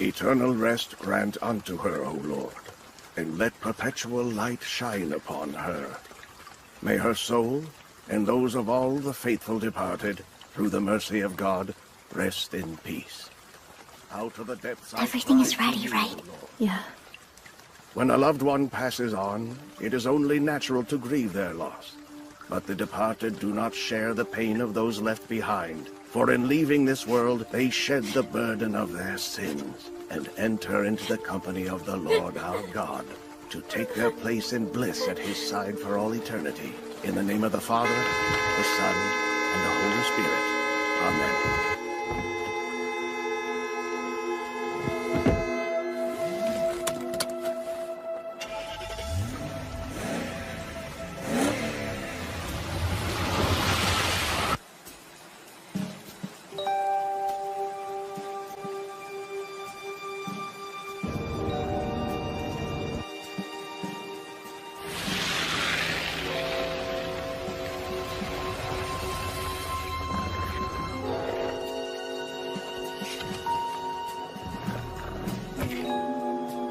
Eternal rest grant unto her, O Lord, and let perpetual light shine upon her. May her soul, and those of all the faithful departed, through the mercy of God, rest in peace. Out of the depths Everything is ready, right? Yeah. When a loved one passes on, it is only natural to grieve their loss. But the departed do not share the pain of those left behind, for in leaving this world, they shed the burden of their sins, and enter into the company of the Lord our God, to take their place in bliss at his side for all eternity. In the name of the Father, the Son, and the Holy Spirit. Amen.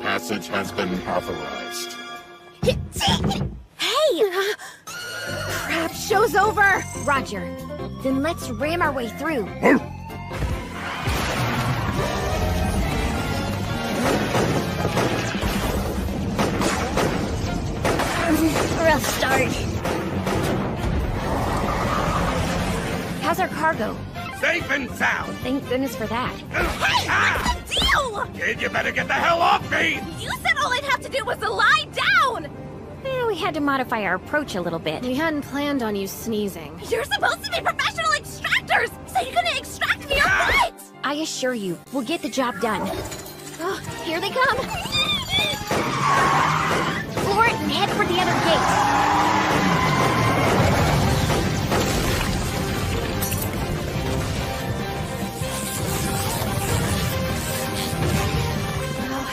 Passage has been authorized. Hey! Crap, show's over! Roger. Then let's ram our way through. Rough start. How's our cargo? Safe and sound. Thank goodness for that. Hey, what's the deal? Kid, you better get the hell off me! You said all I'd have to do was to lie down! We had to modify our approach a little bit. We hadn't planned on you sneezing. You're supposed to be professional extractors! So you're gonna extract me or what? I assure you, we'll get the job done. Oh, here they come! Floor it and head for the other gate.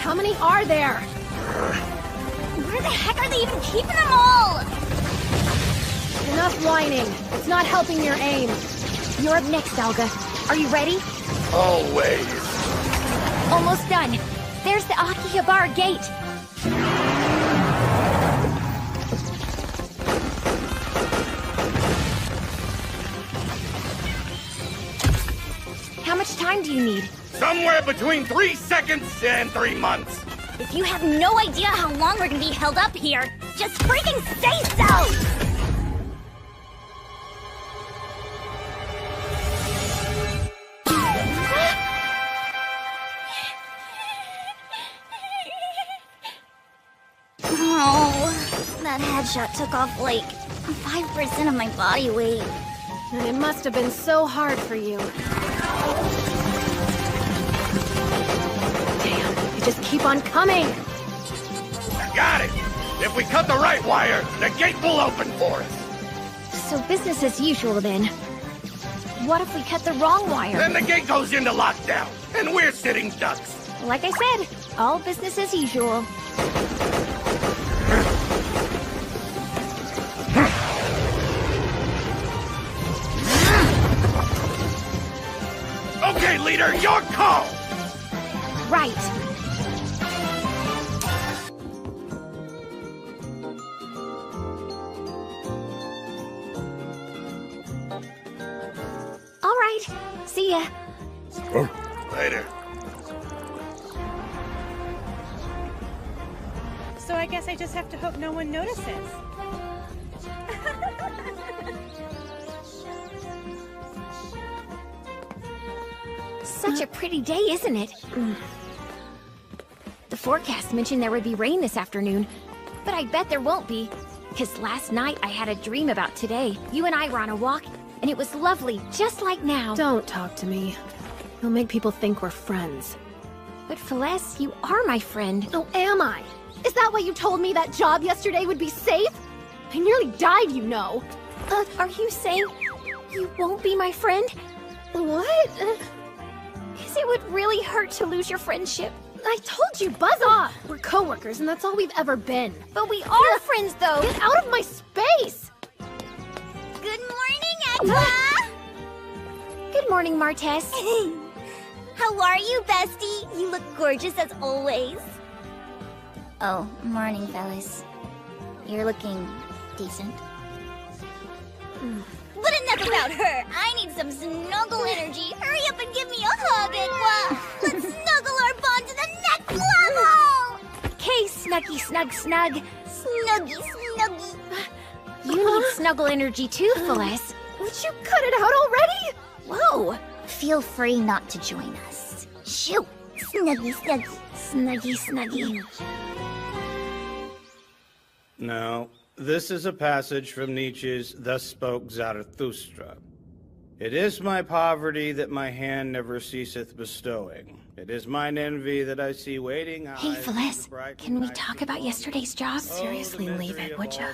How many are there? Where the heck are they even keeping them all? Enough whining. It's not helping your aim. You're up next, Alga. Are you ready? Always. Almost done. There's the Akihabara gate. How much time do you need? Somewhere between 3 seconds and 3 months. If you have no idea how long we're gonna be held up here, just freaking say so! Oh, that headshot took off like 5% of my body weight. And it must have been so hard for you. Damn, you just keep on coming! Got it! If we cut the right wire, the gate will open for us. So business as usual then. What if we cut the wrong wire? Then the gate goes into lockdown, and we're sitting ducks. Like I said, all business as usual. Okay, leader, your call! Right. All right. See ya. Later. So I guess I just have to hope no one notices. Such a pretty day, isn't it? The forecast mentioned there would be rain this afternoon, but I bet there won't be. Because last night I had a dream about today. You and I were on a walk, and it was lovely, just like now. Don't talk to me. You'll make people think we're friends. But Celeste, you are my friend. Oh, am I? Is that why you told me that job yesterday would be safe? I nearly died, you know. Are you saying you won't be my friend? What? Because it would really hurt to lose your friendship. I told you, buzz off! We're coworkers, and that's all we've ever been. But we are friends, though! Get out of my space! Good morning, Agua! Good morning, Martez. How are you, bestie? You look gorgeous as always. Oh, morning, fellas. You're looking decent. But enough about her. I need some snuggle energy. Hurry up and give me a hug, Aqua. Let's snuggle our bond to the next level. Okay, Snuggy Snug Snug. Snuggy, snuggy. You need snuggle energy too, Celeste. Would you cut it out already? Whoa! Feel free not to join us. Shoo! Snuggy, snuggy. Snuggy Snuggy. No, this is a passage from Nietzsche's Thus Spoke Zarathustra. It is my poverty that my hand never ceaseth bestowing. It is mine envy that I see waiting eyes. Hey, Celeste, can we talk about yesterday's job? Seriously, leave it, would ya?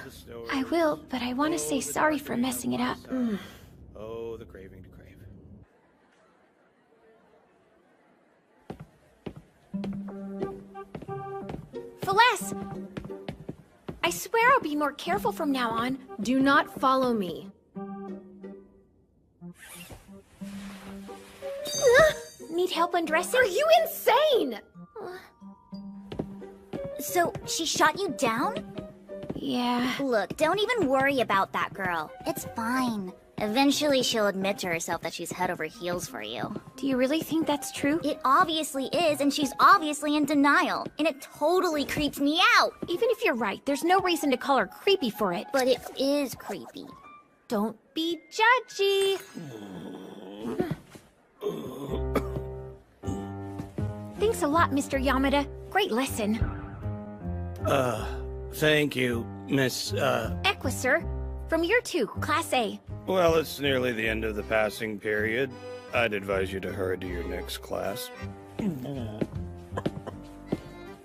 I will, but I want to say sorry for messing it up. Oh, the craving to crave. Celeste! I swear I'll be more careful from now on. Do not follow me. Need help undressing? Are you insane? So, she shot you down? Yeah. Look, don't even worry about that girl. It's fine. Eventually she'll admit to herself that she's head over heels for you. Do you really think that's true? It obviously is, and she's obviously in denial. And it totally creeps me out. Even if you're right, there's no reason to call her creepy for it. But it is creepy. Don't be judgy. Thanks a lot, Mr. Yamada. Great lesson. Thank you, Miss, Equa, sir. From year 2, Class A. Well, it's nearly the end of the passing period. I'd advise you to hurry to your next class.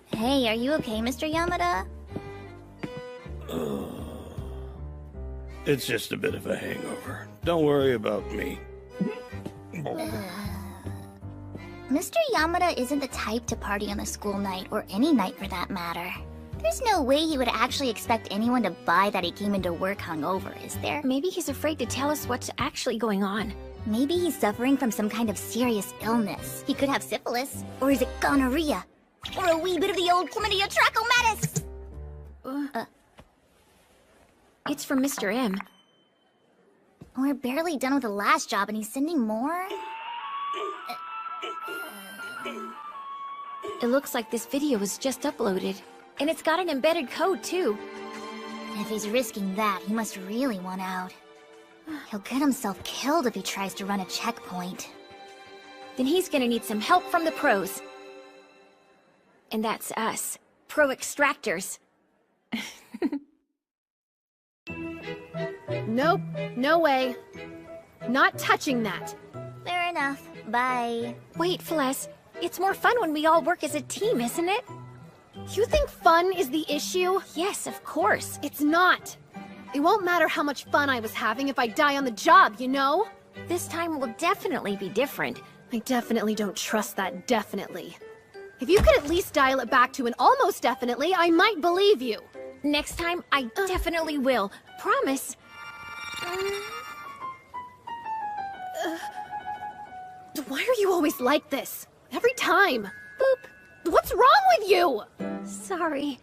Hey, are you okay, Mr. Yamada? It's just a bit of a hangover. Don't worry about me. Mr. Yamada isn't the type to party on a school night, or any night for that matter. There's no way he would actually expect anyone to buy that he came into work hungover, is there? Maybe he's afraid to tell us what's actually going on. Maybe he's suffering from some kind of serious illness. He could have syphilis, or is it gonorrhea? Or a wee bit of the old chlamydia trachomatis! It's from Mr. M. We're barely done with the last job and he's sending more? It looks like this video was just uploaded. And it's got an embedded code, too. If he's risking that, he must really want out. He'll get himself killed if he tries to run a checkpoint. Then he's gonna need some help from the pros. And that's us. Pro extractors. Nope, no way. Not touching that. Fair enough. Bye. Wait, Celeste. It's more fun when we all work as a team, isn't it? You think fun is the issue? Yes, of course. It's not. It won't matter how much fun I was having if I die on the job, you know? This time will definitely be different. I definitely don't trust that definitely. If you could at least dial it back to an almost definitely, I might believe you. Next time, I definitely will. Promise. Why are you always like this? Every time. Boop. What's wrong with you? Sorry.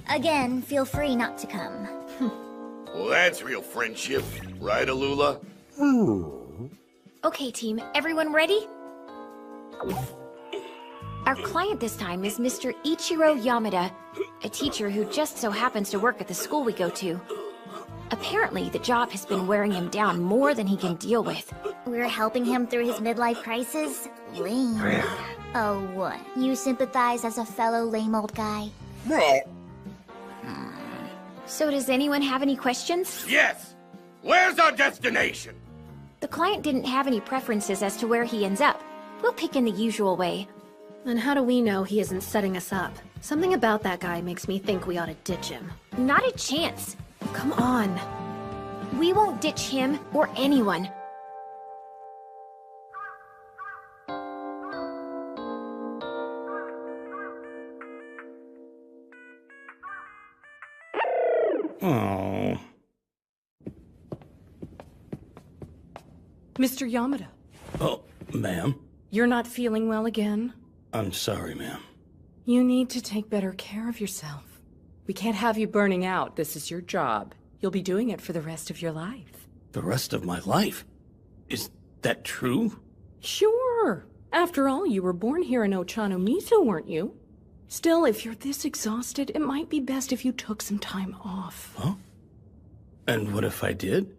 Again, feel free not to come. Well, that's real friendship, right, Alula? Okay, team. Everyone ready? Our client this time is Mr. Ichiro Yamada, a teacher who just so happens to work at the school we go to. Apparently, the job has been wearing him down more than he can deal with. We're helping him through his midlife crisis? Lame. Oh, what? You sympathize as a fellow lame old guy? So does anyone have any questions? Yes! Where's our destination? The client didn't have any preferences as to where he ends up. We'll pick in the usual way. And how do we know he isn't setting us up? Something about that guy makes me think we ought to ditch him. Not a chance. Come on. We won't ditch him or anyone. Oh. Mr. Yamada. Oh, ma'am. You're not feeling well again? I'm sorry, ma'am. You need to take better care of yourself. We can't have you burning out. This is your job. You'll be doing it for the rest of your life. The rest of my life? Is that true? Sure. After all, you were born here in Ochanomizu, weren't you? Still, if you're this exhausted, it might be best if you took some time off. Huh? And what if I did?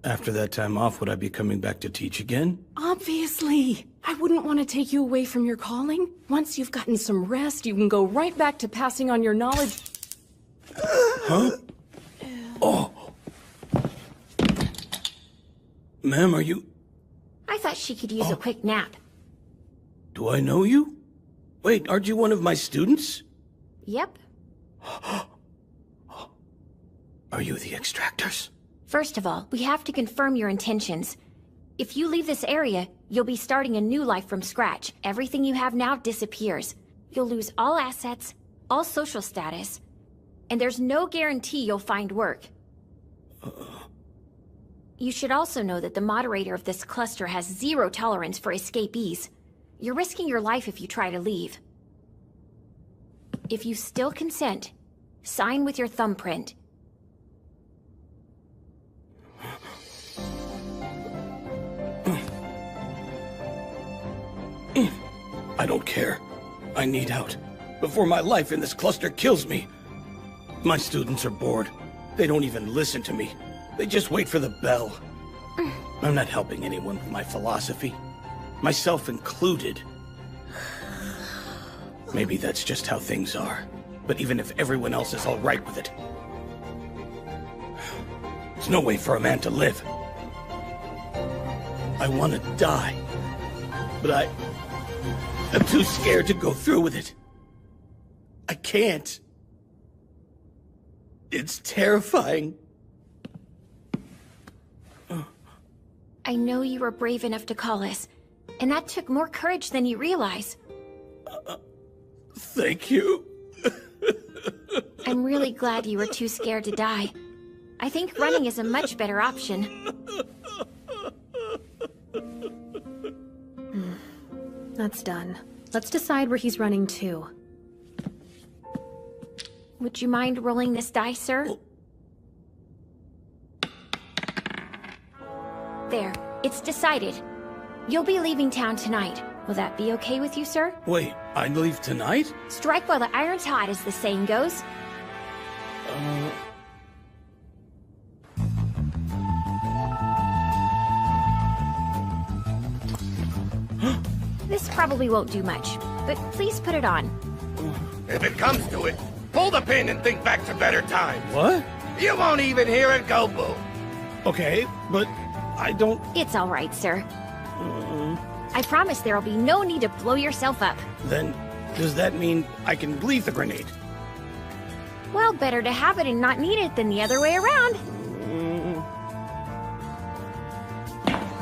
After that time off, would I be coming back to teach again? Obviously. I wouldn't want to take you away from your calling. Once you've gotten some rest, you can go right back to passing on your knowledge. Huh? Oh. Ma'am, are you... I thought she could use a quick nap. Do I know you? Wait, aren't you one of my students? Yep. Are you the extractors? First of all, we have to confirm your intentions. If you leave this area, you'll be starting a new life from scratch. Everything you have now disappears. You'll lose all assets, all social status, and there's no guarantee you'll find work. You should also know that the moderator of this cluster has zero tolerance for escapees. You're risking your life if you try to leave. If you still consent, sign with your thumbprint. I don't care. I need out. Before my life in this cluster kills me. My students are bored. They don't even listen to me. They just wait for the bell. I'm not helping anyone with my philosophy. Myself included. Maybe that's just how things are. But even if everyone else is all right with it, there's no way for a man to live. I want to die. But I'm too scared to go through with it. I can't. It's terrifying. I know you were brave enough to call us, and that took more courage than you realize. Thank you. I'm really glad you were too scared to die. I think running is a much better option. That's done. Let's decide where he's running to. Would you mind rolling this die, sir? There, it's decided. You'll be leaving town tonight. Will that be okay with you, sir? Wait, I leave tonight? Strike while the iron's hot, as the saying goes. This probably won't do much, but please put it on. If it comes to it, pull the pin and think back to better times. What? You won't even hear it go boom. Okay, but I don't... It's all right, sir. I promise there'll be no need to blow yourself up. Then, does that mean I can leave the grenade? Well, better to have it and not need it than the other way around.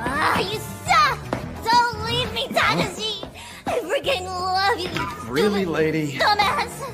Ah, you suck! Don't leave me, Takashi! I freaking love you, you Really, stupid lady? dumbass!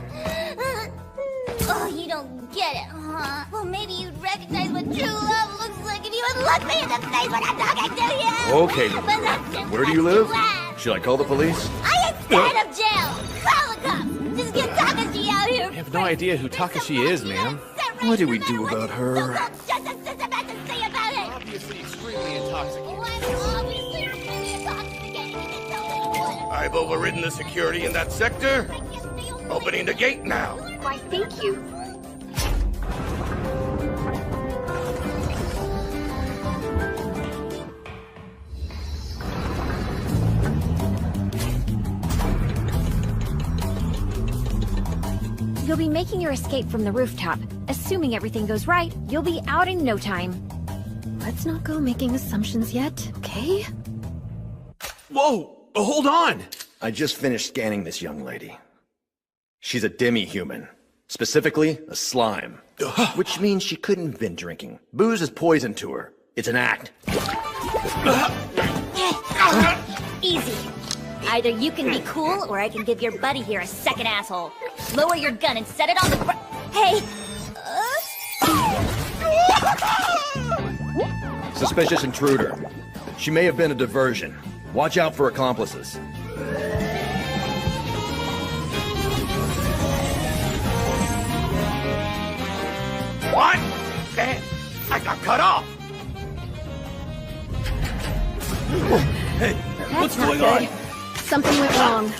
Oh, you don't get it, huh? Well, maybe you'd recognize what true love looks like if you would look me in the face when I'm talking to you! Okay, But that's just where do you what live? have. Should I call the police? I ain't scared of jail! Call the cops! Just get Takashi out here! I have no idea who Takashi is, ma'am. What do we do about her? Justice is about to say about it! Obviously extremely intoxicated. Well, obviously really intoxicating and it's so I've overridden the security in that sector. Opening the gate now. Why, thank you. You'll be making your escape from the rooftop. Assuming everything goes right, you'll be out in no time. Let's not go making assumptions yet, okay? Whoa! Hold on! I just finished scanning this young lady. She's a demi-human. Specifically, a slime. Which means she couldn't have been drinking. Booze is poison to her. It's an act. Easy. Either you can be cool, or I can give your buddy here a second asshole. Lower your gun and set it on the Hey, Suspicious intruder. She may have been a diversion. Watch out for accomplices. What? Damn, I got cut off. Hey, what's going not on? good. Something went wrong.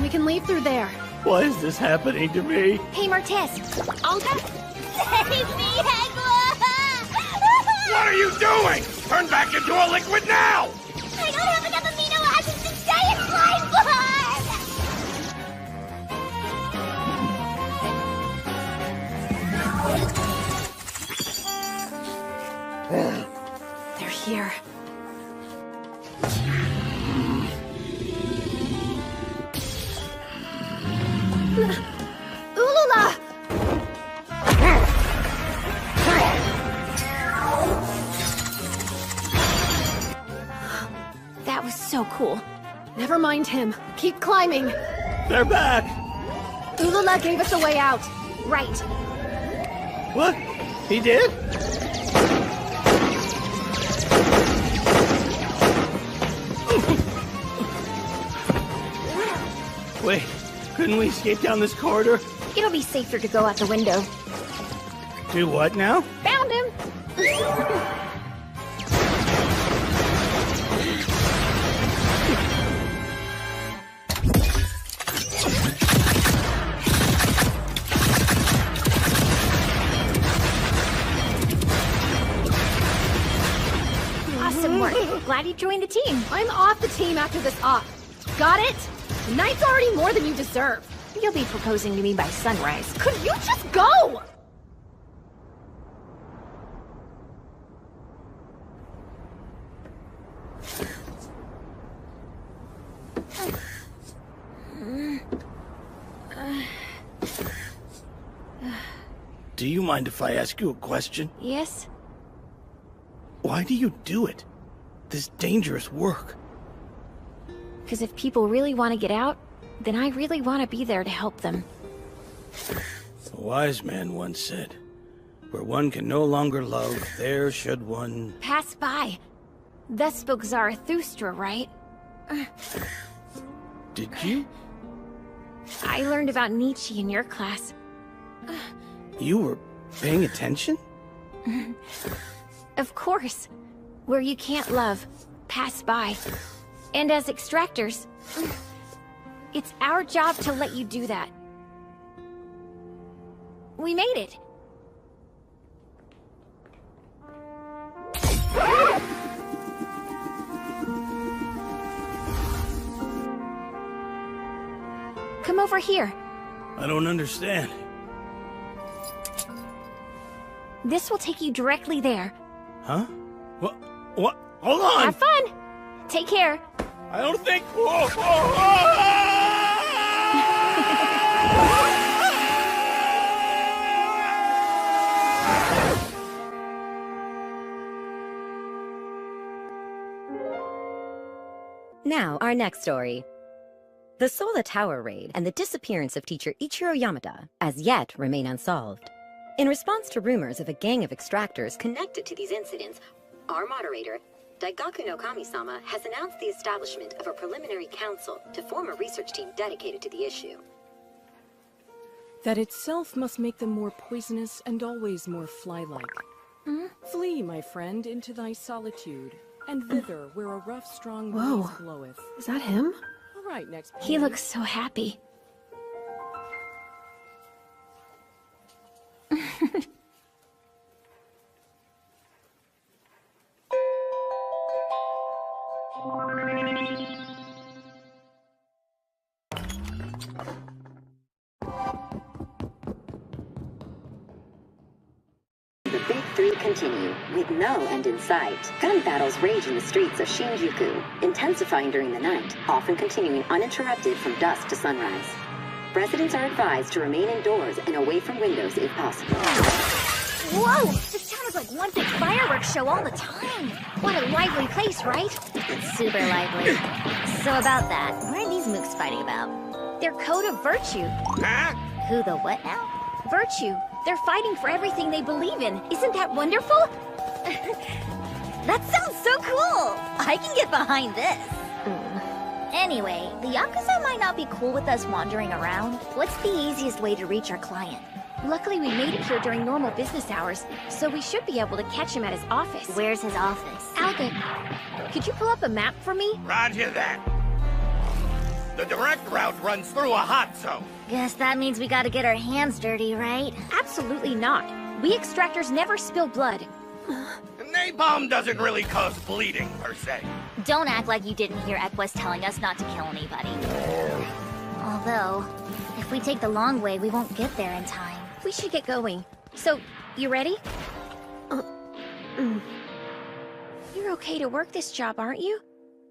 We can leave through there. Why is this happening to me? Hey, Martez. Olga? Save me, Hegla! What are you doing? Turn back into a liquid now! I don't have enough amino acids to stay in slime blood! They're here. Ulula! That was so cool. Never mind him. Keep climbing. They're back! Ulula gave us a way out. Right. What? He did? Wait, couldn't we escape down this corridor? It'll be safer to go out the window. Do what now? Found him! Awesome work. Glad you joined the team. I'm off the team after this op. Got it? The night's already more than you deserve. You'll be proposing to me by sunrise. Could you just go? Do you mind if I ask you a question? Yes? Why do you do it? This dangerous work. Because if people really want to get out, then I really want to be there to help them. A wise man once said, where one can no longer love, there should one... Pass by. Thus spoke Zarathustra, right? Did you? I learned about Nietzsche in your class. You were paying attention? Of course. Where you can't love, pass by. And as extractors, it's our job to let you do that. We made it. Come over here. I don't understand. This will take you directly there. Huh? What? What? Hold on! Have fun! Take care. I don't think... Whoa, whoa, whoa! Now, our next story. The Sola Tower raid and the disappearance of teacher Ichiro Yamada as yet remain unsolved. In response to rumors of a gang of extractors connected to these incidents, our moderator, Daigaku no Kami-sama, has announced the establishment of a preliminary council to form a research team dedicated to the issue. That itself must make them more poisonous and always more fly-like. Flee, my friend, into thy solitude, and thither where a rough, strong breeze bloweth. Is that him? All right, next. He looks so happy. The Big Three continue, with no end in sight. Gun battles rage in the streets of Shinjuku, intensifying during the night, often continuing uninterrupted from dusk to sunrise. Residents are advised to remain indoors and away from windows if possible. Whoa! This town is like one big fireworks show all the time. What a lively place, right? It's super lively. So about that, what are these mooks fighting about? Their code of virtue. Huh? Who the what now? Virtue. They're fighting for everything they believe in. Isn't that wonderful? That sounds so cool! I can get behind this. Anyway, the Yakuza might not be cool with us wandering around. What's the easiest way to reach our client? Luckily, we made it here during normal business hours, so we should be able to catch him at his office. Where's his office? Alga, could you pull up a map for me? Roger that. The direct route runs through a hot zone. Guess that means we gotta get our hands dirty, right? Absolutely not. We extractors never spill blood. Napalm doesn't really cause bleeding, per se. Don't act like you didn't hear Equus telling us not to kill anybody. Although, if we take the long way, we won't get there in time. We should get going. So, you ready? You're okay to work this job, aren't you?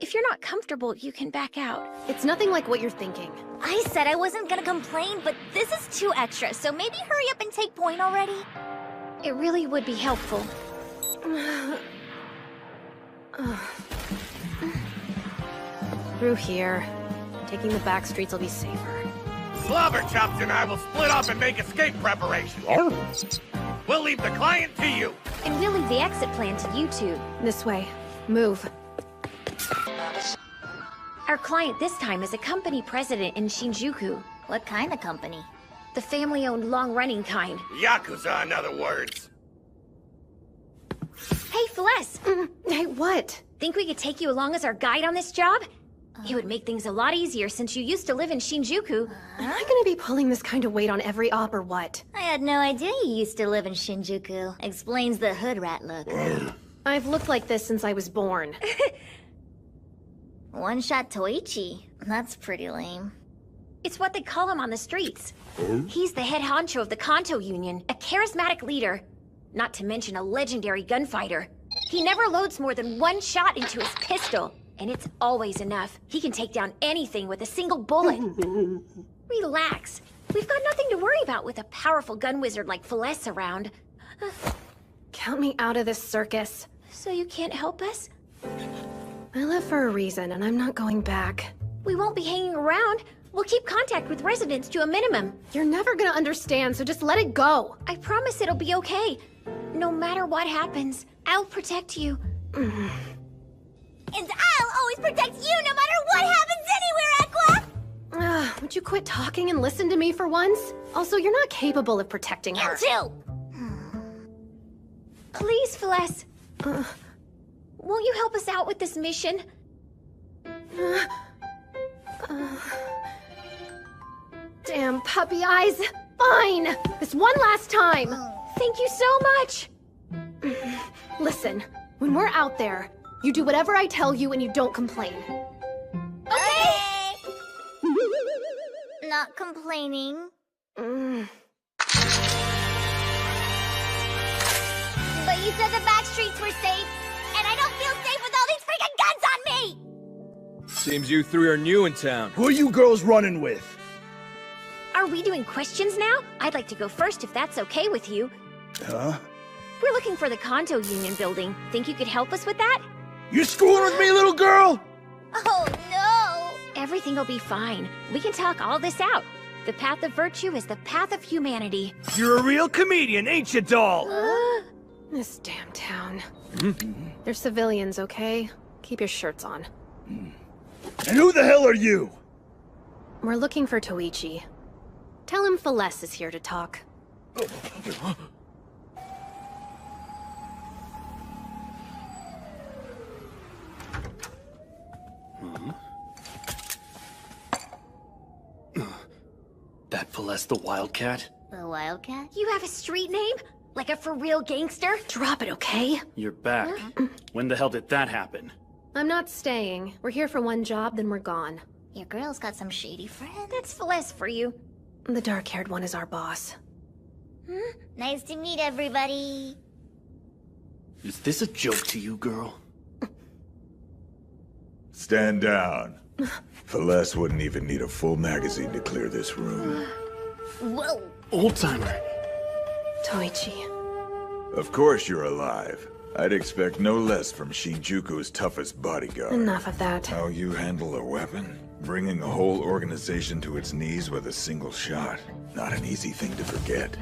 If you're not comfortable, you can back out. It's nothing like what you're thinking. I said I wasn't gonna complain, but this is too extra, so maybe hurry up and take point already? It really would be helpful. Through here. Taking the back streets will be safer. Slobberchops and I will split up and make escape preparations. We'll leave the client to you. And we'll leave the exit plan to you two. This way. Move. Our client this time is a company president in Shinjuku. What kind of company? The family-owned, long-running kind. Yakuza, in other words. Hey, Celeste! Hey, what? Think we could take you along as our guide on this job? It would make things a lot easier since you used to live in Shinjuku. Am I gonna be pulling this kind of weight on every op or what? I had no idea you used to live in Shinjuku. Explains the hood rat look. I've looked like this since I was born. One-shot Toichi. That's pretty lame. It's what they call him on the streets. He's the head honcho of the Kanto Union, a charismatic leader. Not to mention a legendary gunfighter. He never loads more than one shot into his pistol, and it's always enough. He can take down anything with a single bullet. Relax. We've got nothing to worry about with a powerful gun wizard like Celeste around. Count me out of this circus. So you can't help us? I left for a reason, and I'm not going back. We won't be hanging around. We'll keep contact with residents to a minimum. You're never gonna understand, so just let it go. I promise it'll be okay. No matter what happens, I'll protect you. And I'll always protect you no matter what happens anywhere, Aqua! Would you quit talking and listen to me for once? Also, you're not capable of protecting her. You too! Please, Celeste. Won't you help us out with this mission? Damn puppy eyes. Fine! This one last time! Thank you so much! Listen, when we're out there, you do whatever I tell you and you don't complain. Okay! Not complaining. But you said the back streets were safe, and I don't feel safe with all these freaking guns on me! Seems you three are new in town. Who are you girls running with? Are we doing questions now? I'd like to go first if that's okay with you. Huh? We're looking for the Kanto Union building. Think you could help us with that? You screwing with me, little girl? Oh, no! Everything will be fine. We can talk all this out. The path of virtue is the path of humanity. You're a real comedian, ain't you, doll? This damn town. They're civilians, okay? Keep your shirts on. And who the hell are you? We're looking for Toichi. Tell him Celeste is here to talk. That Celeste the Wildcat? The Wildcat? You have a street name? Like a for-real gangster? Drop it, okay? You're back. When the hell did that happen? I'm not staying. We're here for one job, then we're gone. Your girl's got some shady friends. That's Celeste for you. The dark-haired one is our boss. Nice to meet everybody. Is this a joke to you, girl? Stand down. Celeste wouldn't even need a full magazine to clear this room. Whoa! Old-timer. Toichi. Of course you're alive. I'd expect no less from Shinjuku's toughest bodyguard. Enough of that. How you handle a weapon? Bringing a whole organization to its knees with a single shot. Not an easy thing to forget.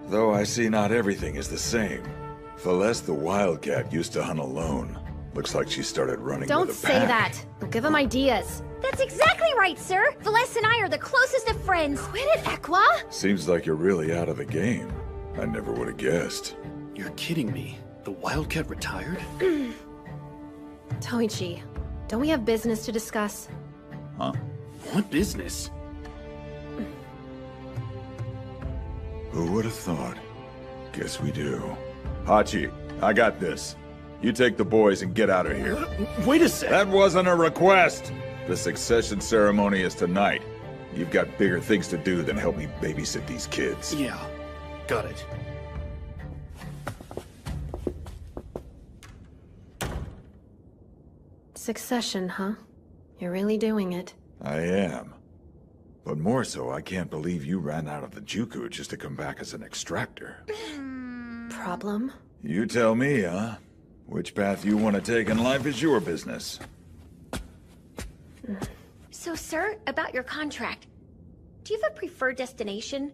Though I see not everything is the same. Celeste the Wildcat used to hunt alone. Looks like she started running Don't with a say pack. that. We'll give him ideas. That's exactly right, sir. Celeste and I are the closest of friends. Quit it, Equa! Seems like you're really out of the game. I never would have guessed. You're kidding me. The Wildcat retired? Toichi, don't we have business to discuss? Huh? What business? Who would have thought? Guess we do. Hachi, I got this. You take the boys and get out of here. Wait a sec. That wasn't a request. The succession ceremony is tonight. You've got bigger things to do than help me babysit these kids. Yeah, got it. Succession, huh? You're really doing it. I am. But more so, I can't believe you ran out of the Juku just to come back as an extractor. Problem? You tell me, huh? Which path you want to take in life is your business. So, sir, about your contract. Do you have a preferred destination?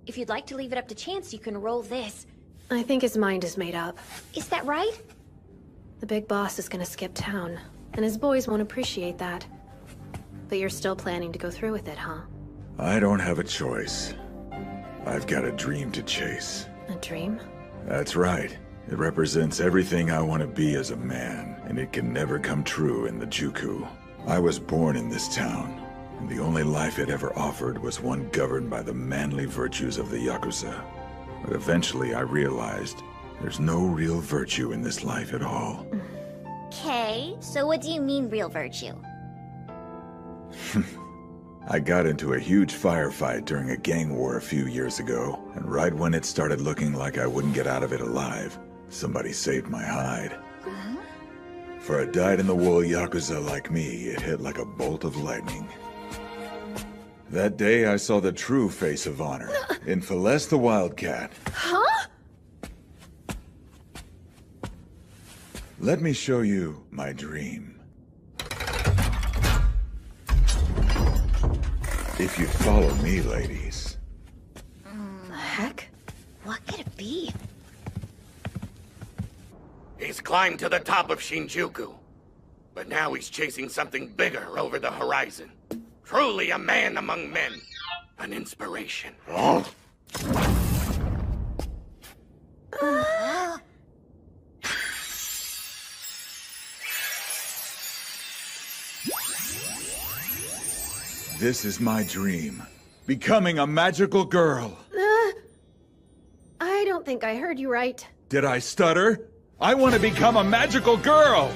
If you'd like to leave it up to chance, you can roll this. I think his mind is made up. Is that right? The big boss is gonna skip town, and his boys won't appreciate that. But you're still planning to go through with it, huh? I don't have a choice. I've got a dream to chase. A dream? That's right. It represents everything I want to be as a man, and it can never come true in the Juku. I was born in this town, and the only life it ever offered was one governed by the manly virtues of the Yakuza. But eventually I realized there's no real virtue in this life at all. Okay, so what do you mean real virtue? I got into a huge firefight during a gang war a few years ago, and right when it started looking like I wouldn't get out of it alive, somebody saved my hide. For a dyed-in-the-wool Yakuza like me, it hit like a bolt of lightning. That day, I saw the true face of honor in Celeste the Wildcat. Huh? Let me show you my dream. If you'd follow me, ladies. The heck? What could it be? He's climbed to the top of Shinjuku. But now he's chasing something bigger over the horizon. Truly a man among men. An inspiration. This is my dream. Becoming a magical girl. I don't think I heard you right. Did I stutter? I want to become a magical girl!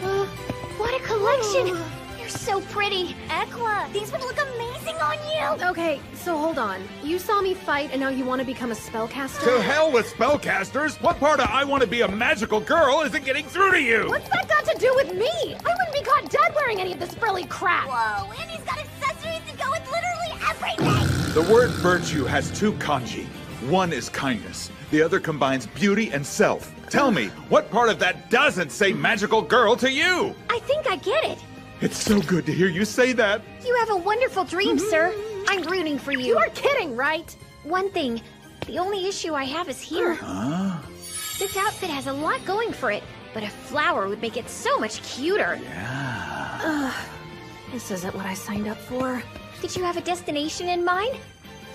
What a collection! You're so pretty. Equa, these would look amazing on you! Okay, so hold on. You saw me fight and now you want to become a spellcaster? To hell with spellcasters! What part of I want to be a magical girl isn't getting through to you? What's that got to do with me? I wouldn't be caught dead wearing any of this frilly crap! Whoa, and he's got accessories that go with literally everything! The word virtue has two kanji. One is kindness. The other combines beauty and self. Tell me, what part of that doesn't say magical girl to you? I think I get it. It's so good to hear you say that. You have a wonderful dream, sir. I'm rooting for you. You are kidding, right? One thing, the only issue I have is here. Huh? This outfit has a lot going for it, but a flower would make it so much cuter. Yeah. This isn't what I signed up for. Did you have a destination in mind?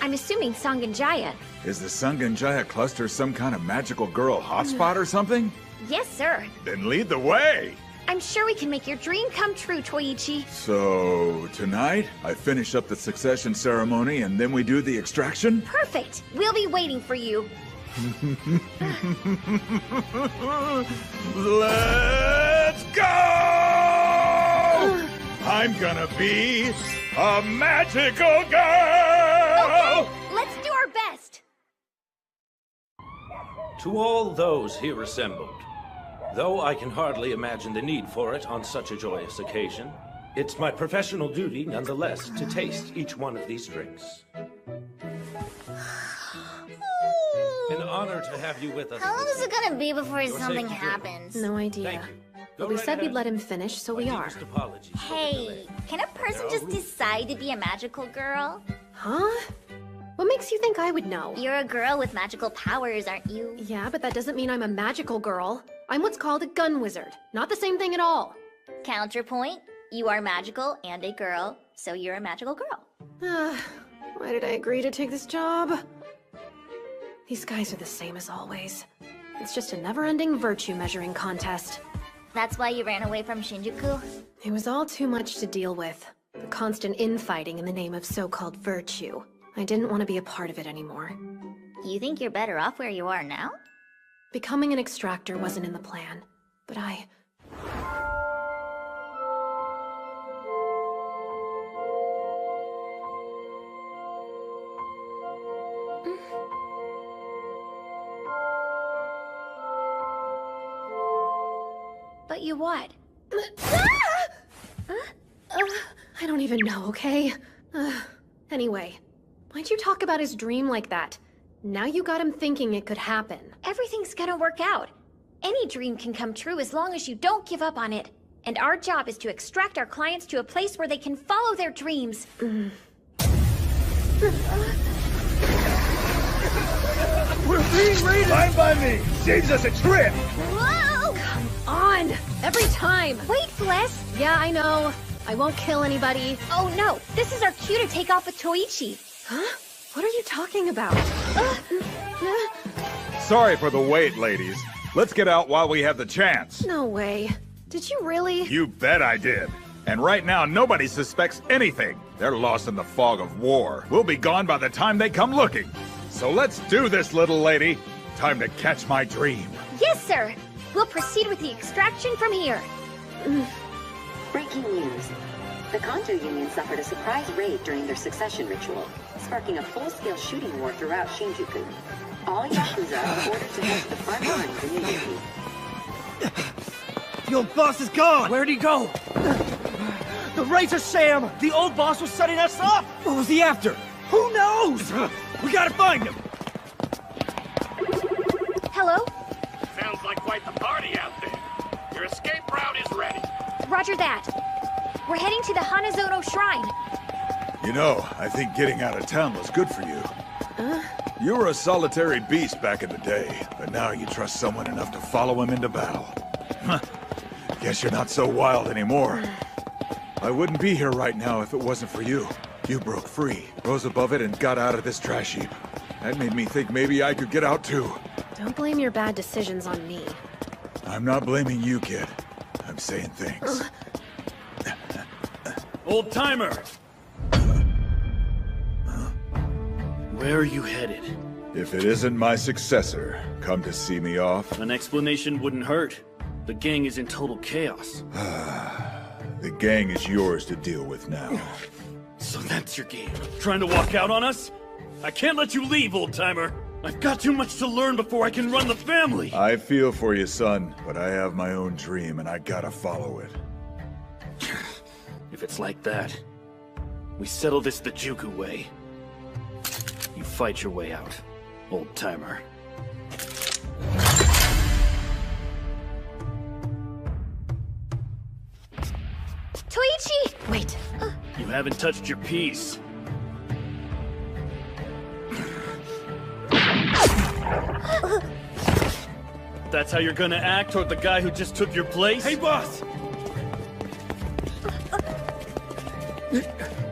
I'm assuming Sanganjaya. Is the Sanganjaya cluster some kind of magical girl hotspot or something? Yes, sir. Then lead the way! I'm sure we can make your dream come true, Toichi. So, tonight, I finish up the succession ceremony and then we do the extraction? Perfect. We'll be waiting for you. Let's go! I'm gonna be a magical girl! Okay, let's do our best. To all those here assembled, though I can hardly imagine the need for it on such a joyous occasion, it's my professional duty nonetheless to taste each one of these drinks. An honor to have you with us. How long is it gonna be before You're something safe to drink. happens? No idea. But we said we'd let him finish, so we are. Hey, can a person just decide to be a magical girl? Huh? What makes you think I would know? You're a girl with magical powers, aren't you? Yeah, but that doesn't mean I'm a magical girl. I'm what's called a gun wizard. Not the same thing at all. Counterpoint, you are magical and a girl, so you're a magical girl. Why did I agree to take this job? These guys are the same as always. It's just a never-ending virtue measuring contest. That's why you ran away from Shinjuku? It was all too much to deal with. The constant infighting in the name of so-called virtue. I didn't want to be a part of it anymore. You think you're better off where you are now? Becoming an extractor wasn't in the plan, but I... But you what? I don't even know, okay? Anyway, why'd you talk about his dream like that? Now you got him thinking it could happen. Everything's gonna work out. Any dream can come true as long as you don't give up on it. And our job is to extract our clients to a place where they can follow their dreams. We're being raided! Fine by me! Saves us a trip! Whoa! Come on! Every time! Wait, Bless! Yeah, I know. I won't kill anybody. Oh no, this is our cue to take off with Toichi. Huh? What are you talking about? Sorry for the wait, ladies. Let's get out while we have the chance. No way. Did you really? You bet I did. And right now, nobody suspects anything. They're lost in the fog of war. We'll be gone by the time they come looking. So let's do this, little lady. Time to catch my dream. Yes, sir. We'll proceed with the extraction from here. Breaking news. The Kanto Union suffered a surprise raid during their succession ritual, sparking a full-scale shooting war throughout Shinjuku. All Yakuza are ordered to head to the front lines immediately. The old boss is gone! Where'd he go? The Razor Sam! The old boss was setting us up! What was he after? Who knows? We gotta find him! Hello? Sounds like quite the party out there. Your escape route is ready. Roger that. We're heading to the Hanazono Shrine. You know, I think getting out of town was good for you. You were a solitary beast back in the day, but now you trust someone enough to follow him into battle. Guess you're not so wild anymore. I wouldn't be here right now if it wasn't for you. You broke free, rose above it, and got out of this trash heap. That made me think maybe I could get out too. Don't blame your bad decisions on me. I'm not blaming you, kid. I'm saying things. Old timer! Where are you headed? If it isn't my successor, come to see me off. An explanation wouldn't hurt. The gang is in total chaos. The gang is yours to deal with now. So that's your game. Trying to walk out on us? I can't let you leave, old timer. I've got too much to learn before I can run the family. I feel for you, son, but I have my own dream and I gotta follow it. If it's like that, we settle this the Juku way. You fight your way out, old timer. Toichi! Wait. You haven't touched your piece. That's how you're gonna act toward the guy who just took your place? Hey, boss!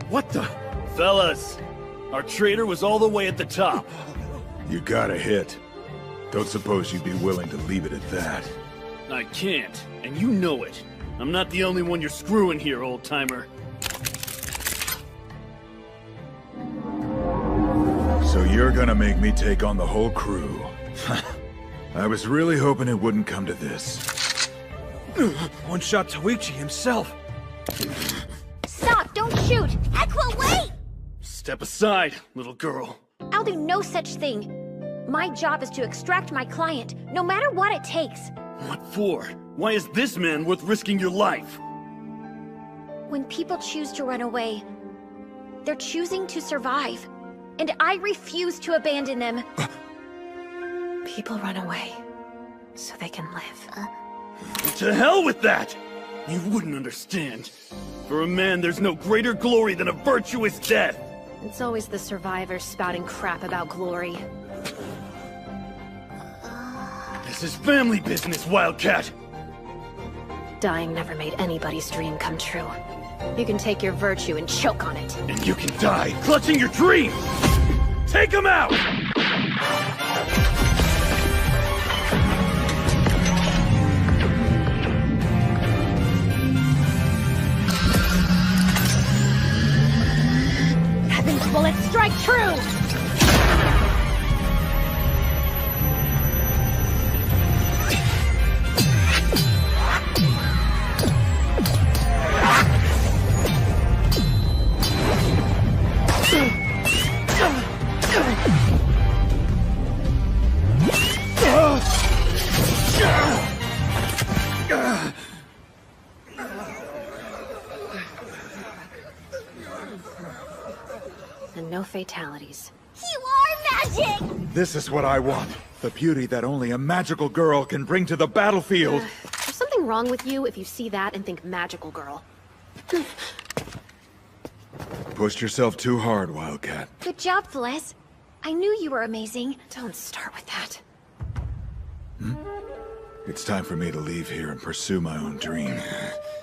What the? Fellas, our traitor was all the way at the top. You got a hit. Don't suppose you'd be willing to leave it at that. I can't, and you know it. I'm not the only one you're screwing here, old timer. So you're gonna make me take on the whole crew. I was really hoping it wouldn't come to this. One-shot Toichi himself. Stop! Don't shoot! Aqua, wait! Step aside, little girl. I'll do no such thing. My job is to extract my client, no matter what it takes. What for? Why is this man worth risking your life? When people choose to run away, they're choosing to survive. And I refuse to abandon them. People run away so they can live. To hell with that! You wouldn't understand. For a man, there's no greater glory than a virtuous death. It's always the survivors spouting crap about glory. This is family business, Wildcat! Dying never made anybody's dream come true. You can take your virtue and choke on it. And you can die clutching your dream! Take him out! Heaven's bullets strike true! And no fatalities. You are magic! This is what I want. The beauty that only a magical girl can bring to the battlefield. There's something wrong with you if you see that and think magical girl. Pushed yourself too hard, Wildcat. Good job, Celeste. I knew you were amazing. Don't start with that. It's time for me to leave here and pursue my own dream.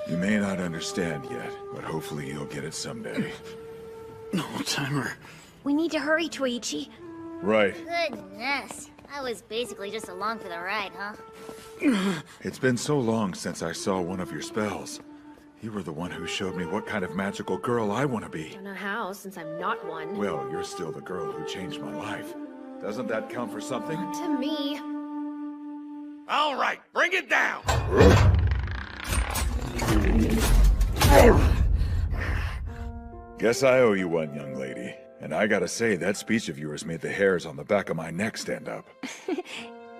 You may not understand yet, but hopefully you'll get it someday. No, Timer. We need to hurry, Toichi. Right. Goodness. I was basically just along for the ride, huh? It's been so long since I saw one of your spells. You were the one who showed me what kind of magical girl I want to be. Don't know how, since I'm not one. Well, you're still the girl who changed my life. Doesn't that count for something? To me. All right, bring it down! Guess I owe you one, young lady. And I gotta say, that speech of yours made the hairs on the back of my neck stand up.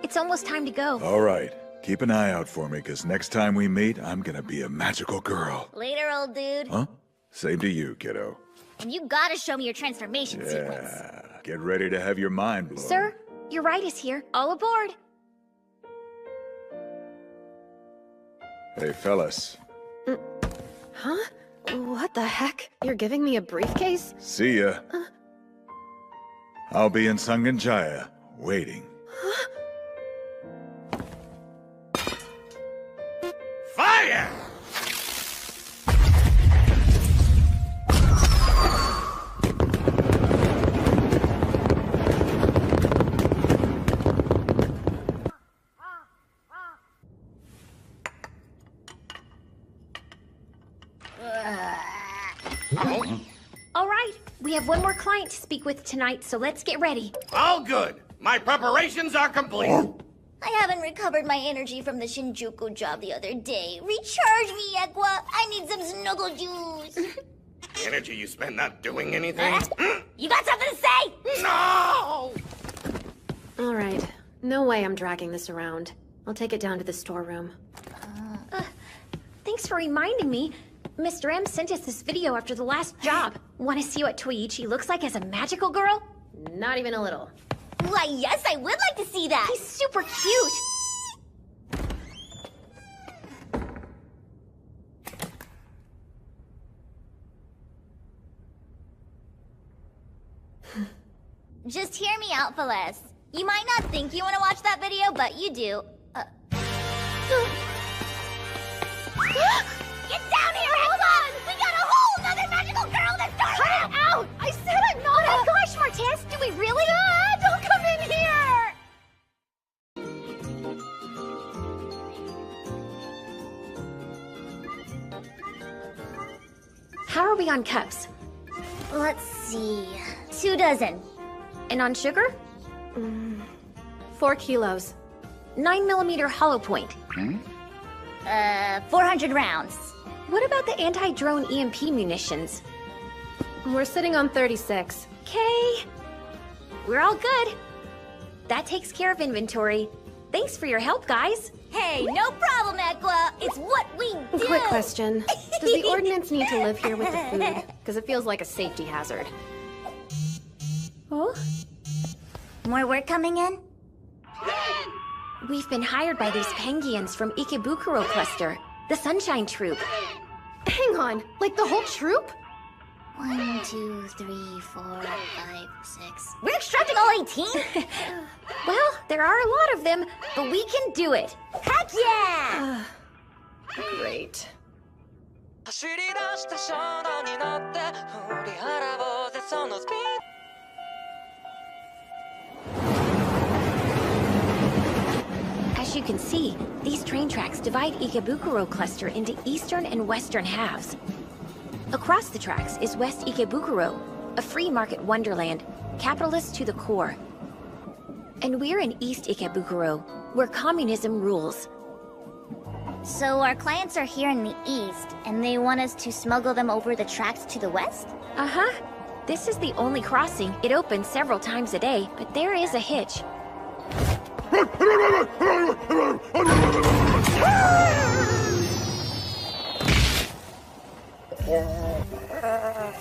It's almost time to go. All right. Keep an eye out for me, because next time we meet, I'm gonna be a magical girl. Later, old dude. Huh? Same to you, kiddo. And you gotta show me your transformation sequence. Yeah. Get ready to have your mind blown. Sir, your ride is here. All aboard. Hey, fellas. Huh? What the heck? You're giving me a briefcase? See ya. I'll be in Sanganjaya, waiting. Fire! All right, we have one more client to speak with tonight, so let's get ready. All good. My preparations are complete. I haven't recovered my energy from the Shinjuku job the other day. Recharge me, Ekwa. I need some snuggle juice. Energy you spend not doing anything? You got something to say? No! All right. No way I'm dragging this around. I'll take it down to the storeroom. Thanks for reminding me. Mr. M sent us this video after the last job. Want to see what Toichi looks like as a magical girl? Not even a little. Why, yes, I would like to see that. He's super cute. Just hear me out, Celeste. You might not think you want to watch that video, but you do. Get down here, hold on! We got a whole nother magical girl that's dark! Cut it out! I said I'm not a— gosh, Martez, do we really? Don't come in here! How are we on cups? Let's see. 2 dozen. And on sugar? 4 kilos. 9mm hollow point. 400 rounds. What about the anti-drone EMP munitions? We're sitting on 36. Okay. We're all good. That takes care of inventory. Thanks for your help, guys. Hey, no problem, Ekwa. It's what we do. Quick question. Does the ordinance need to live here with the food? Because it feels like a safety hazard. Oh? More work coming in? We've been hired by these Penguins from Ikebukuro Cluster, the Sunshine Troop. Hang on, like the whole troop? 1, 2, 3, 4, 5, 6. We're extracting all 18? Well, there are a lot of them, but we can do it. Heck yeah! Great. As you can see, these train tracks divide Ikebukuro Cluster into eastern and western halves. Across the tracks is West Ikebukuro, a free market wonderland, capitalist to the core. And we're in East Ikebukuro, where communism rules. So our clients are here in the east, and they want us to smuggle them over the tracks to the west? Uh-huh. This is the only crossing. It opens several times a day, but there is a hitch.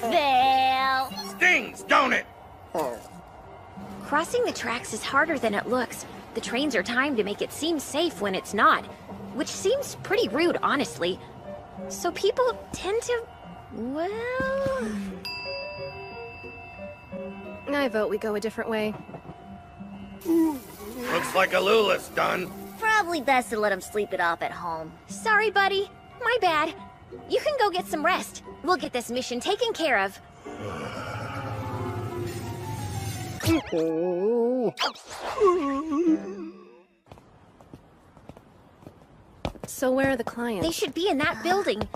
Fail! Stings, don't it? Crossing the tracks is harder than it looks. The trains are timed to make it seem safe when it's not, which seems pretty rude, honestly. So people tend to, well... I vote we go a different way. Looks like Alula's done. Probably best to let him sleep it off at home. Sorry, buddy. My bad. You can go get some rest. We'll get this mission taken care of. So where are the clients? They should be in that building.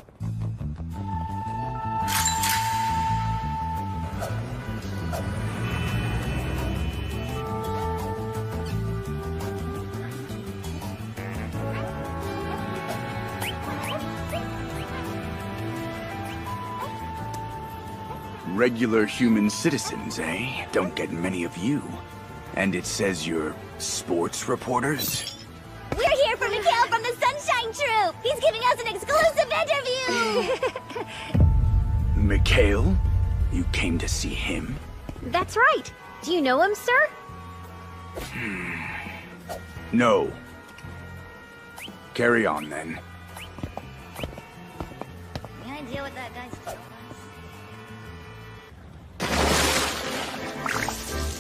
Regular human citizens, eh? Don't get many of you. And it says you're sports reporters? We're here for Mikhail from the Sunshine Troop! He's giving us an exclusive interview! Mikhail? You came to see him? That's right. Do you know him, sir? No. Carry on, then. Any idea what that guy's doing?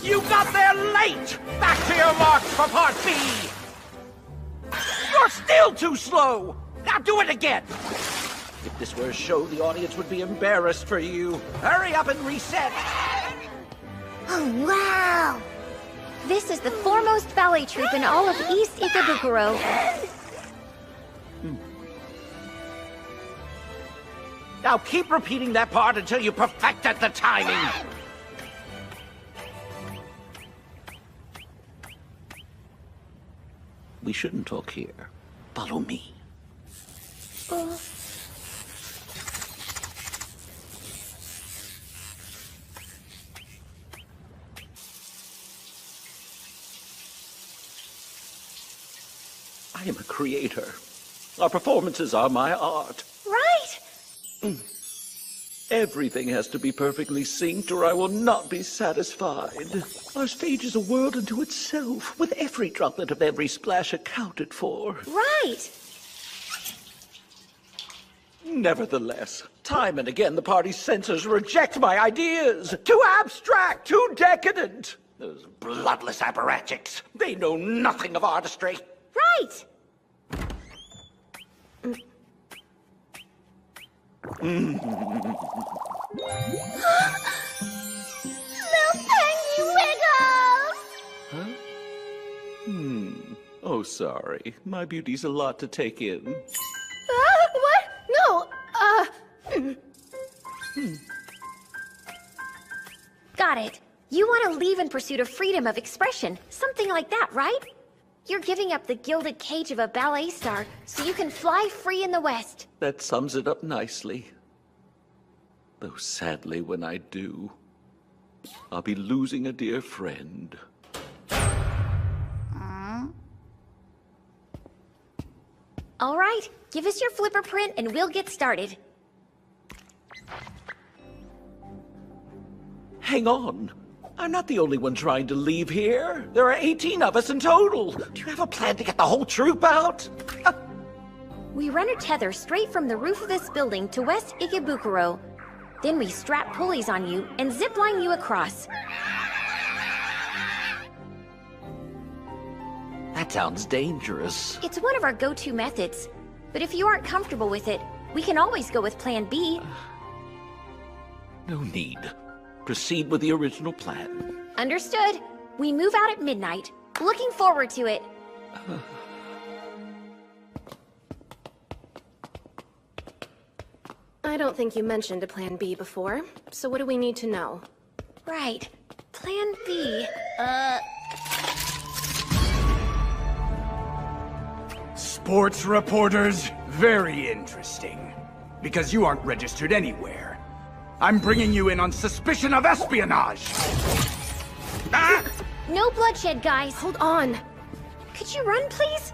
You got there late! Back to your marks for Part B! You're still too slow! Now do it again! If this were a show, the audience would be embarrassed for you. Hurry up and reset! Oh, wow! This is the foremost ballet troupe in all of East Ikebukuro. Now keep repeating that part until you perfected the timing! We shouldn't talk here. Follow me. I am a creator. Our performances are my art. Right! Everything has to be perfectly synced or I will not be satisfied. Our stage is a world unto itself, with every droplet of every splash accounted for. Right! Nevertheless, time and again the party's censors reject my ideas. Too abstract, too decadent. Those bloodless apparatchiks, they know nothing of artistry. Right! Little Pengy Wiggles! Huh? Oh, sorry. My beauty's a lot to take in. What? No, Got it. You want to leave in pursuit of freedom of expression. Something like that, right? You're giving up the gilded cage of a ballet star so you can fly free in the West. That sums it up nicely. Though sadly, when I do, I'll be losing a dear friend. All right, give us your flipper print and we'll get started. Hang on. I'm not the only one trying to leave here. There are 18 of us in total. Do you have a plan to get the whole troop out? We run a tether straight from the roof of this building to West Ikebukuro. Then we strap pulleys on you and zipline you across. That sounds dangerous. It's one of our go-to methods. But if you aren't comfortable with it, we can always go with Plan B. No need. Proceed with the original plan. Understood. We move out at midnight. Looking forward to it. I don't think you mentioned a Plan B before, so what do we need to know? Right. Plan B. Sports reporters? Very interesting. Because you aren't registered anywhere. I'm bringing you in on suspicion of espionage! Ah! No bloodshed, guys. Hold on. Could you run, please?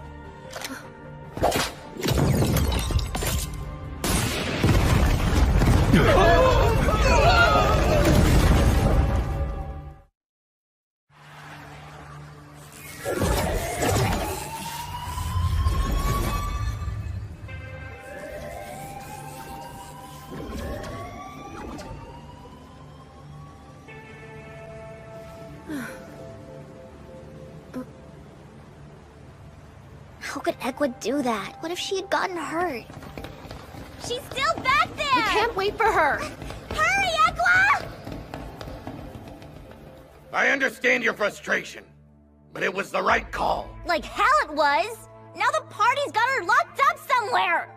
How could Ekwa do that? What if she had gotten hurt? She's still back there! We can't wait for her! Hurry, Ekwa! I understand your frustration, but it was the right call. Like hell it was! Now the party's got her locked up somewhere!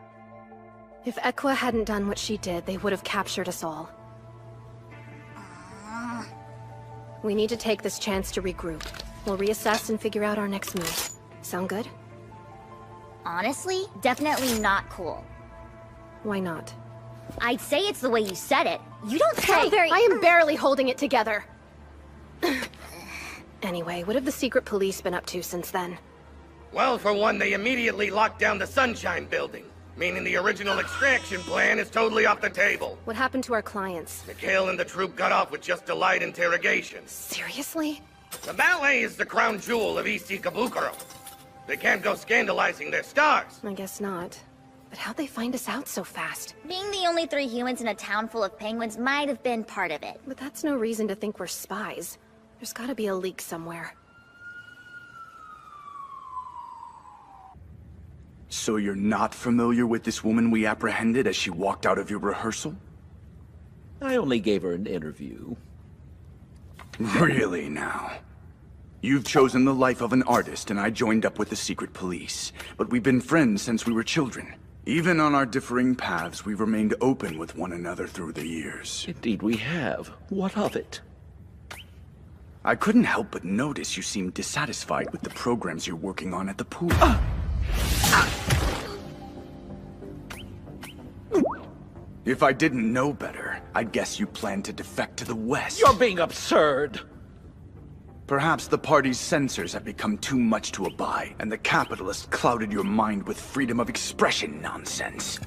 If Ekwa hadn't done what she did, they would have captured us all. We need to take this chance to regroup. We'll reassess and figure out our next move. Sound good? Honestly, definitely not cool. Why not? I'd say it's the way you said it. You don't sound very— I am barely holding it together! Anyway, what have the secret police been up to since then? Well, for one, they immediately locked down the Sunshine Building, meaning the original extraction plan is totally off the table. What happened to our clients? Mikhail and the troop got off with just a light interrogation. Seriously? The ballet is the crown jewel of East Ikebukuro. They can't go scandalizing their stars. I guess not. But how'd they find us out so fast? Being the only 3 humans in a town full of penguins might have been part of it. But that's no reason to think we're spies. There's gotta be a leak somewhere. So you're not familiar with this woman we apprehended as she walked out of your rehearsal? I only gave her an interview. Really now? You've chosen the life of an artist, and I joined up with the secret police. But we've been friends since we were children. Even on our differing paths, we've remained open with one another through the years. Indeed we have. What of it? I couldn't help but notice you seemed dissatisfied with the programs you're working on at the pool. If I didn't know better, I'd guess you plan to defect to the West. You're being absurd! Perhaps the party's censors have become too much to abide, and the capitalists clouded your mind with freedom of expression nonsense.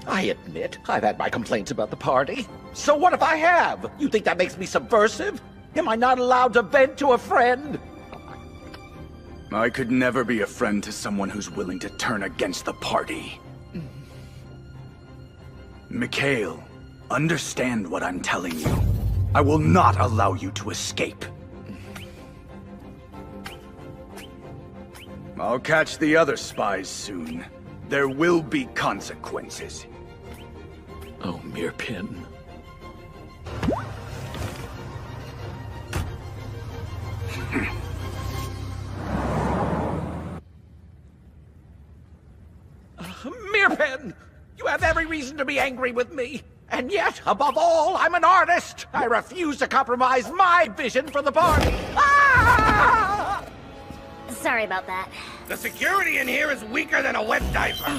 I admit, I've had my complaints about the party. So what if I have? You think that makes me subversive? Am I not allowed to vent to a friend? I could never be a friend to someone who's willing to turn against the party. Mikhail, understand what I'm telling you. I will not allow you to escape. I'll catch the other spies soon. There will be consequences. Oh, Mirpin. Mirpin! You have every reason to be angry with me. And yet, above all, I'm an artist. I refuse to compromise my vision for the party. Ah! Sorry about that. The security in here is weaker than a wet diaper.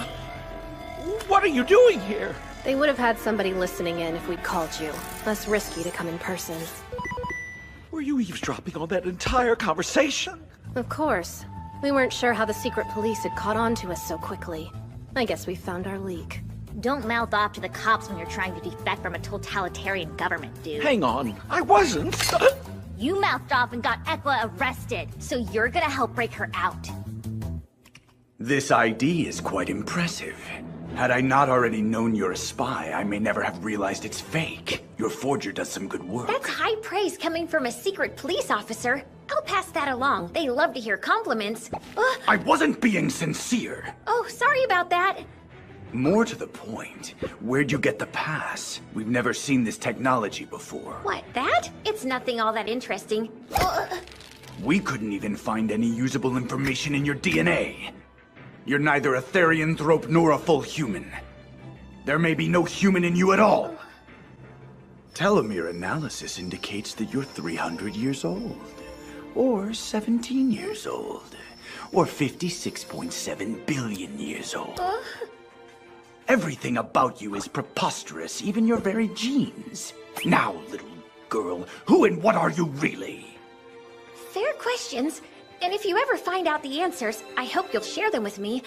What are you doing here? They would have had somebody listening in if we'd called you. Less risky to come in person. Were you eavesdropping on that entire conversation? Of course. We weren't sure how the secret police had caught on to us so quickly. I guess we found our leak. Don't mouth off to the cops when you're trying to defect from a totalitarian government, dude. Hang on. I wasn't. You mouthed off and got Ekla arrested, so you're gonna help break her out. This ID is quite impressive. Had I not already known you're a spy, I may never have realized it's fake. Your forger does some good work. That's high praise coming from a secret police officer. I'll pass that along. They love to hear compliments. Ugh. I wasn't being sincere. Oh, sorry about that. More to the point, where'd you get the pass? We've never seen this technology before. What, that? It's nothing all that interesting. Ugh. We couldn't even find any usable information in your DNA. You're neither a therianthrope nor a full human. There may be no human in you at all. Telomere analysis indicates that you're 300 years old. Or 17 years old. Or 56.7 billion years old. Everything about you is preposterous, even your very genes. Now, little girl, who and what are you really? Fair questions. And if you ever find out the answers, I hope you'll share them with me.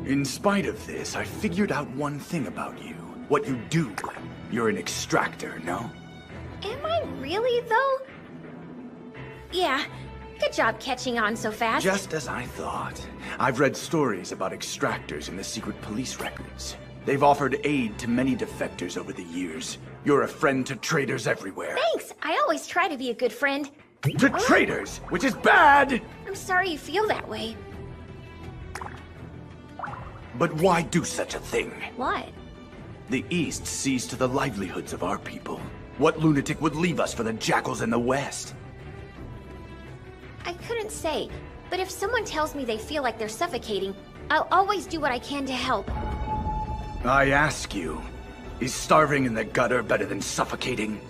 In spite of this, I figured out one thing about you. What you do. You're an extractor, no? Am I really, though? Yeah. Good job catching on so fast. Just as I thought. I've read stories about extractors in the secret police records. They've offered aid to many defectors over the years. You're a friend to traitors everywhere. Thanks. I always try to be a good friend. To traitors, which is bad! I'm sorry you feel that way. But why do such a thing? What? The East sees to the livelihoods of our people. What lunatic would leave us for the jackals in the West? I couldn't say, but if someone tells me they feel like they're suffocating, I'll always do what I can to help. I ask you, is starving in the gutter better than suffocating?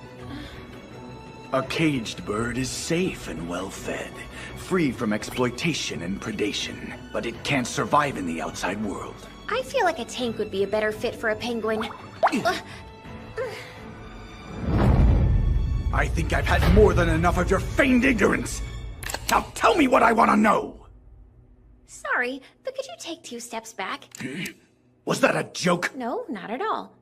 A caged bird is safe and well-fed, free from exploitation and predation, but it can't survive in the outside world. I feel like a tank would be a better fit for a penguin. I think I've had more than enough of your feigned ignorance! Now tell me what I want to know! Sorry, but could you take 2 steps back? Was that a joke? No, not at all.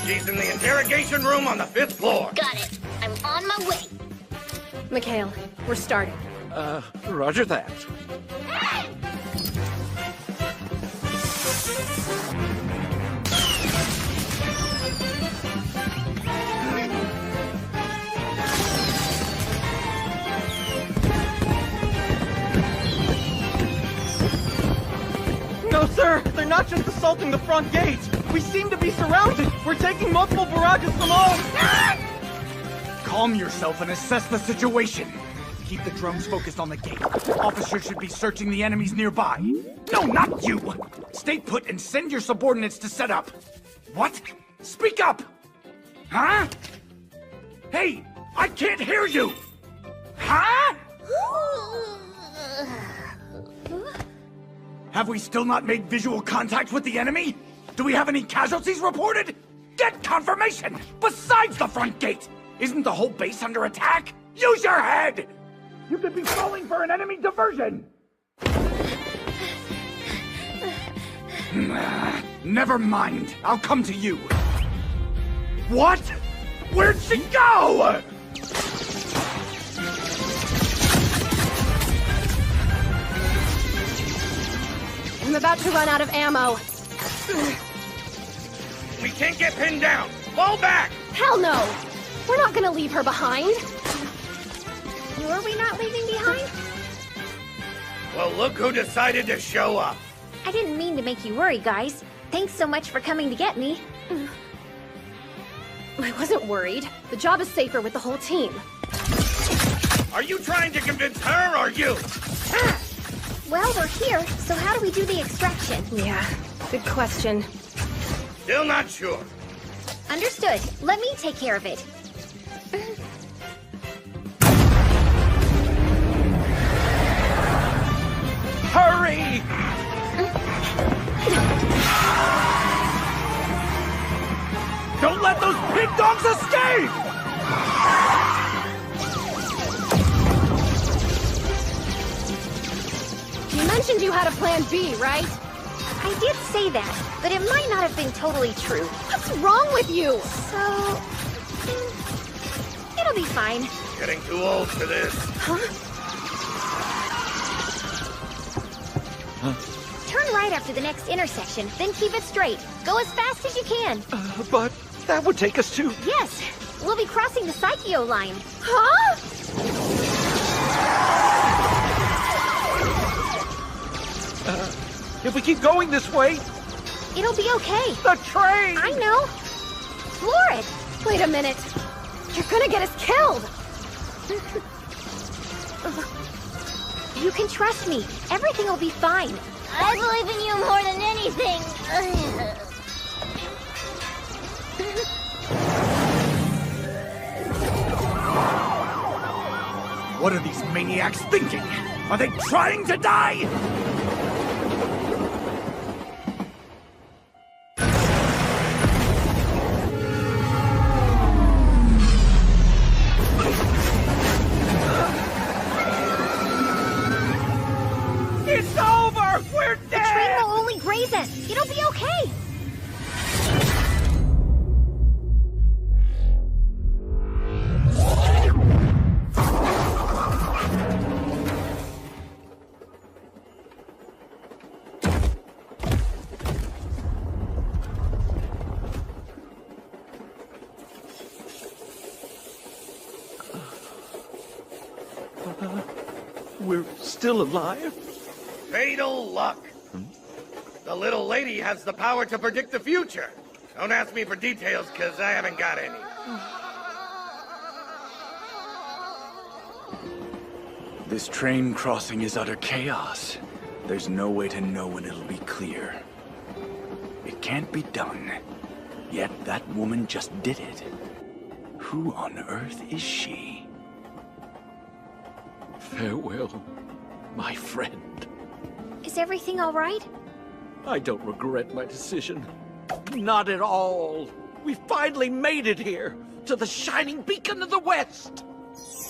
She's in the interrogation room on the 5th floor. Got it. I'm on my way. Mikhail, we're starting. Roger that. No, sir! They're not just assaulting the front gate! We seem to be surrounded! We're taking multiple barrages from all... Calm yourself and assess the situation. Keep the drones focused on the gate. Officers should be searching the enemies nearby. No, not you! Stay put and send your subordinates to set up. What? Speak up! Huh? Hey, I can't hear you! Huh? Have we still not made visual contact with the enemy? Do we have any casualties reported? Get confirmation! Besides the front gate! Isn't the whole base under attack? Use your head! You could be falling for an enemy diversion! Never mind. I'll come to you. What? Where'd she go? I'm about to run out of ammo. We can't get pinned down. Fall back! Hell no! We're not gonna leave her behind. Were we not leaving behind? Well, look who decided to show up. I didn't mean to make you worry, guys. Thanks so much for coming to get me. I wasn't worried. The job is safer with the whole team. Are you trying to convince her or you? Well, we're here, so how do we do the extraction? Yeah, good question. Still not sure. Understood. Let me take care of it. Hurry! Don't let those pig dogs escape! You mentioned you had a plan B, right? I did say that, but it might not have been totally true. What's wrong with you? So... it'll be fine. Getting too old for this. Turn right after the next intersection, then keep it straight. Go as fast as you can. But that would take us to... Yes, we'll be crossing the Psycheo line. Huh? If we keep going this way... It'll be okay. The train! I know. Floor it. Wait a minute. You're gonna get us killed! You can trust me. Everything will be fine. I believe in you more than anything. What are these maniacs thinking? Are they trying to die? It's over! We're dead! The train will only graze us. It'll be okay. We're still alive? Fatal luck. The little lady has the power to predict the future. Don't ask me for details, because I haven't got any. This train crossing is utter chaos. There's no way to know when it'll be clear. It can't be done. Yet that woman just did it. Who on earth is she? Farewell, my friend. Is everything all right? I don't regret my decision. Not at all. We finally made it here, to the shining beacon of the West.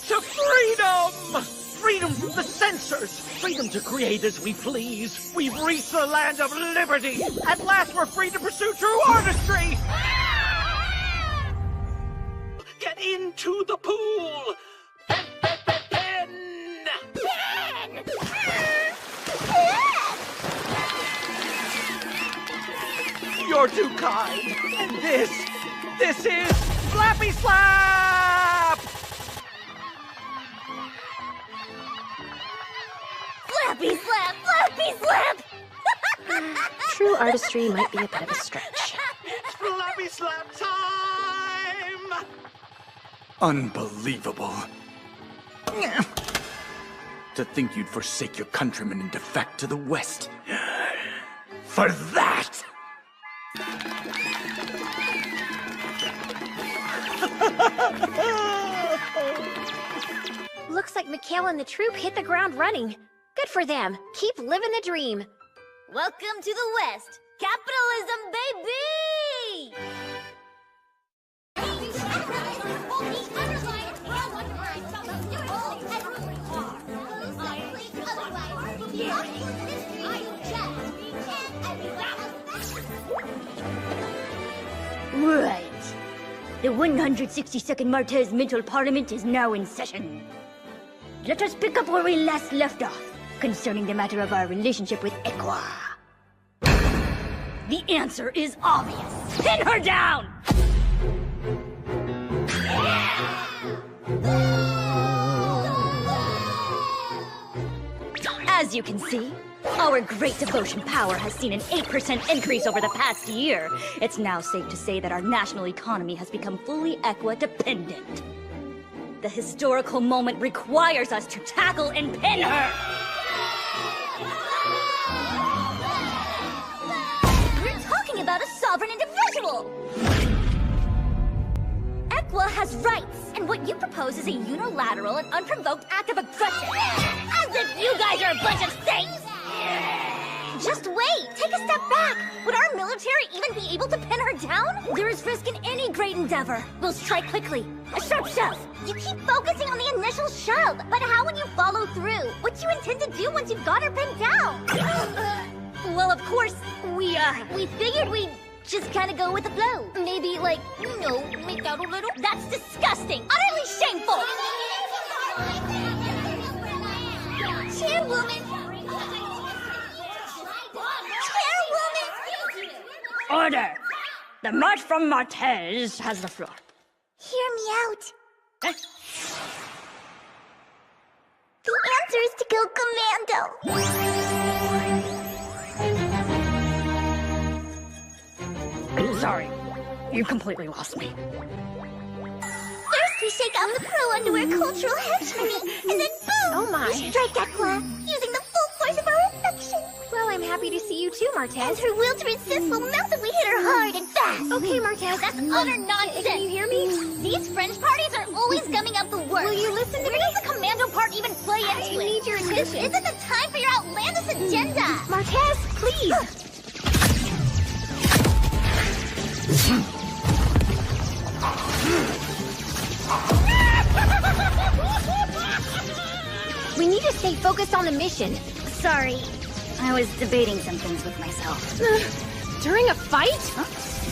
To freedom! Freedom from the censors! Freedom to create as we please! We've reached the land of liberty! At last we're free to pursue true artistry! Get into the pool! You're too kind. And this is Slappy Slap! Slappy slap! Slappy slap! True artistry might be a bit of a stretch. Slappy Slap time! Unbelievable. To think you'd forsake your countrymen and defect to the West. For that! Looks like Mikhail and the troop hit the ground running. Good for them. Keep living the dream. Welcome to the West! Capitalism, baby! Right. The 162nd Martez Mental Parliament is now in session. Let us pick up where we last left off, concerning the matter of our relationship with Equa. The answer is obvious. Pin her down! As you can see, our Great Devotion power has seen an 8% increase over the past year. It's now safe to say that our national economy has become fully Equa dependent. The historical moment requires us to tackle and pin her! has rights, and what you propose is a unilateral and unprovoked act of aggression. As if you guys are a bunch of saints! Just wait! Take a step back! Would our military even be able to pin her down? There is risk in any great endeavor. We'll strike quickly. A sharp shove! You keep focusing on the initial shove, but how would you follow through? What do you intend to do once you've got her pinned down? Well, of course, we figured we'd just kind of go with the flow. Maybe, like, you know, make out a little? That's disgusting! Utterly shameful! Chairwoman! Order! The March from Martez has the floor. Hear me out. The answer is to go commando. Sorry, you completely lost me. First we shake out the pro underwear cultural hegemony, and then boom! Oh my. We strike Aqua, using the full force of our affection. Well, I'm happy to see you too, Martez. And her will to resist will melt if we hit her hard and fast. Okay, Martez. That's utter nonsense. Can you hear me? These French parties are always gumming up the works. Will you listen to me? Where does the commando part even play into it? I need your attention. This isn't the time for your outlandish agenda. Martez, please. We need to stay focused on the mission. Sorry, I was debating some things with myself. During a fight? Huh?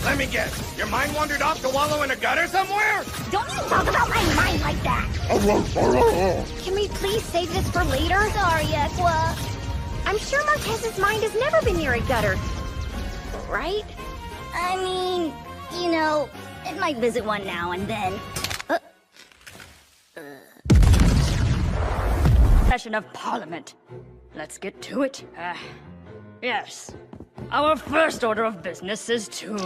Let me guess. Your mind wandered off to wallow in a gutter somewhere? Don't you talk about my mind like that! Can we please save this for later? Sorry, Aqua. I'm sure Martez's mind has never been near a gutter. Right? I mean, you know, it might visit one now and then. Session of Parliament. Let's get to it. Yes. Our first order of business is to,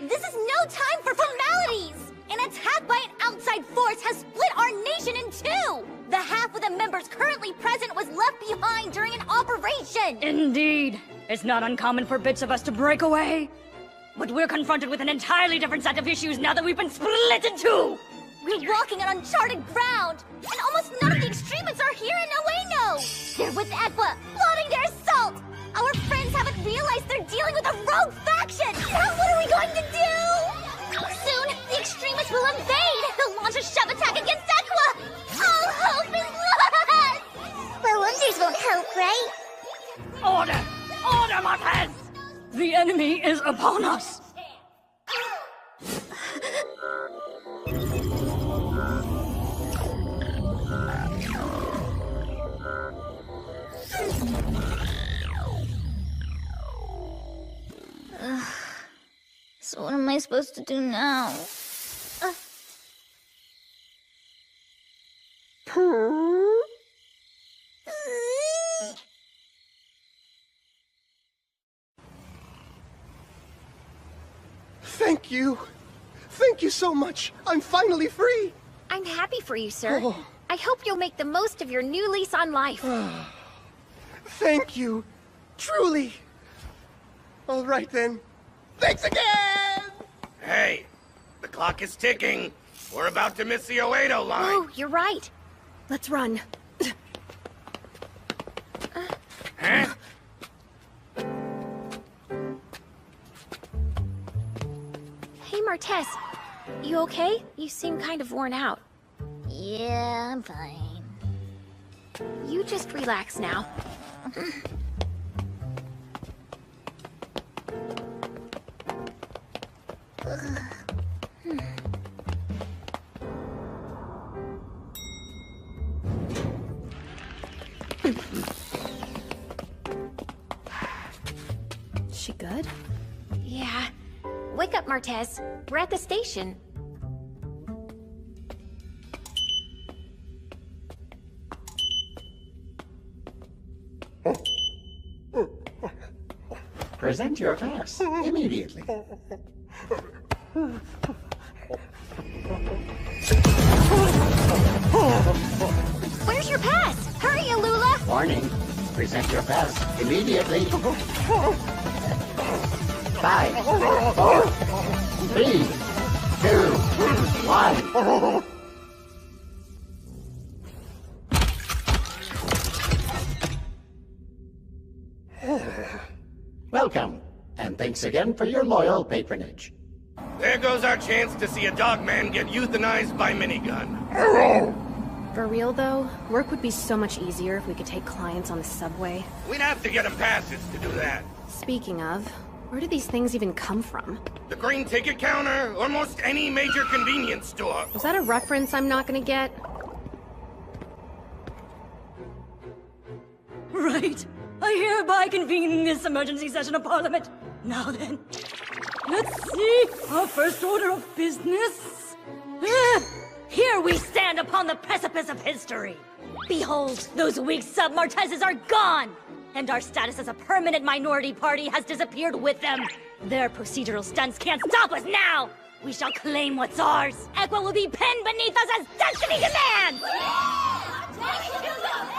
This is no time for formalities! An attack by an outside force has split our nation in two! The half of the members currently present was left behind during an operation! Indeed. It's not uncommon for bits of us to break away. But we're confronted with an entirely different set of issues now that we've been split in two! We're walking on uncharted ground, and almost none of the extremists are here in Ueno! They're with Aqua, plotting their assault! Our friends haven't realized they're dealing with a rogue faction! Now what are we going to do? Soon, the extremists will invade! They'll launch a shove attack against Aqua! All hope is lost! Well, wonders won't help, right? Order! Order, Martez! The enemy is upon us! So what am I supposed to do now? Thank you. Thank you so much. I'm finally free. I'm happy for you, sir. I hope you'll make the most of your new lease on life. Thank you. Truly. All right, then. Thanks again! Hey, the clock is ticking. We're about to miss the Ueno line. Oh, you're right. Let's run. Huh? Hey, Martez. You okay? You seem kind of worn out. Yeah, I'm fine. You just relax now. She good? Yeah. Wake up, Martez. We're at the station. Present your pass immediately. Where's your pass? Hurry, Alula! Warning. Present your pass immediately. 5, 4, 3, 2, 1. Welcome, and thanks again for your loyal patronage. There goes our chance to see a dogman get euthanized by minigun. For real though, work would be so much easier if we could take clients on the subway. We'd have to get him passes to do that. Speaking of, where do these things even come from? The green ticket counter, or most any major convenience store. Was that a reference I'm not gonna get? Right. I hereby convene this emergency session of Parliament. Now then, let's see our first order of business. Here we stand upon the precipice of history. Behold, those weak sub-Martezes are gone, and our status as a permanent minority party has disappeared with them. Their procedural stunts can't stop us now. We shall claim what's ours. Equa will be pinned beneath us as destiny demands.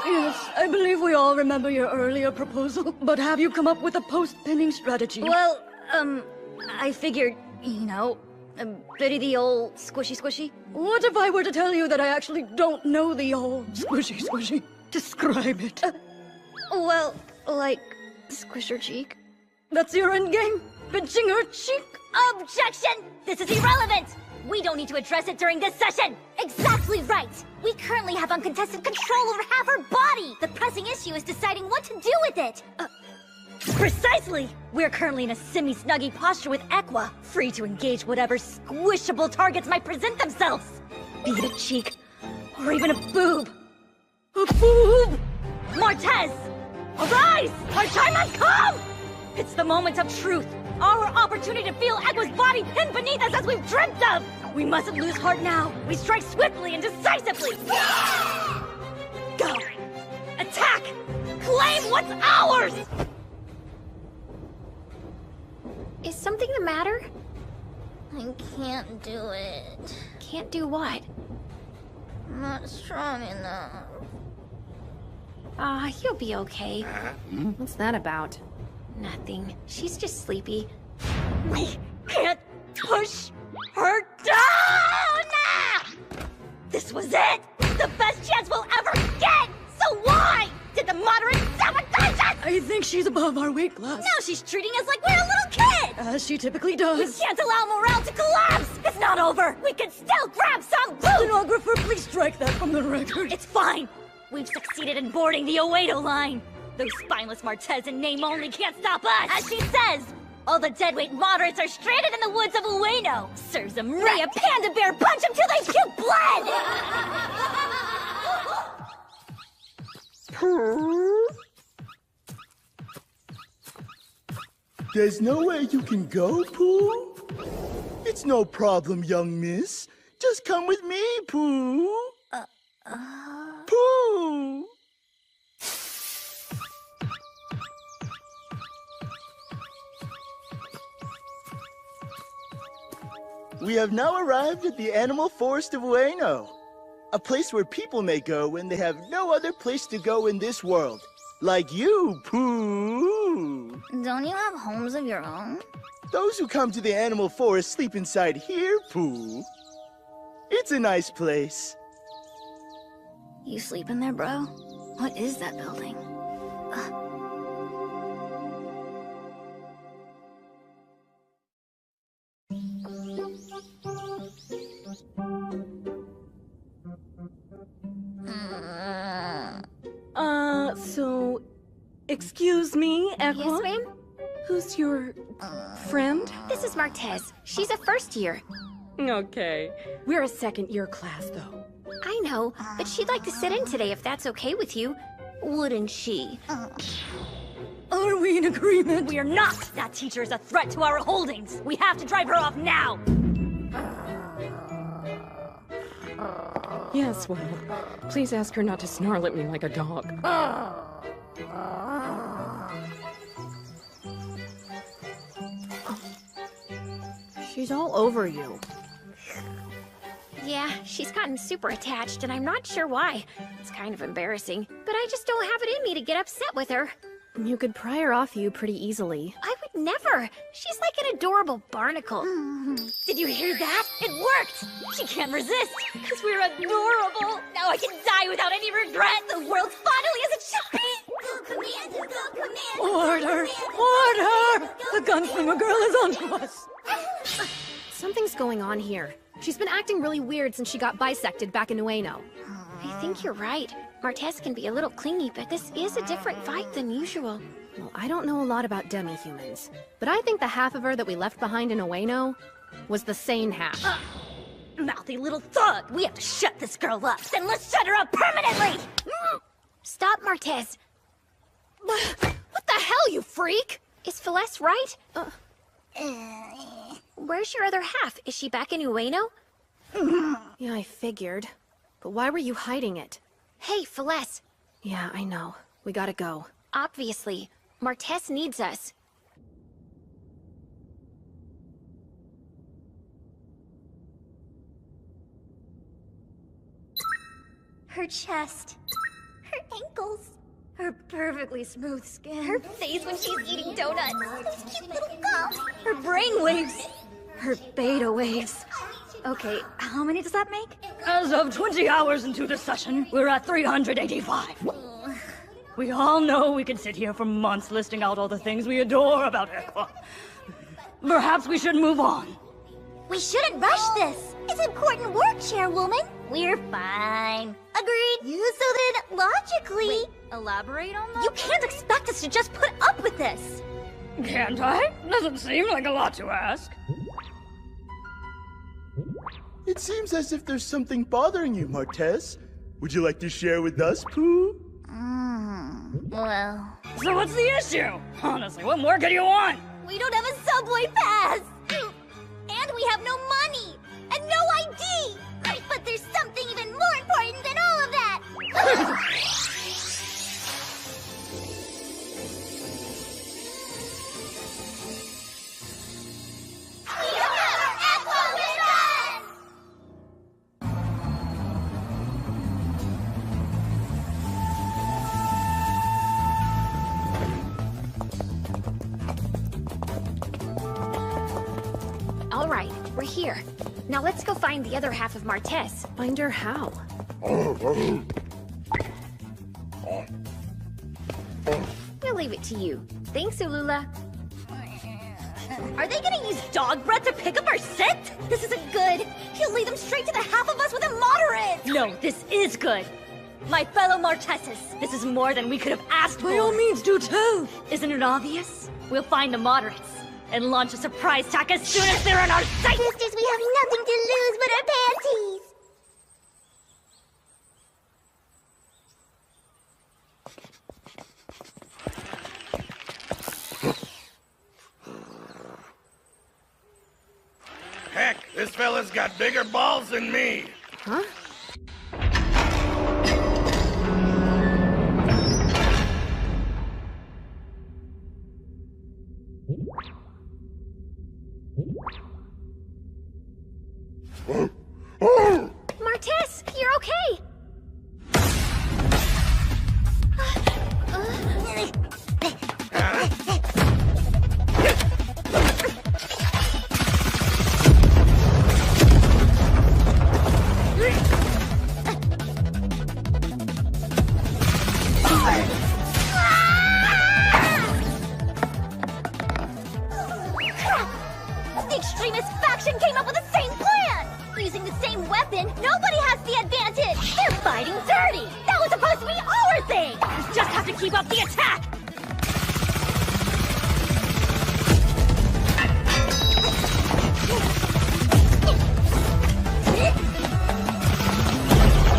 Yes, I believe we all remember your earlier proposal, but have you come up with a post-pinning strategy? Well, I figured, you know, pity the old squishy. What if I were to tell you that I actually don't know the old squishy? Describe it. Well, like, squish her cheek. That's your endgame? Pinching her cheek? Objection! This is irrelevant! We don't need to address it during this session! Exactly right! We currently have uncontested control over half her body! The pressing issue is deciding what to do with it! Precisely! We're currently in a semi-snuggy posture with Equa, free to engage whatever squishable targets might present themselves! Be it a cheek, or even a boob! A boob! Martez! Arise! Our time has come! It's the moment of truth! Our opportunity to feel Equa's body pinned beneath us as we've dreamt of! We mustn't lose heart now! We strike swiftly and decisively! Go! Attack! Claim what's ours! Is something the matter? I can't do it. Can't do what? I'm not strong enough. You'll be okay. What's that about? Nothing. She's just sleepy. We can't push her down! This was it! The best chance we'll ever get! So why did the moderate sabotage us? I think she's above our weight class. Now she's treating us like we're a little kid! As she typically does. We can't allow morale to collapse! It's not over! We can still grab some boots! Stenographer, please strike that from the record. It's fine! We've succeeded in boarding the Oedo line! Those spineless Martez in name only can't stop us! As she says, all the deadweight moderates are stranded in the woods of Ueno! Serves them right! A panda bear punch them till they puke blood! There's nowhere you can go, Pooh? It's no problem, young miss. Just come with me, Pooh. Pooh! We have now arrived at the animal forest of Ueno, a place where people may go when they have no other place to go in this world. Like you, Pooh! Don't you have homes of your own? Those who come to the animal forest sleep inside here, Pooh. It's a nice place. You sleep in there, bro? What is that building? So, excuse me, Equa? Yes, ma'am? Who's your friend? This is Martez. She's a first year. Okay. We're a second-year class, though. I know, but she'd like to sit in today if that's okay with you. Wouldn't she? Are we in agreement? We are not! That teacher is a threat to our holdings! We have to drive her off now! Yes, well, please ask her not to snarl at me like a dog. She's all over you. Yeah, she's gotten super attached, and I'm not sure why. It's kind of embarrassing, but I just don't have it in me to get upset with her. You could pry her off you pretty easily. I would Never. She's like an adorable barnacle. Did you hear that? It worked! She can't resist, because we're adorable! Now I can die without any regret! The world's finally as it should be! Order! Order! The gunslinger girl is onto us! Something's going on here. She's been acting really weird since she got bisected back in Ueno. I think you're right. Martez can be a little clingy, but this is a different fight than usual. Well, I don't know a lot about demi-humans, but I think the half of her that we left behind in Ueno was the sane half. Mouthy little thug! We have to shut this girl up! Then let's shut her up permanently! Stop, Martez. What the hell, you freak? Is Celeste right? Where's your other half? Is she back in Ueno? Yeah, I figured. But why were you hiding it? Hey, Celeste. Yeah, I know. We gotta go. Obviously. Martez needs us. Her chest. Her ankles. Her perfectly smooth skin. Her face when she's eating donuts. Those cute little gums. Her brain waves. Her beta waves. Okay, how many does that make? As of 20 hours into the session, we're at 385. We all know we could sit here for months listing out all the things we adore about Equa. Perhaps we should move on. We shouldn't rush this. It's important work, chairwoman. We're fine. Agreed. So then, logically... Wait, elaborate on that? You can't expect us to just put up with this. Can't I? Doesn't seem like a lot to ask. It seems as if there's something bothering you, Martez. Would you like to share with us, Pooh? Well... So what's the issue? Honestly, what more could you want? We don't have a subway pass! And we have no money! And no ID! But there's something even more important than all of that! We don't have our Equa with us! All right, we're here. Now let's go find the other half of Martez. Find her how? We'll leave it to you. Thanks, Ulula. Are they gonna use dog breath to pick up our scent? This isn't good. He'll lead them straight to the half of us with a moderate. No, this is good. My fellow Marteses, this is more than we could have asked for. By all means, do tell. Isn't it obvious? We'll find the moderates and launch a surprise attack as soon as they're in our sight. Sisters, we have nothing to lose but our panties. Heck, this fella's got bigger balls than me. Huh? Martez, you're okay. The extremist faction came up with the same plan! Using the same weapon, nobody has the advantage! They're fighting dirty! That was supposed to be our thing! We just have to keep up the attack!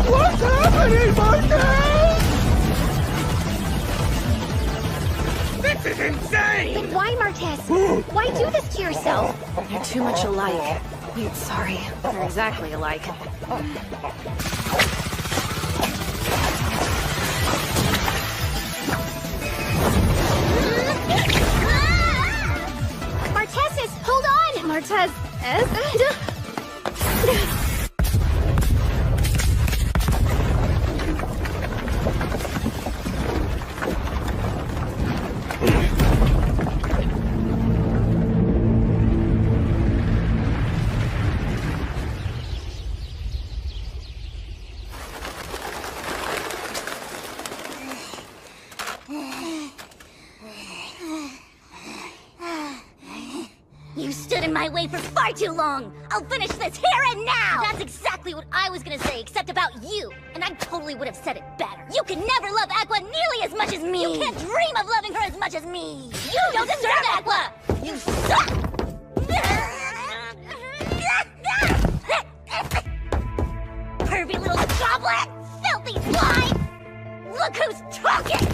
What's happening, Martez? This is insane! But why, Martez? Why do this to yourself? You're too much alike. Wait, sorry. They're exactly alike. Martez, hold on! Martez, stood in my way for far too long. I'll finish this here and now. That's exactly what I was gonna say, except about you. And I totally would have said it better. You can never love Aqua nearly as much as me. You can't dream of loving her as much as me. You don't deserve Aqua. You suck. Pervy little goblet! Filthy slime! Look who's talking!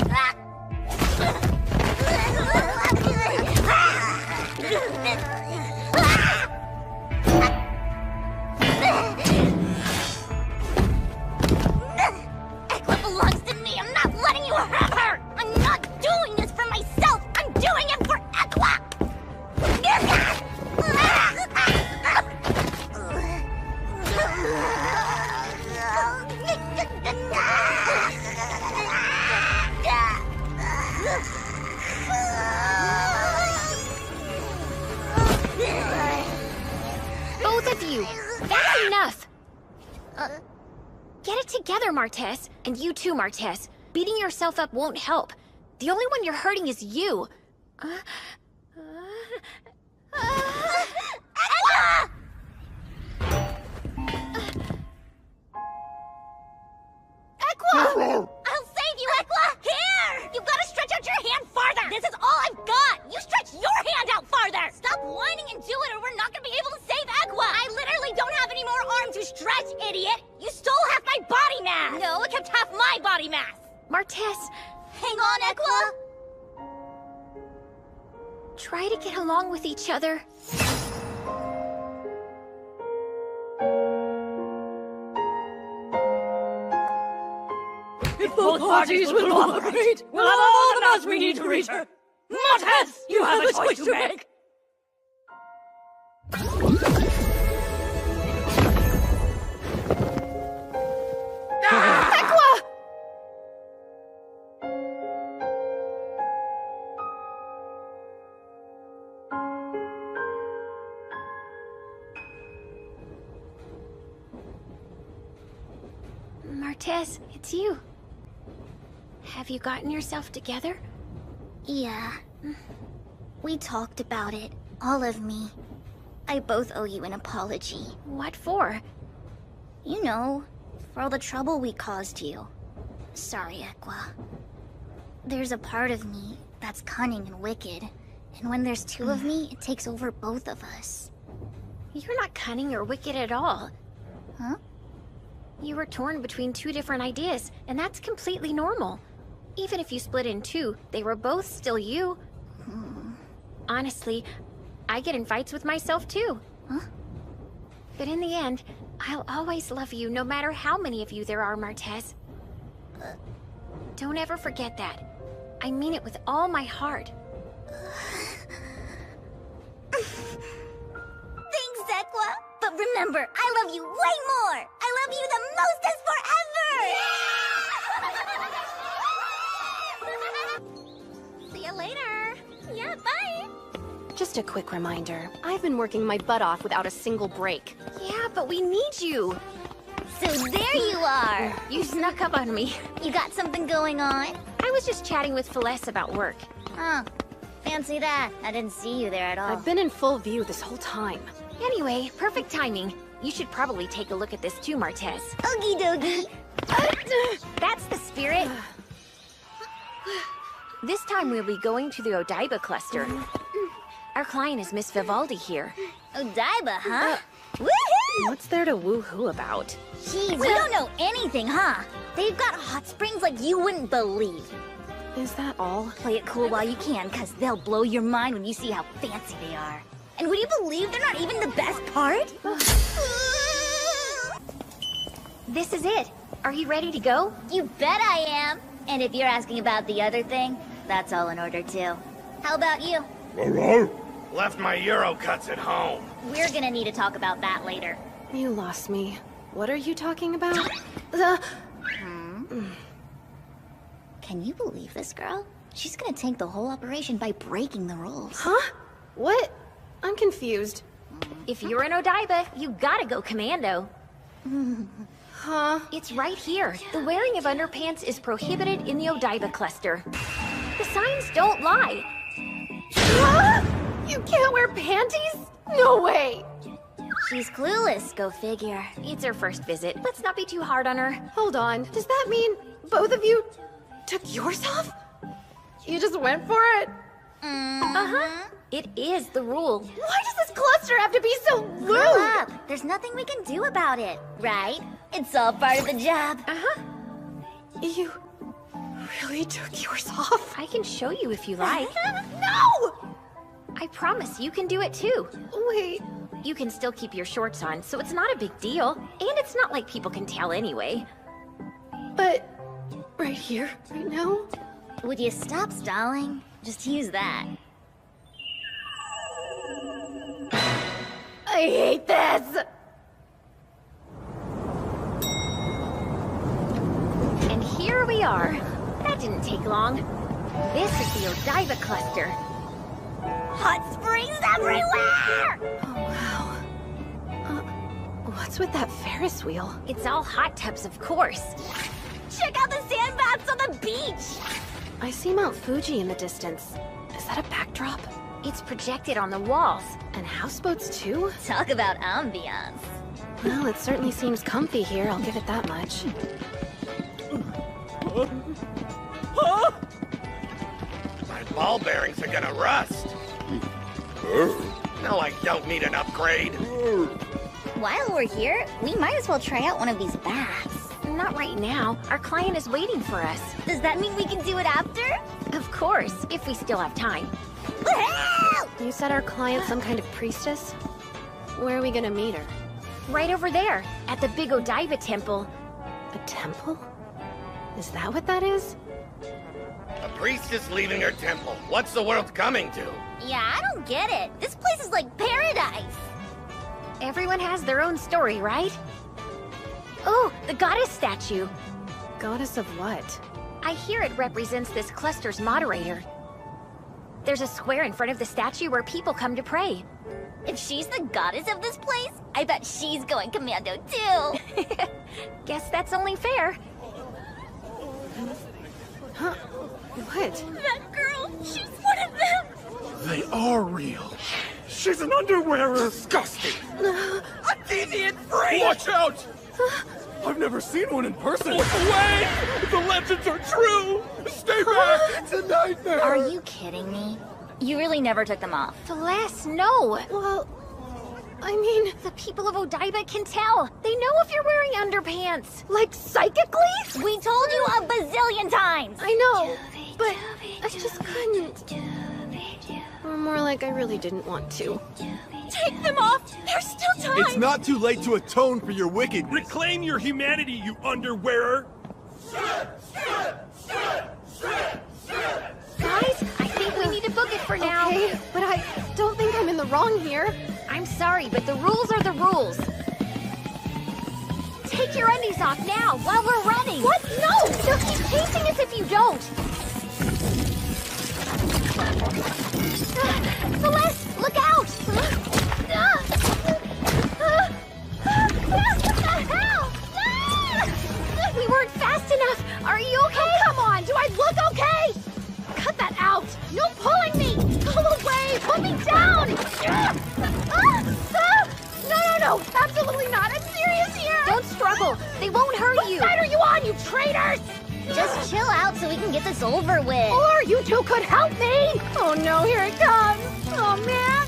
Aqua belongs to me! I'm not letting you have her! I'm not doing this for myself! I'm doing it for Aqua! Both of you! That's enough! Get it together, Martez. And you too, Martez. Beating yourself up won't help. The only one you're hurting is you. Aqua! I'll save you, Aqua! Here! You've got to stretch out your hand farther! This is all I've got! You stretch your hand out farther! Stop whining and do it or we're not gonna be able to save Aqua! I literally don't have any more arms to stretch, idiot! You stole half my body mass! No, I kept half my body mass! Martez! Hang on, Aqua! Try to get along with each other. If both parties will cooperate, we'll have all the mass we need to reach her. Martez, you have a choice to make. Aqua! Martez, it's you. Have you gotten yourself together? Yeah. We talked about it. All of me. I both owe you an apology. What for? You know, for all the trouble we caused you. Sorry, Aqua. There's a part of me that's cunning and wicked. And when there's two of me, it takes over both of us. You're not cunning or wicked at all. Huh? You were torn between two different ideas, and that's completely normal. Even if you split in two, they were both still you. Honestly, I get in fights with myself too. Huh? But in the end, I'll always love you no matter how many of you there are, Martez. Don't ever forget that. I mean it with all my heart. Thanks, Aqua. But remember, I love you way more. I love you the mostest forever. See you later. Yeah, bye. Just a quick reminder. I've been working my butt off without a single break. Yeah, but we need you. So there you are. You snuck up on me. You got something going on? I was just chatting with Celeste about work. Oh, fancy that. I didn't see you there at all. I've been in full view this whole time. Anyway, perfect timing. You should probably take a look at this too, Martez. Okie dokie. That's the spirit. This time we'll be going to the Odaiba cluster. Our client is Miss Vivaldi here. Odaiba, huh? Woohoo! What's there to woo-hoo about? Jeez, we don't know anything, huh? They've got hot springs like you wouldn't believe. Is that all? Play it cool while you can, cause they'll blow your mind when you see how fancy they are. And would you believe they're not even the best part? This is it. Are you ready to go? You bet I am. And if you're asking about the other thing, that's all in order too. How about you? Left my Euro cuts at home. We're gonna need to talk about that later. You lost me. What are you talking about? Can you believe this girl? She's gonna tank the whole operation by breaking the rules. Huh? What? I'm confused. If you're in Odaiba, you gotta go commando. Huh? It's right here. The wearing of underpants is prohibited in the Odaiba cluster. The signs don't lie. You can't wear panties? No way! She's clueless, go figure. It's her first visit. Let's not be too hard on her. Hold on. Does that mean both of you took yours off? You just went for it? Uh-huh. It is the rule. Why does this cluster have to be so Grow rude? up. There's nothing we can do about it, right? It's all part of the job. Uh-huh. You really took yours off? I can show you if you like. No! I promise you can do it too. Wait. You can still keep your shorts on, so it's not a big deal. And it's not like people can tell anyway. But right here, right now? Would you stop stalling? Just use that. I hate this! And here we are. That didn't take long. This is the Odaiba cluster. Hot springs everywhere! Oh, wow. What's with that Ferris wheel? It's all hot tubs, of course. Check out the sandbaths on the beach! I see Mount Fuji in the distance. Is that a backdrop? It's projected on the walls. And houseboats too? Talk about ambiance. Well, it certainly seems comfy here, I'll give it that much. My ball bearings are gonna rust. No, I don't need an upgrade. While we're here, we might as well try out one of these baths. Not right now. Our client is waiting for us. Does that mean we can do it after? Of course, if we still have time. You said our client's some kind of priestess? Where are we gonna meet her? Right over there, at the big Odaiba temple. A temple? Is that what that is? A priestess leaving her temple. What's the world coming to? Yeah, I don't get it. This place is like paradise. Everyone has their own story, right? Oh, the goddess statue. Goddess of what? I hear it represents this cluster's moderator. There's a square in front of the statue where people come to pray. If she's the goddess of this place, I bet she's going commando too. Guess that's only fair. Huh? What? That girl, she's one of them. They are real. She's an underwearer. Disgusting. A deviant freak! Watch out! I've never seen one in person. Look away! The legends are true! Stay back! It's a nightmare! Are you kidding me? You really never took them off? Celeste, no! Well, I mean, the people of Odaiba can tell. They know if you're wearing underpants. Like psychically? We told you a bazillion times! I know, but I just couldn't. Or more like I really didn't want to. Take them off! There's still time! It's not too late to atone for your wickedness. Reclaim your humanity, you underwearer! Guys, I think we need to book it for now. Okay, but I don't think I'm in the wrong here. I'm sorry, but the rules are the rules. Take your undies off now, while we're running! What? No! They'll keep chasing us if you don't! Celeste, look out! We weren't fast enough! Are you okay? Oh, come on! Do I look okay? Cut that out! No pulling me! Go away! Put me down! No! Absolutely not! I'm serious here! Don't struggle! They won't hurt you! What side are you on, you traitors? Just chill out so we can get this over with. Or you two could help me! Oh no, here it comes! Oh man!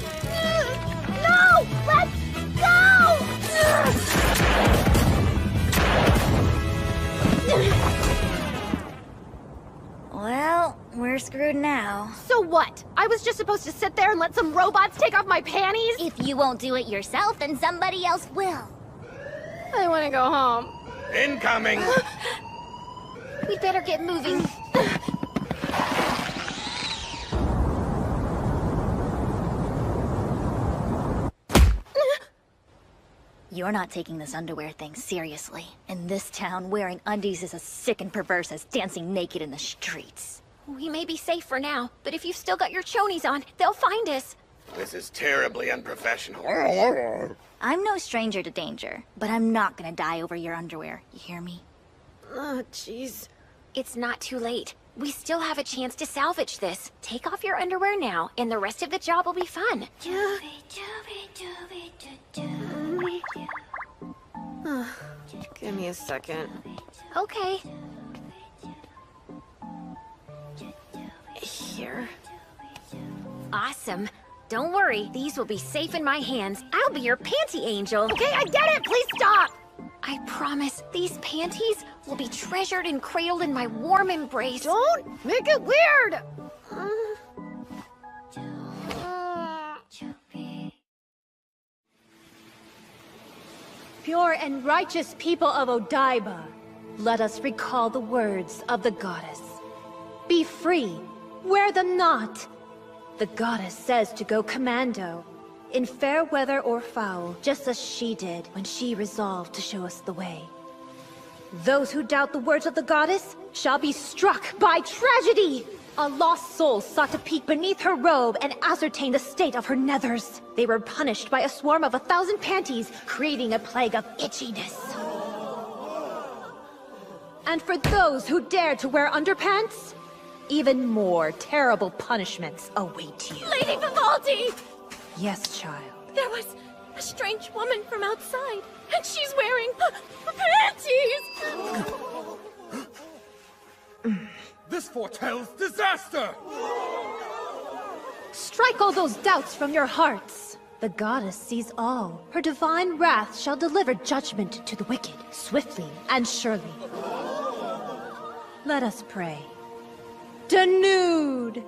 No! Let's go! Well, we're screwed now. So what? I was just supposed to sit there and let some robots take off my panties? If you won't do it yourself, then somebody else will. I want to go home. Incoming! We'd better get moving. You're not taking this underwear thing seriously. In this town, wearing undies is as sick and perverse as dancing naked in the streets. We may be safe for now, but if you've still got your chonies on, they'll find us. This is terribly unprofessional. I'm no stranger to danger, but I'm not gonna die over your underwear. You hear me? Oh, jeez. It's not too late. We still have a chance to salvage this. Take off your underwear now, and the rest of the job will be fun. Give me a second. Okay. Here. Awesome. Don't worry, these will be safe in my hands. I'll be your panty angel. Okay, I get it! Please stop! I promise, these panties will be treasured and cradled in my warm embrace. Don't make it weird! Pure and righteous people of Odaiba, let us recall the words of the goddess. Be free, wear them not. The goddess says to go commando, in fair weather or foul, just as she did when she resolved to show us the way. Those who doubt the words of the goddess shall be struck by tragedy! A lost soul sought to peek beneath her robe and ascertain the state of her nethers. They were punished by a swarm of 1,000 panties, creating a plague of itchiness. And for those who dared to wear underpants, even more terrible punishments await you. Lady Vivaldi! Yes, child. There was a strange woman from outside, and she's wearing panties! This foretells disaster! Strike all those doubts from your hearts. The goddess sees all. Her divine wrath shall deliver judgment to the wicked, swiftly and surely. Let us pray. Denude!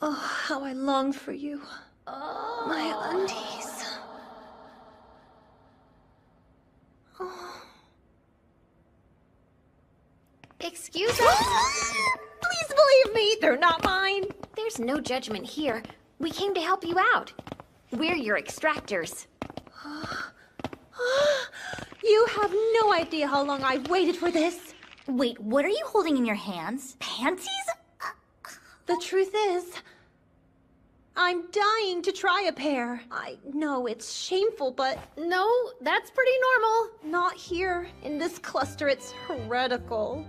Oh, how I long for you. My undies. Excuse us? Please believe me, they're not mine. There's no judgment here. We came to help you out. We're your extractors. You have no idea how long I've waited for this. Wait, what are you holding in your hands? Panties? The truth is, I'm dying to try a pair. I know it's shameful, but... No, that's pretty normal. Not here. In this cluster, it's heretical.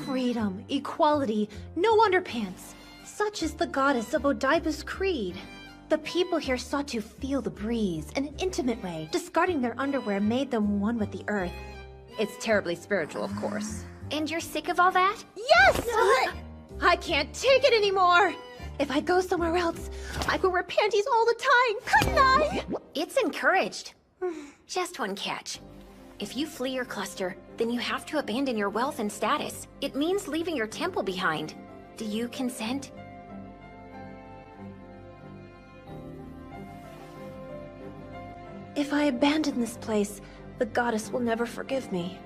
Freedom, equality, no underpants. Such is the goddess of Odaiba's creed. The people here sought to feel the breeze in an intimate way. Discarding their underwear made them one with the earth. It's terribly spiritual, of course. And you're sick of all that? Yes! I can't take it anymore! If I go somewhere else, I could wear panties all the time, couldn't I? It's encouraged. Just one catch. If you flee your cluster, then you have to abandon your wealth and status. It means leaving your temple behind. Do you consent? If I abandon this place, the goddess will never forgive me.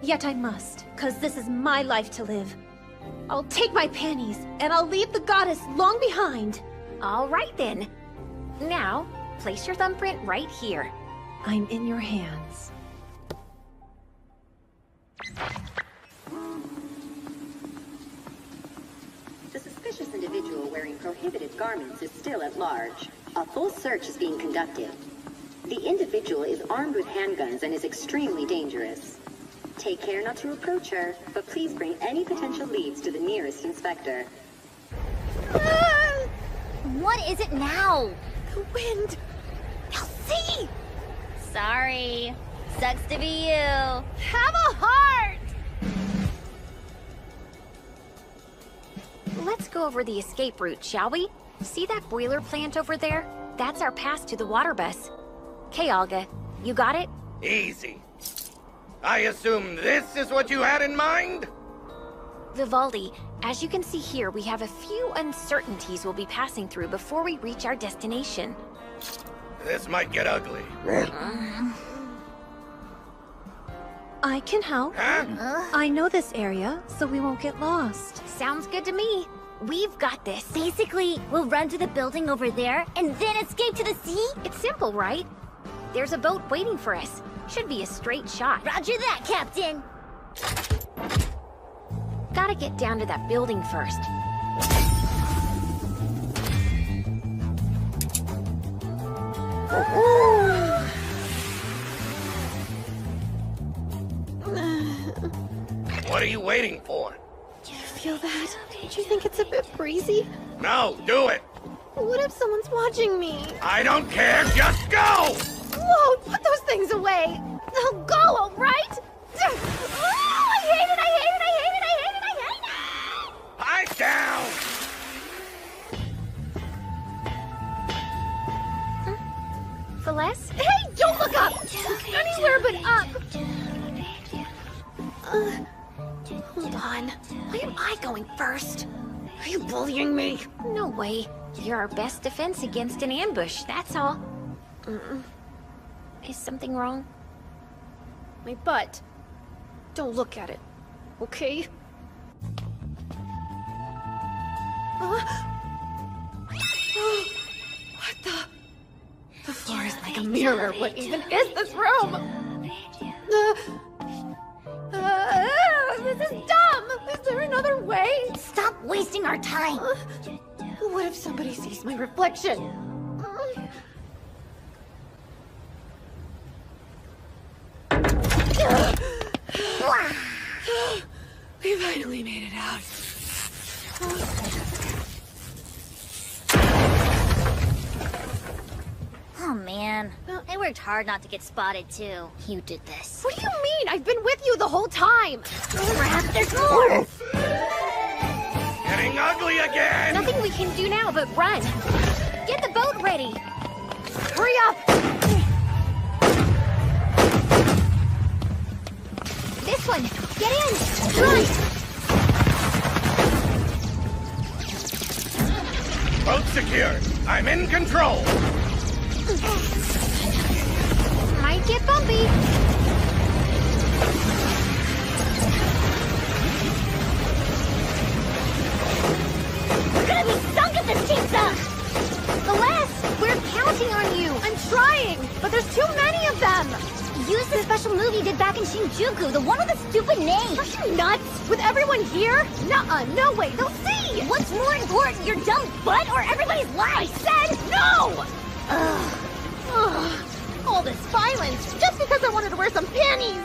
Yet I must, 'cause this is my life to live. I'll take my panties, and I'll leave the goddess long behind. All right then. Now, place your thumbprint right here. I'm in your hands. The suspicious individual wearing prohibited garments is still at large. A full search is being conducted. The individual is armed with handguns and is extremely dangerous. Take care not to approach her, but please bring any potential leads to the nearest inspector. What is it now? The wind. I'll see! Sorry. Sucks to be you. Have a heart! Let's go over the escape route, shall we? See that boiler plant over there? That's our pass to the water bus. Okay, Olga, you got it? Easy. I assume this is what you had in mind? Vivaldi, as you can see here, we have a few uncertainties we'll be passing through before we reach our destination. This might get ugly. I can help. Huh? I know this area, so we won't get lost. Sounds good to me. We've got this. Basically, we'll run to the building over there and then escape to the sea? It's simple, right? There's a boat waiting for us. Should be a straight shot. Roger that, Captain! Gotta get down to that building first. What are you waiting for? Do you feel that? Don't you think it's a bit breezy? No, do it! What if someone's watching me? I don't care, just go! Whoa, put those things away! I'll go, all right? Oh, I hate it, I hate it, I hate it, I hate it, I hate it! Pipe down! Celeste? Hey, don't look up! Anywhere but up! Hold on. Why am I going first? Are you bullying me? No way. You're our best defense against an ambush, that's all. Is something wrong? My butt. Don't look at it, okay? What the? The floor is like a mirror. What even is this room? This is dumb! Is there another way? Stop wasting our time! What if somebody sees my reflection? We finally made it out. Oh man, I worked hard not to get spotted too. You did this. What do you mean? I've been with you the whole time! Crap, there's more! Getting ugly again! Nothing we can do now but run. Get the boat ready. Hurry up! This one. Get in. Run. Boat secured. I'm in control. Might get bumpy. We're gonna be sunk at this pizza! Celeste, we're counting on you. I'm trying, but there's too many of them. Use the special move you did back in Shinjuku, the one with the stupid name. Are you nuts? With everyone here? Nuh-uh, no way, they'll see! What's more important, your dumb butt or everybody's life? I said no! Ugh. All this violence, just because I wanted to wear some panties!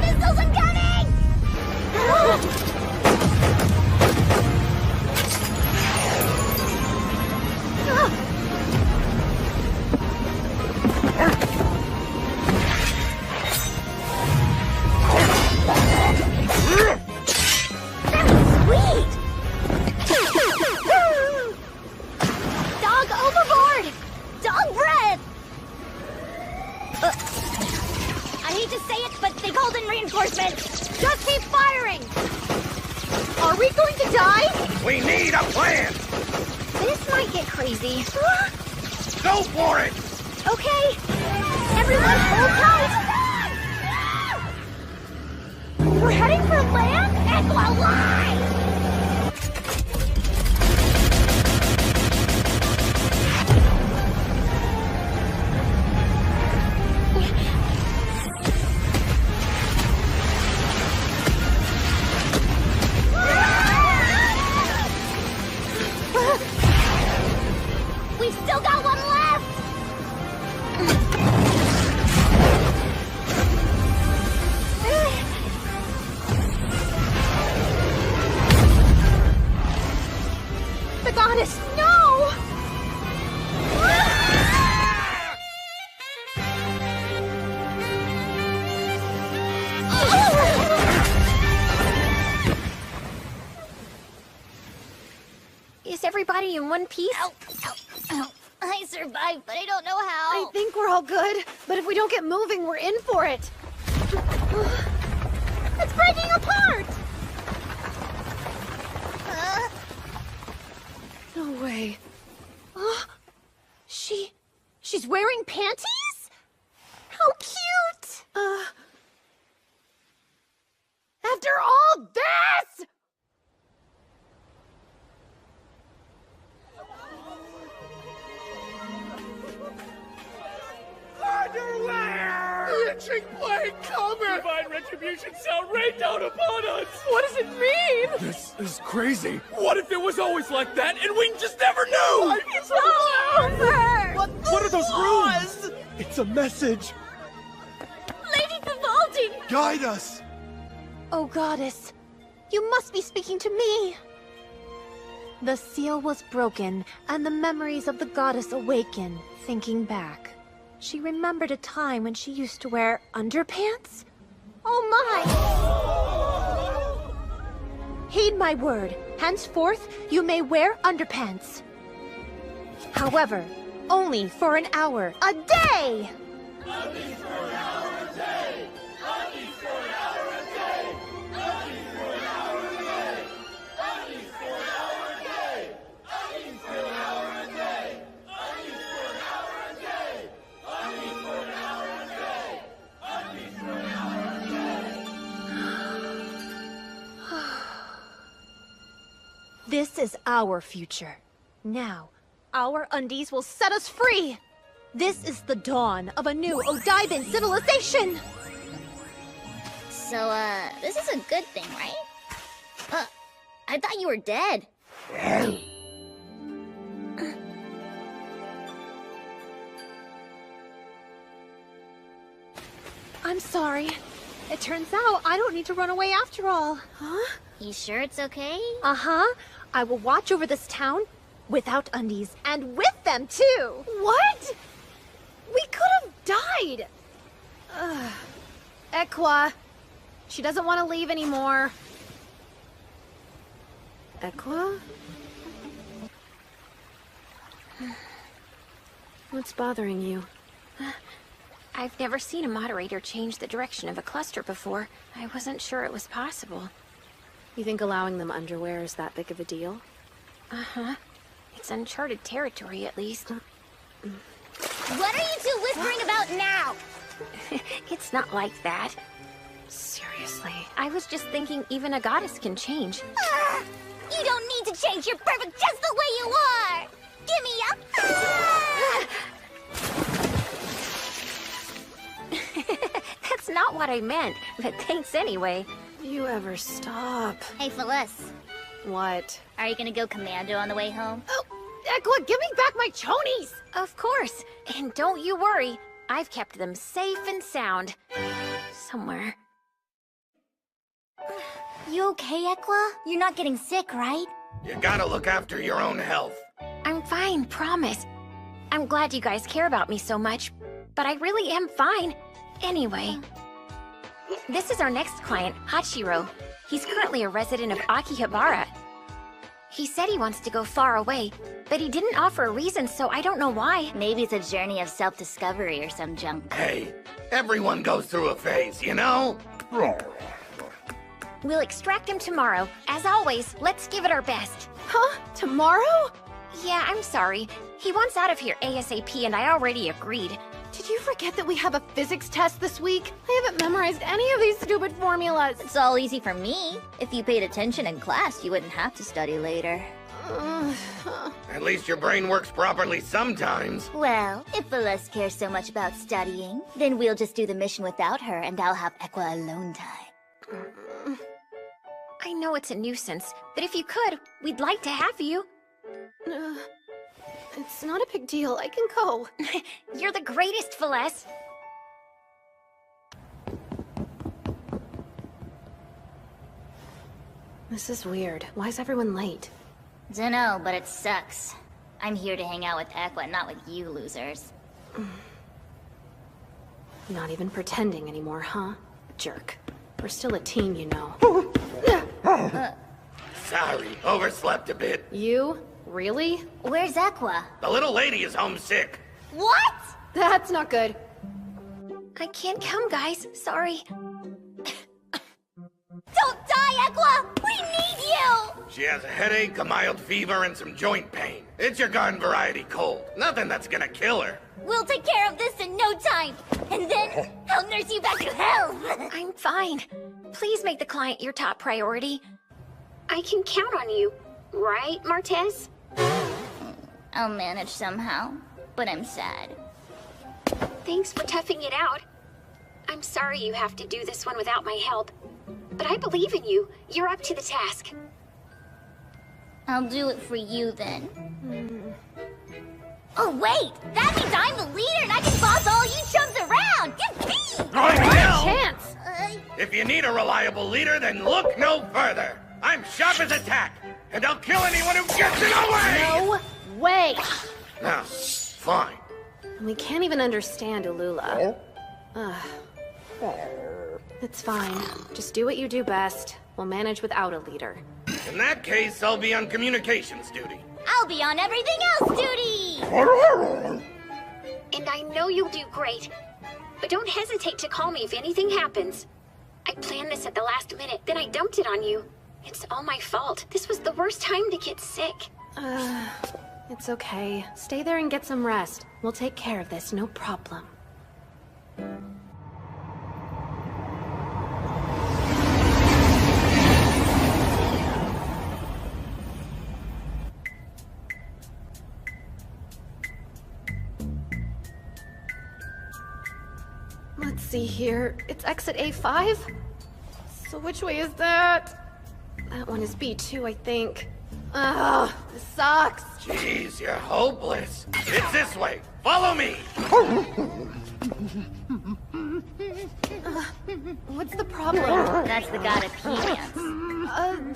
Missiles incoming! Dog overboard! Dog breath! I hate to say it, but they called in reinforcements. Just keep firing! Are we going to die? We need a plan! This might get crazy. Go for it! Okay. Everyone hold tight. We're heading for land? Equa, why? We've still got one left! The goddess, no! Is everybody in one piece? Ow, ow, ow. I survived, but I don't know how. I think we're all good, but if we don't get moving, we're in for it. It's breaking apart! No way. She's wearing panties? How cute! scorching blade coming! Divine retribution shall rain down upon us! What does it mean? This is crazy. What if it was always like that and we just never knew? It's all over! What are those runes? It's a message. Lady Vivaldi! Guide us. Oh, goddess, you must be speaking to me. The seal was broken, and the memories of the goddess awaken. Thinking back, she remembered a time when she used to wear underpants? Oh my! Heed my word. Henceforth, you may wear underpants. However, only for an hour a day! Undies for an hour a day! Undies for an hour a day! Undies for an hour a day! Undies for an hour a day! Undies for an hour a day! Undies for an hour a day! Undies for an hour a day! Undies for an hour a day! This is our future. Now, our undies will set us free! This is the dawn of a new Odaiban civilization! So, this is a good thing, right? I thought you were dead. I'm sorry. It turns out I don't need to run away after all. Huh? You sure it's okay? Uh-huh. I will watch over this town without undies, and with them, too! What? We could have died! Equa. She doesn't want to leave anymore. Equa? What's bothering you? I've never seen a moderator change the direction of a cluster before. I wasn't sure it was possible. You think allowing them underwear is that big of a deal? Uh-huh. It's uncharted territory, at least. What are you two whispering about now? It's not like that. Seriously. I was just thinking even a goddess can change. You don't need to change. You're perfect just the way you are. Give me a... That's not what I meant, but thanks anyway. You ever stop? Hey, Phyllis. What? Are you gonna go commando on the way home? Oh, Equa, give me back my chonies! Of course. And don't you worry. I've kept them safe and sound. Somewhere. You okay, Equa? You're not getting sick, right? You gotta look after your own health. I'm fine, promise. I'm glad you guys care about me so much, but I really am fine. Anyway, this is our next client, Hachiro. He's currently a resident of Akihabara. He said he wants to go far away, but he didn't offer a reason, so I don't know why. Maybe it's a journey of self-discovery or some junk. Hey, everyone goes through a phase, you know? We'll extract him tomorrow. As always, let's give it our best. Huh? Tomorrow? Yeah, I'm sorry. He wants out of here ASAP, and I already agreed. Did you forget that we have a physics test this week? I haven't memorized any of these stupid formulas. It's all easy for me. If you paid attention in class, you wouldn't have to study later. At least your brain works properly sometimes. Well, if Phyllis cares so much about studying, then we'll just do the mission without her, and I'll have Equa alone time. I know it's a nuisance, but if you could, we'd like to have you. It's not a big deal. I can go. You're the greatest, Phyllis. This is weird. Why is everyone late? Dunno, but it sucks. I'm here to hang out with Equa, not with you losers. Not even pretending anymore, huh? Jerk. We're still a team, you know. Sorry, overslept a bit. You? Really? Where's Equa? The little lady is homesick. What? That's not good. I can't come, guys. Sorry. Don't die, Equa! We need you! She has a headache, a mild fever, and some joint pain. It's your garden variety cold. Nothing that's gonna kill her. We'll take care of this in no time, and then I'll nurse you back to health! I'm fine. Please make the client your top priority. I can count on you, right, Martez? I'll manage somehow, but I'm sad. Thanks for toughing it out. I'm sorry you have to do this one without my help. But I believe in you. You're up to the task. I'll do it for you then. Oh wait! That means I'm the leader and I can boss all you chums around! Yippee! I will! Chance! If you need a reliable leader, then look no further. I'm sharp as a tack, and I'll kill anyone who gets in the way! No way! No, fine. We can't even understand Ulula. It's fine. Just do what you do best. We'll manage without a leader. In that case, I'll be on communications duty. I'll be on everything else duty! And I know you'll do great. But don't hesitate to call me if anything happens. I planned this at the last minute, then I dumped it on you. It's all my fault. This was the worst time to get sick. It's okay. Stay there and get some rest. We'll take care of this, no problem. Let's see here. It's exit A5? So which way is that? That one is B2, I think. Ugh, this sucks. Jeez, you're hopeless. It's this way. Follow me. What's the problem? That's the god of peanuts.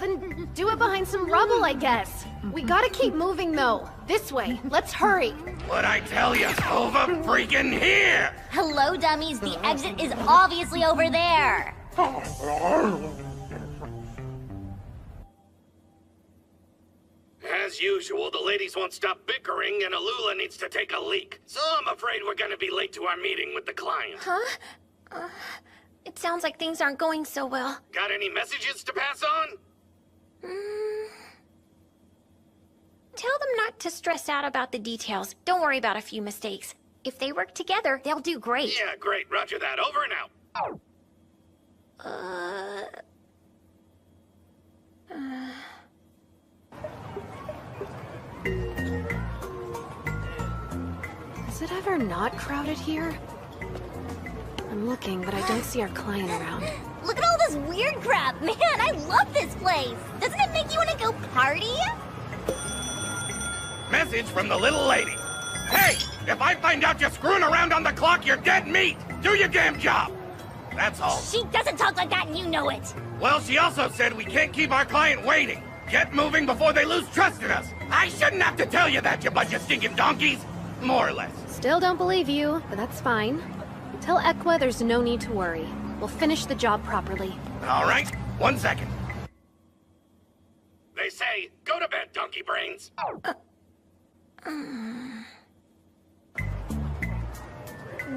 Then do it behind some rubble, I guess. We gotta keep moving, though. This way. Let's hurry. What'd I tell you? Over freaking here! Hello, dummies. The exit is obviously over there. As usual, the ladies won't stop bickering, and Alula needs to take a leak. So I'm afraid we're gonna be late to our meeting with the client. Huh? It sounds like things aren't going so well. Got any messages to pass on? Tell them not to stress out about the details. Don't worry about a few mistakes. If they work together, they'll do great. Yeah, great. Roger that. Over and out. Is it ever not crowded here? I'm looking, but I don't see our client around. Look at all this weird crap. Man, I love this place. Doesn't it make you want to go party? Message from the little lady. Hey, if I find out you're screwing around on the clock, you're dead meat. Do your damn job. That's all. She doesn't talk like that and you know it. Well, she also said we can't keep our client waiting. Get moving before they lose trust in us. I shouldn't have to tell you that, you bunch of stinking donkeys. More or less. Still don't believe you, but that's fine. Tell Equa there's no need to worry. We'll finish the job properly. All right, 1 second. They say, go to bed, donkey brains.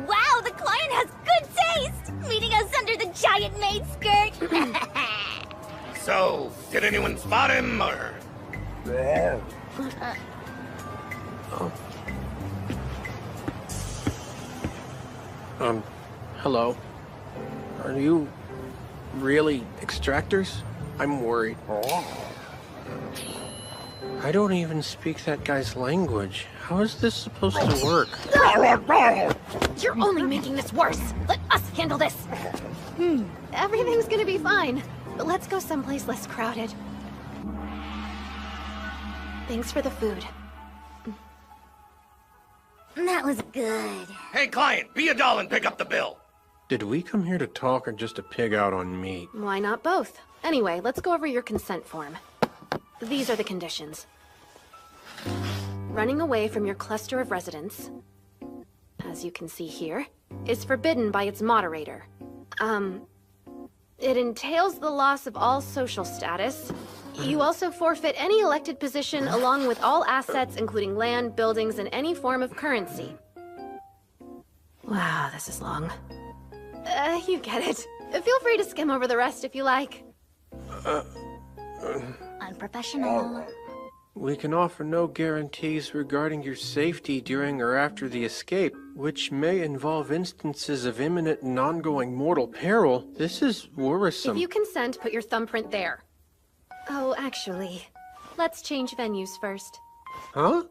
Wow, the client has good taste! Meeting us under the giant maid skirt! So, did anyone spot him, or...? Hello. Are you really extractors? I'm worried. I don't even speak that guy's language. How is this supposed to work? You're only making this worse. Let us handle this. Everything's gonna be fine. But let's go someplace less crowded. Thanks for the food. That was good. Hey, client, be a doll and pick up the bill. Did we come here to talk or just to pig out on meat? Why not both? Anyway, let's go over your consent form. These are the conditions. Running away from your cluster of residents, as you can see here, is forbidden by its moderator. It entails the loss of all social status. You also forfeit any elected position along with all assets, including land, buildings, and any form of currency. Wow, this is long. You get it. Feel free to skim over the rest if you like. Unprofessional. We can offer no guarantees regarding your safety during or after the escape, which may involve instances of imminent and ongoing mortal peril. This is worrisome. If you consent, put your thumbprint there. Oh, actually, let's change venues first. Huh?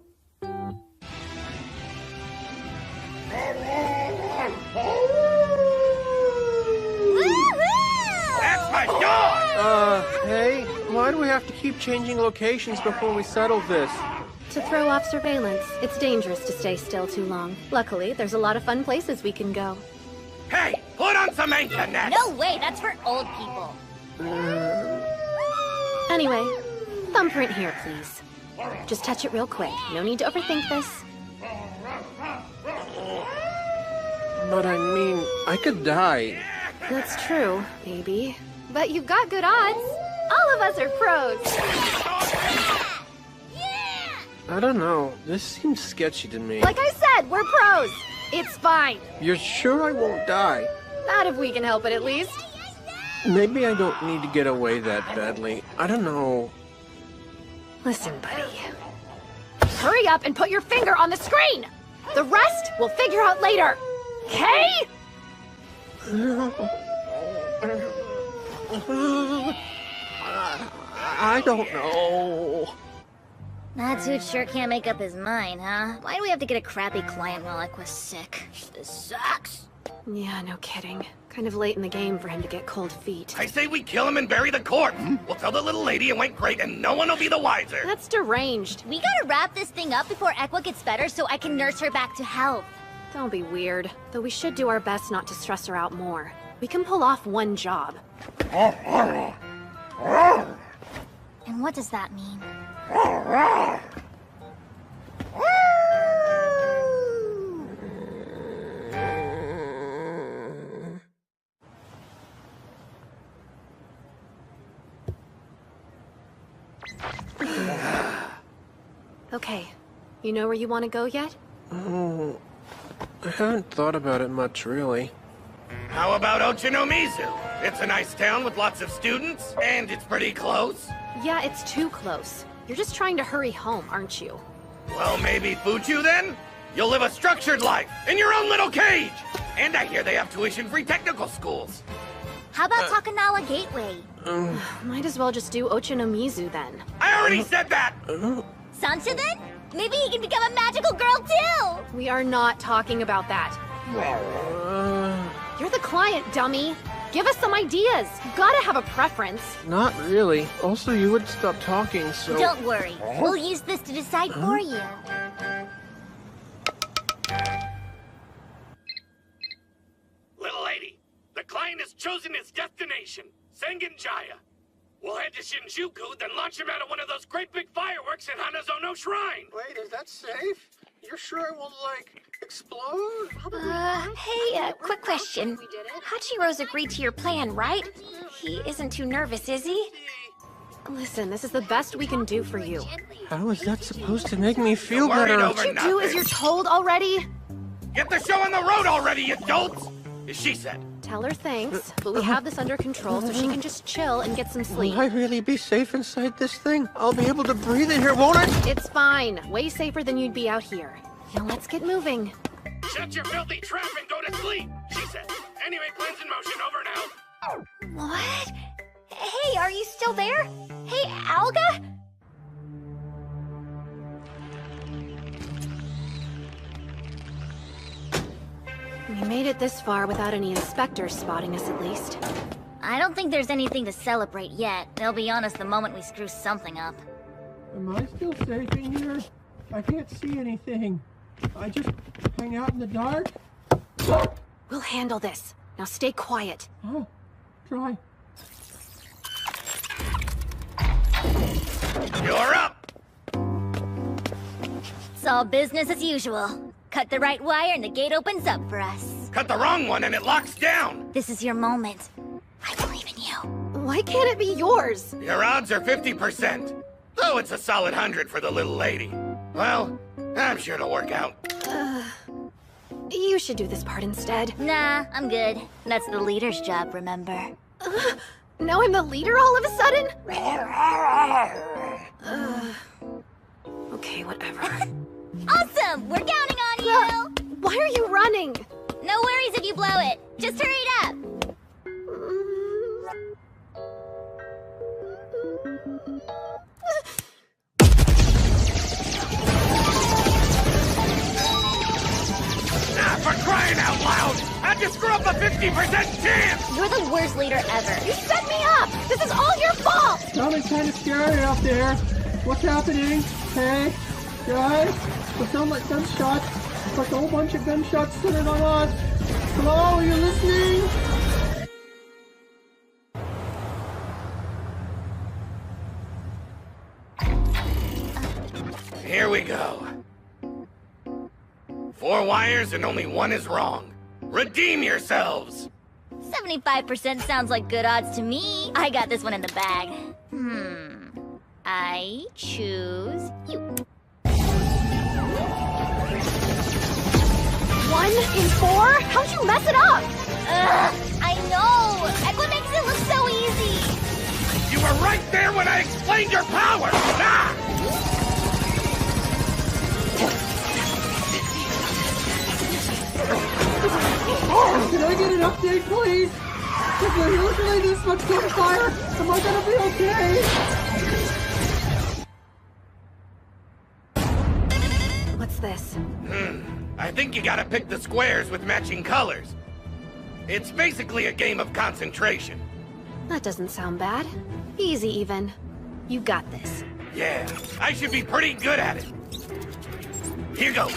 Why do we have to keep changing locations before we settle this? To throw off surveillance. It's dangerous to stay still too long. Luckily, there's a lot of fun places we can go. Hey, put on some anchor nets! No way, that's for old people. Anyway, thumbprint here, please. Just touch it real quick. No need to overthink this. But I mean, I could die. That's true, maybe. But you've got good odds. All of us are pros. I don't know. This seems sketchy to me. Like I said, we're pros. It's fine. You're sure I won't die? Not if we can help it, at least. Maybe I don't need to get away that badly. I don't know. Listen, buddy. Hurry up and put your finger on the screen! The rest we'll figure out later. Okay? I don't know. That dude sure can't make up his mind, huh? Why do we have to get a crappy client while Equa's sick? This sucks. Yeah, no kidding. Kind of late in the game for him to get cold feet. I say we kill him and bury the corpse. We'll tell the little lady it went great and no one will be the wiser. That's deranged. We gotta wrap this thing up before Equa gets better so I can nurse her back to health. Don't be weird. Though we should do our best not to stress her out more. We can pull off one job. And what does that mean? Okay. You know where you want to go yet? Oh, I haven't thought about it much, really. How about Ochanomizu? It's a nice town with lots of students, and it's pretty close. Yeah, it's too close. You're just trying to hurry home, aren't you? Well, maybe Fuchu then? You'll live a structured life, in your own little cage! And I hear they have tuition-free technical schools. How about Takanawa Gateway? Might as well just do Ochanomizu then. I already said that! Sancha then? Maybe he can become a magical girl too! We are not talking about that. You're the client, dummy. Give us some ideas. You gotta have a preference. Not really. Also, you would stop talking, so... Don't worry. We'll use this to decide for you. Little lady, the client has chosen his destination, Sengenjaya. We'll head to Shinjuku, then launch him out of one of those great big fireworks at Hanazono Shrine. Wait, is that safe? You're sure it will, like, explode? Hey, quick question. Hachiro's agreed to your plan, right? He isn't too nervous, is he? Listen, this is the best we can do for you. How is that supposed to make me feel better? What you do as you're told already? Get the show on the road already, you dolts! As she said. Tell her thanks, but we have this under control so she can just chill and get some sleep. Will I really be safe inside this thing? I'll be able to breathe in here, won't I? It's fine. Way safer than you'd be out here. Now let's get moving. Shut your filthy trap and go to sleep, she said. Anyway, plans in motion, over now. What? Hey, are you still there? Hey, Alga? We made it this far without any inspectors spotting us, at least. I don't think there's anything to celebrate yet. They'll be on us the moment we screw something up. Am I still safe in here? I can't see anything. I just hang out in the dark? We'll handle this. Now stay quiet. Oh, try. You're up! It's all business as usual. Cut the right wire and the gate opens up for us. Cut the wrong one and it locks down! This is your moment. I believe in you. Why can't it be yours? Your odds are 50%. Though it's a solid 100 for the little lady. Well, I'm sure it'll work out. You should do this part instead. Nah, I'm good. That's the leader's job, remember? Now I'm the leader all of a sudden? Okay, whatever. Awesome! We're counting on you! Why are you running? No worries if you blow it. Just hurry it up. For crying out loud! How'd you screw up a 50% chance? You're the worst leader ever. You set me up! This is all your fault! Sounding kind of scary out there. What's happening? Hey, guys? It sounds like gunshots. It's like a whole bunch of gunshots centered on us. Hello, are you listening? Here we go. 4 wires and only 1 is wrong. Redeem yourselves! 75% sounds like good odds to me. I got this one in the bag. I choose you. 1 in 4? How'd you mess it up? I know! Equa makes it look so easy! You were right there when I explained your power! Ah! Can I get an update, please? If we're usually this much gunfire, am I gonna be okay? What's this? I think you gotta pick the squares with matching colors. It's basically a game of concentration. That doesn't sound bad. Easy, even. You got this. Yeah, I should be pretty good at it. Here goes.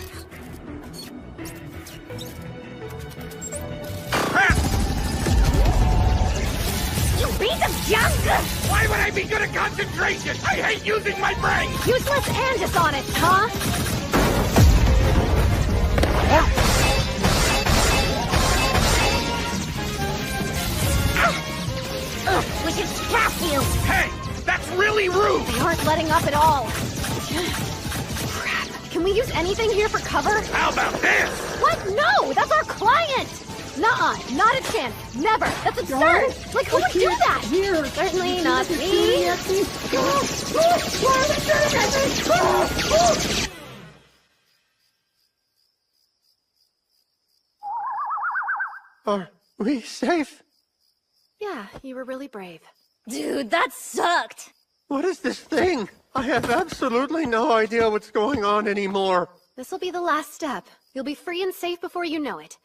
You piece of junk! Why would I be good at concentration? I hate using my brain! Useless and dishonest, huh? We should scrap you! Hey! That's really rude! They aren't letting up at all. Crap. Can we use anything here for cover? How about this? What? No! That's our client! Nuh-uh. Not a chance. Never. That's absurd. Like, who would do that? Here. Certainly not me. Are we safe? Yeah, you were really brave. Dude, that sucked! What is this thing? I have absolutely no idea what's going on anymore. This'll be the last step. You'll be free and safe before you know it.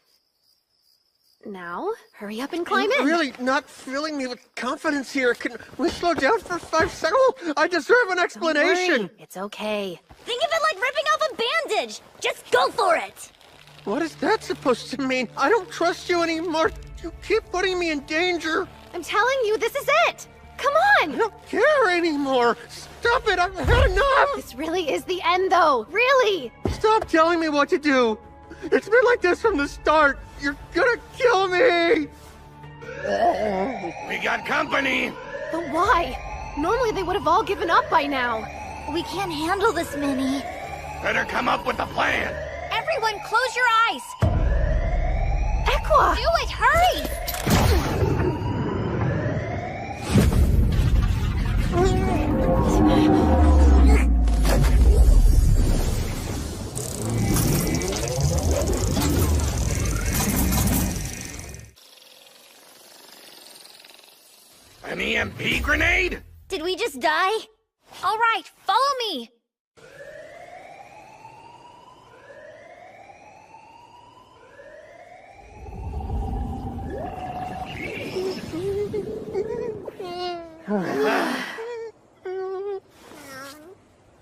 Now, hurry up and climb in. I'm really not filling me with confidence here. Can we slow down for 5 seconds? I deserve an explanation. Don't worry. It's okay. Think of it like ripping off a bandage! Just go for it! What is that supposed to mean? I don't trust you anymore. You keep putting me in danger. I'm telling you, this is it! Come on! I don't care anymore. Stop it! I've had enough! This really is the end, though. Really! Stop telling me what to do. It's been like this from the start. You're gonna kill me! We got company! But why? Normally they would have all given up by now. We can't handle this, Minnie. Better come up with a plan! Everyone, close your eyes! Equa! Do it, hurry! An EMP grenade? Did we just die? All right, follow me!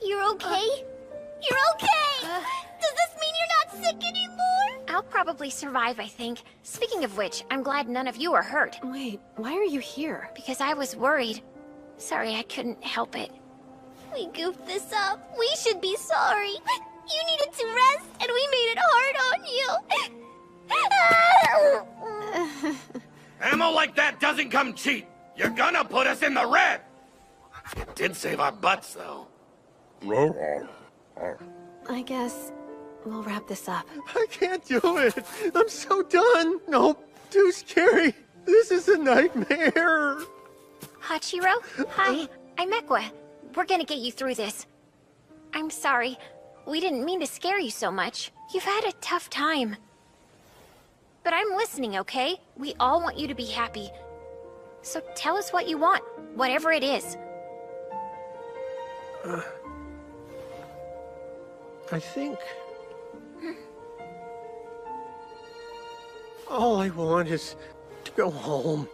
You're okay? You're okay! Does this mean you're not sick anymore? I'll probably survive, I think. Speaking of which, I'm glad none of you are hurt. Wait, why are you here? Because I was worried. Sorry, I couldn't help it. We goofed this up. We should be sorry. You needed to rest, and we made it hard on you. Ammo like that doesn't come cheap. You're gonna put us in the red. It did save our butts, though. I guess we'll wrap this up. I can't do it. I'm so done. Nope, too scary. This is a nightmare. Hachiro? Hi, I'm Equa. We're gonna get you through this. I'm sorry. We didn't mean to scare you so much. You've had a tough time. But I'm listening, okay? We all want you to be happy. So tell us what you want, whatever it is. I think... All I want is to go home.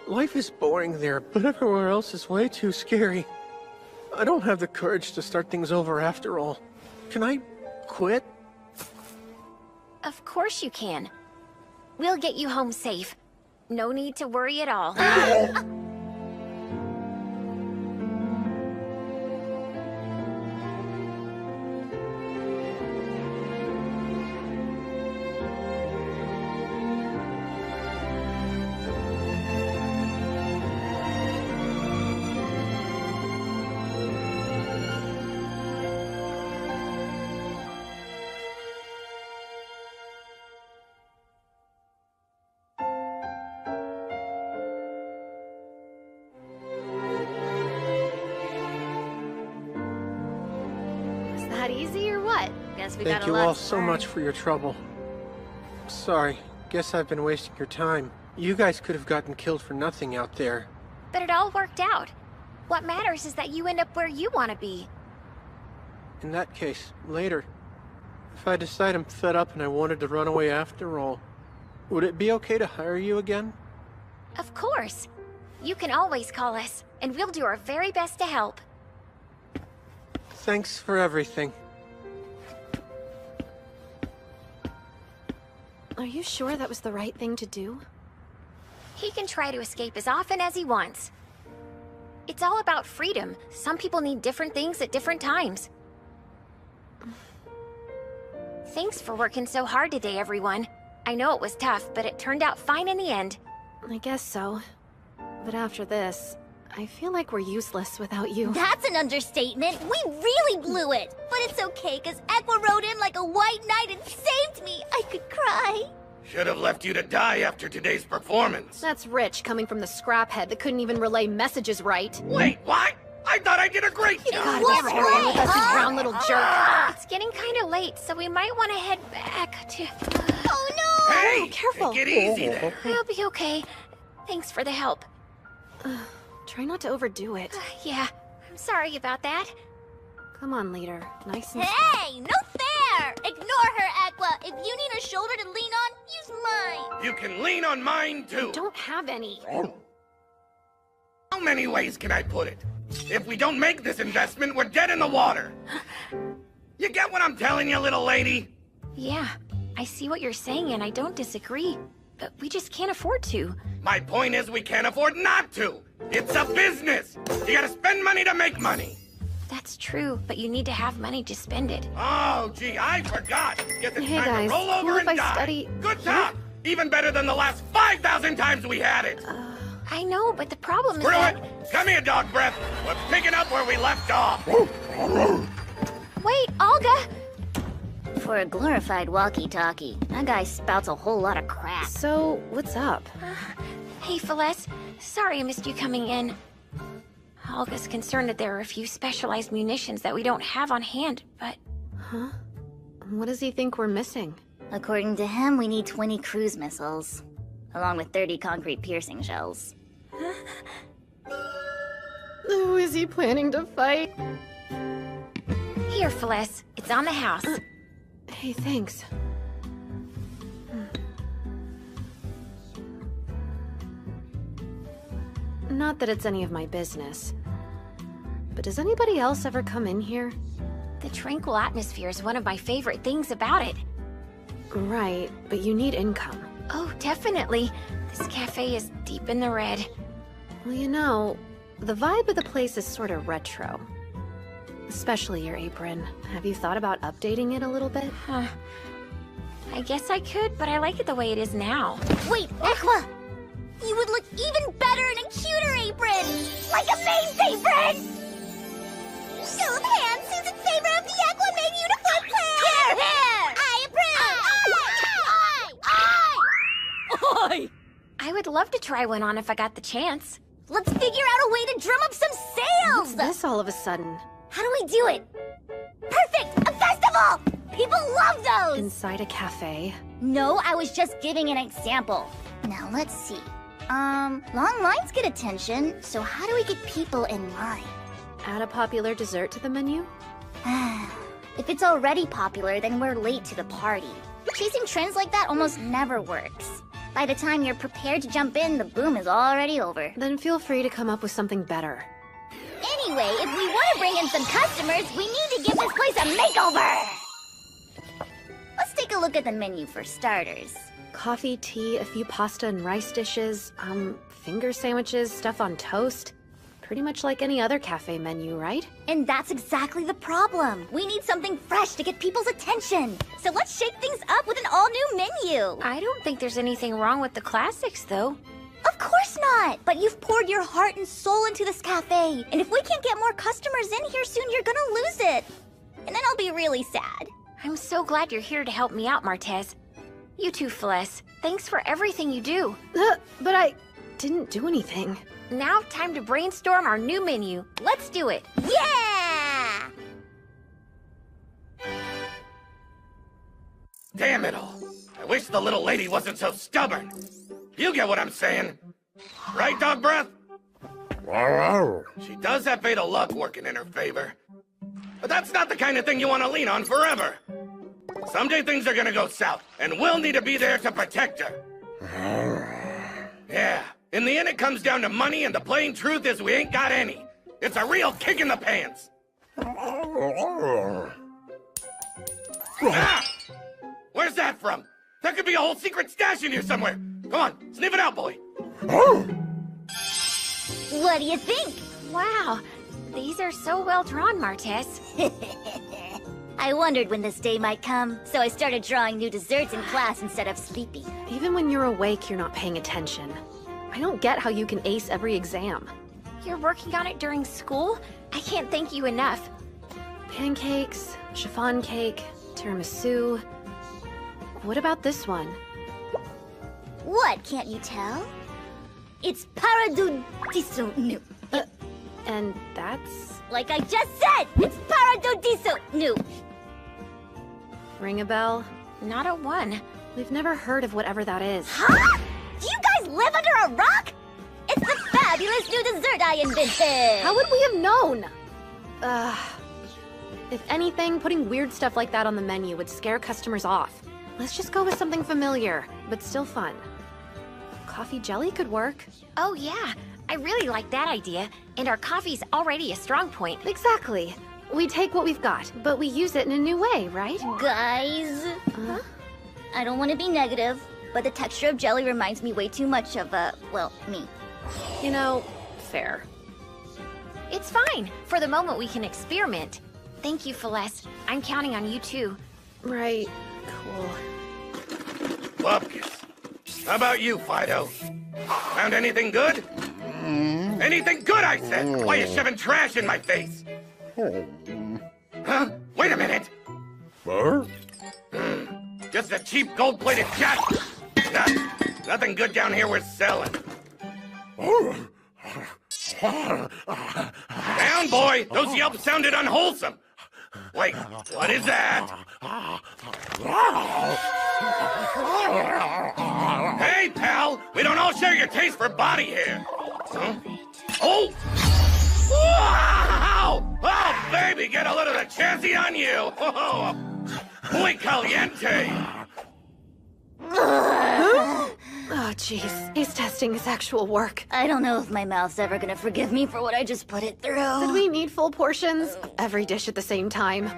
Life is boring there, but everywhere else is way too scary. I don't have the courage to start things over after all. Can I quit? Of course you can. We'll get you home safe. No need to worry at all. That easy or what? Guess we got Thank a you lot all to so learn. much for your trouble. Sorry, guess I've been wasting your time. You guys could have gotten killed for nothing out there. But it all worked out. What matters is that you end up where you want to be. In that case, later, if I decide I'm fed up and I wanted to run away after all, would it be okay to hire you again? Of course. You can always call us, and we'll do our very best to help. Thanks for everything. Are you sure that was the right thing to do? He can try to escape as often as he wants. It's all about freedom. Some people need different things at different times. Thanks for working so hard today, everyone. I know it was tough, but it turned out fine in the end. I guess so. But after this, I feel like we're useless without you. That's an understatement. We really blew it. But it's okay, because Equa rode in like a white knight and saved me. I could cry. Should have left you to die after today's performance. That's rich, coming from the scraphead that couldn't even relay messages right. Wait, what? I thought I did a great job! God, what's wrong with us, you brown little jerk? It's getting kind of late, so we might want to head back to... Oh no! Hey! Careful! Take it easy there. I'll be okay. Thanks for the help. Try not to overdo it. Yeah, I'm sorry about that. Come on, leader. Nice and Hey! No fair! Ignore her, Equa. If you need a shoulder to lean on, use mine. You can lean on mine, too. Don't have any. How many ways can I put it? If we don't make this investment, we're dead in the water. You get what I'm telling you, little lady? Yeah, I see what you're saying, and I don't disagree. But we just can't afford to. My point is we can't afford not to. It's a business. You gotta spend money to make money. That's true, but you need to have money to spend it. Oh, gee, I forgot. Guess it's Hey, time guys, to roll over cool and if I die. study- Good talk. Even better than the last 5,000 times we had it. I know, but the problem is Screw that... it. Come here, dog breath. We're picking up where we left off. Wait, Olga! For a glorified walkie-talkie, that guy spouts a whole lot of crap. So, what's up? Hey, Celeste. Sorry I missed you coming in. Olga's concerned that there are a few specialized munitions that we don't have on hand, but... Huh? What does he think we're missing? According to him, we need 20 cruise missiles, along with 30 concrete piercing shells. Who is he planning to fight? Here, Celeste. It's on the house. Hey, thanks. Not that it's any of my business. But does anybody else ever come in here? The tranquil atmosphere is one of my favorite things about it. Right, but you need income. Oh, definitely. This cafe is deep in the red. Well, you know, the vibe of the place is sort of retro. Especially your apron. Have you thought about updating it a little bit? Huh. I guess I could, but I like it the way it is now. Wait, Equa! You would look even better in a cuter apron! Like a maid's apron! Show of hands, who's in favor of the Equa Maid uniform plan? Here, here! I approve! Oi! I would love to try one on if I got the chance. Let's figure out a way to drum up some sales! What's this all of a sudden? How do we do it? Perfect! A festival! People love those! Inside a cafe? No, I was just giving an example. Now, let's see. Long lines get attention, so how do we get people in line? Add a popular dessert to the menu? If it's already popular, then we're late to the party. Chasing trends like that almost never works. By the time you're prepared to jump in, the boom is already over. Then feel free to come up with something better. Anyway, if we want to bring in some customers, we need to give this place a makeover! Let's take a look at the menu for starters. Coffee, tea, a few pasta and rice dishes, finger sandwiches, stuff on toast. Pretty much like any other cafe menu, right? And that's exactly the problem. We need something fresh to get people's attention. So let's shake things up with an all-new menu. I don't think there's anything wrong with the classics, though. Of course not! But you've poured your heart and soul into this cafe. And if we can't get more customers in here soon, you're gonna lose it. And then I'll be really sad. I'm so glad you're here to help me out, Martez. You too, Celeste. Thanks for everything you do. But I didn't do anything. Now, time to brainstorm our new menu. Let's do it. Yeah! Damn it all. I wish the little lady wasn't so stubborn. You get what I'm saying. Right, Dog Breath? She does have fatal luck working in her favor. But that's not the kind of thing you want to lean on forever. Someday things are gonna go south, and we'll need to be there to protect her. Yeah, in the end it comes down to money, and the plain truth is we ain't got any. It's a real kick in the pants. Ah! Where's that from? There could be a whole secret stash in here somewhere. Come on, sniff it out, boy. What do you think? Wow, these are so well drawn, Martez. I wondered when this day might come, so I started drawing new desserts in class instead of sleeping. Even when you're awake, you're not paying attention. I don't get how you can ace every exam. You're working on it during school? I can't thank you enough. Pancakes, chiffon cake, tiramisu. What about this one? What, can't you tell? It's paradiso nu. And that's? Like I just said, it's paradiso nu. Ring a bell? Not a one. We've never heard of whatever that is. Huh? Do you guys live under a rock? It's the fabulous new dessert I invented! How would we have known? If anything, putting weird stuff like that on the menu would scare customers off. Let's just go with something familiar, but still fun. Coffee jelly could work. Oh yeah, I really like that idea. And our coffee's already a strong point. Exactly. We take what we've got, but we use it in a new way, right? Guys? I don't want to be negative, but the texture of jelly reminds me way too much of, well, me. You know, fair. It's fine. For the moment, we can experiment. Thank you, Celeste. I'm counting on you, too. Right. Cool. Bupkis. How about you, Fido? Found anything good? Anything good, I said! Why are you shoving trash in my face? Huh? Wait a minute! Just a cheap gold-plated cat! Nothing good down here worth selling. Down, boy! Those yelps sounded unwholesome! Wait, what is that? Hey, pal! We don't all share your taste for body hair! Huh? Oh! Wow! Oh, baby, get a little of the chancy on you! Oh, muy caliente! Oh, jeez. Ace testing is actual work. I don't know if my mouth's ever gonna forgive me for what I just put it through. Did we need full portions of every dish at the same time?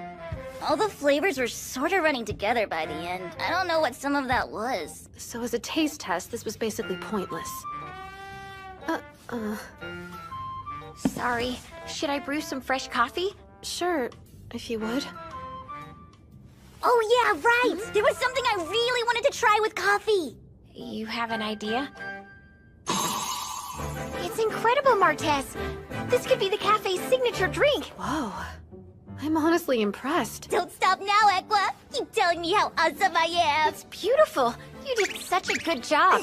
All the flavors were sort of running together by the end. I don't know what some of that was. So as a taste test, this was basically pointless. Sorry. Should I brew some fresh coffee? Sure, if you would. Oh yeah, right! There was something I really wanted to try with coffee! You have an idea? It's incredible, Martez! This could be the cafe's signature drink! Whoa. I'm honestly impressed. Don't stop now, Equa! Keep telling me how awesome I am! It's beautiful! You did such a good job!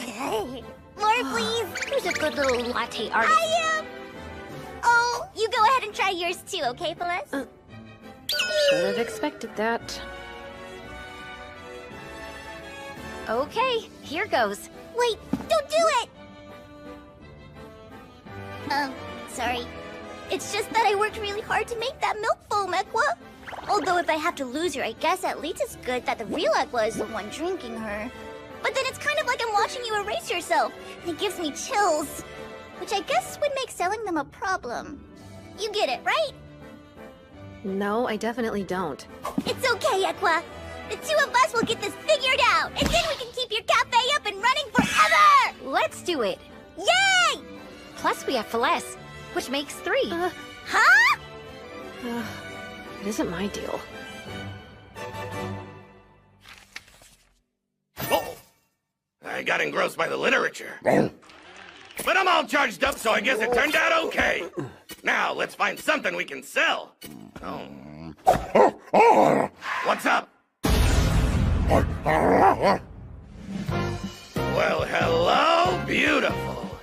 More, please! Who's a good little latte artist? I am! Oh, you go ahead and try yours too, okay, Celeste? Should have expected that. Okay, here goes. Wait, don't do it! Sorry. It's just that I worked really hard to make that milk foam, Equa. Although if I have to lose her, I guess at least it's good that the real Equa is the one drinking her. But then it's kind of like I'm watching you erase yourself, and it gives me chills. Which I guess would make selling them a problem. You get it, right? No, I definitely don't. It's okay, Equa. The two of us will get this figured out, and then we can keep your cafe up and running forever! Let's do it. Yay! Plus we have Celeste, which makes 3. Huh? It isn't my deal. Oh! I got engrossed by the literature. But I'm all charged up, so I guess it turned out okay. Now, let's find something we can sell. Oh. What's up? Well, hello, beautiful.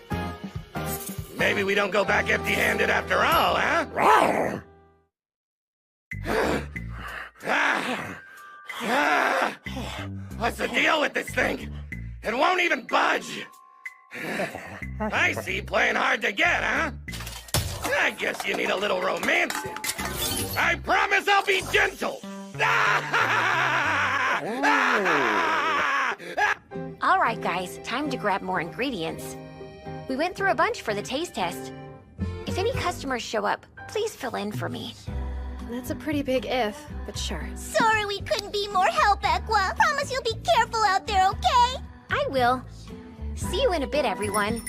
Maybe we don't go back empty-handed after all, huh? What's the deal with this thing? It won't even budge. I see, playing hard to get, huh? I guess you need a little romancing. I promise I'll be gentle. All right, guys, time to grab more ingredients. We went through a bunch for the taste test. If any customers show up, please fill in for me. That's a pretty big if, but sure. Sorry we couldn't be more help, Equa. Promise you'll be careful out there, okay? I will. See you in a bit, everyone.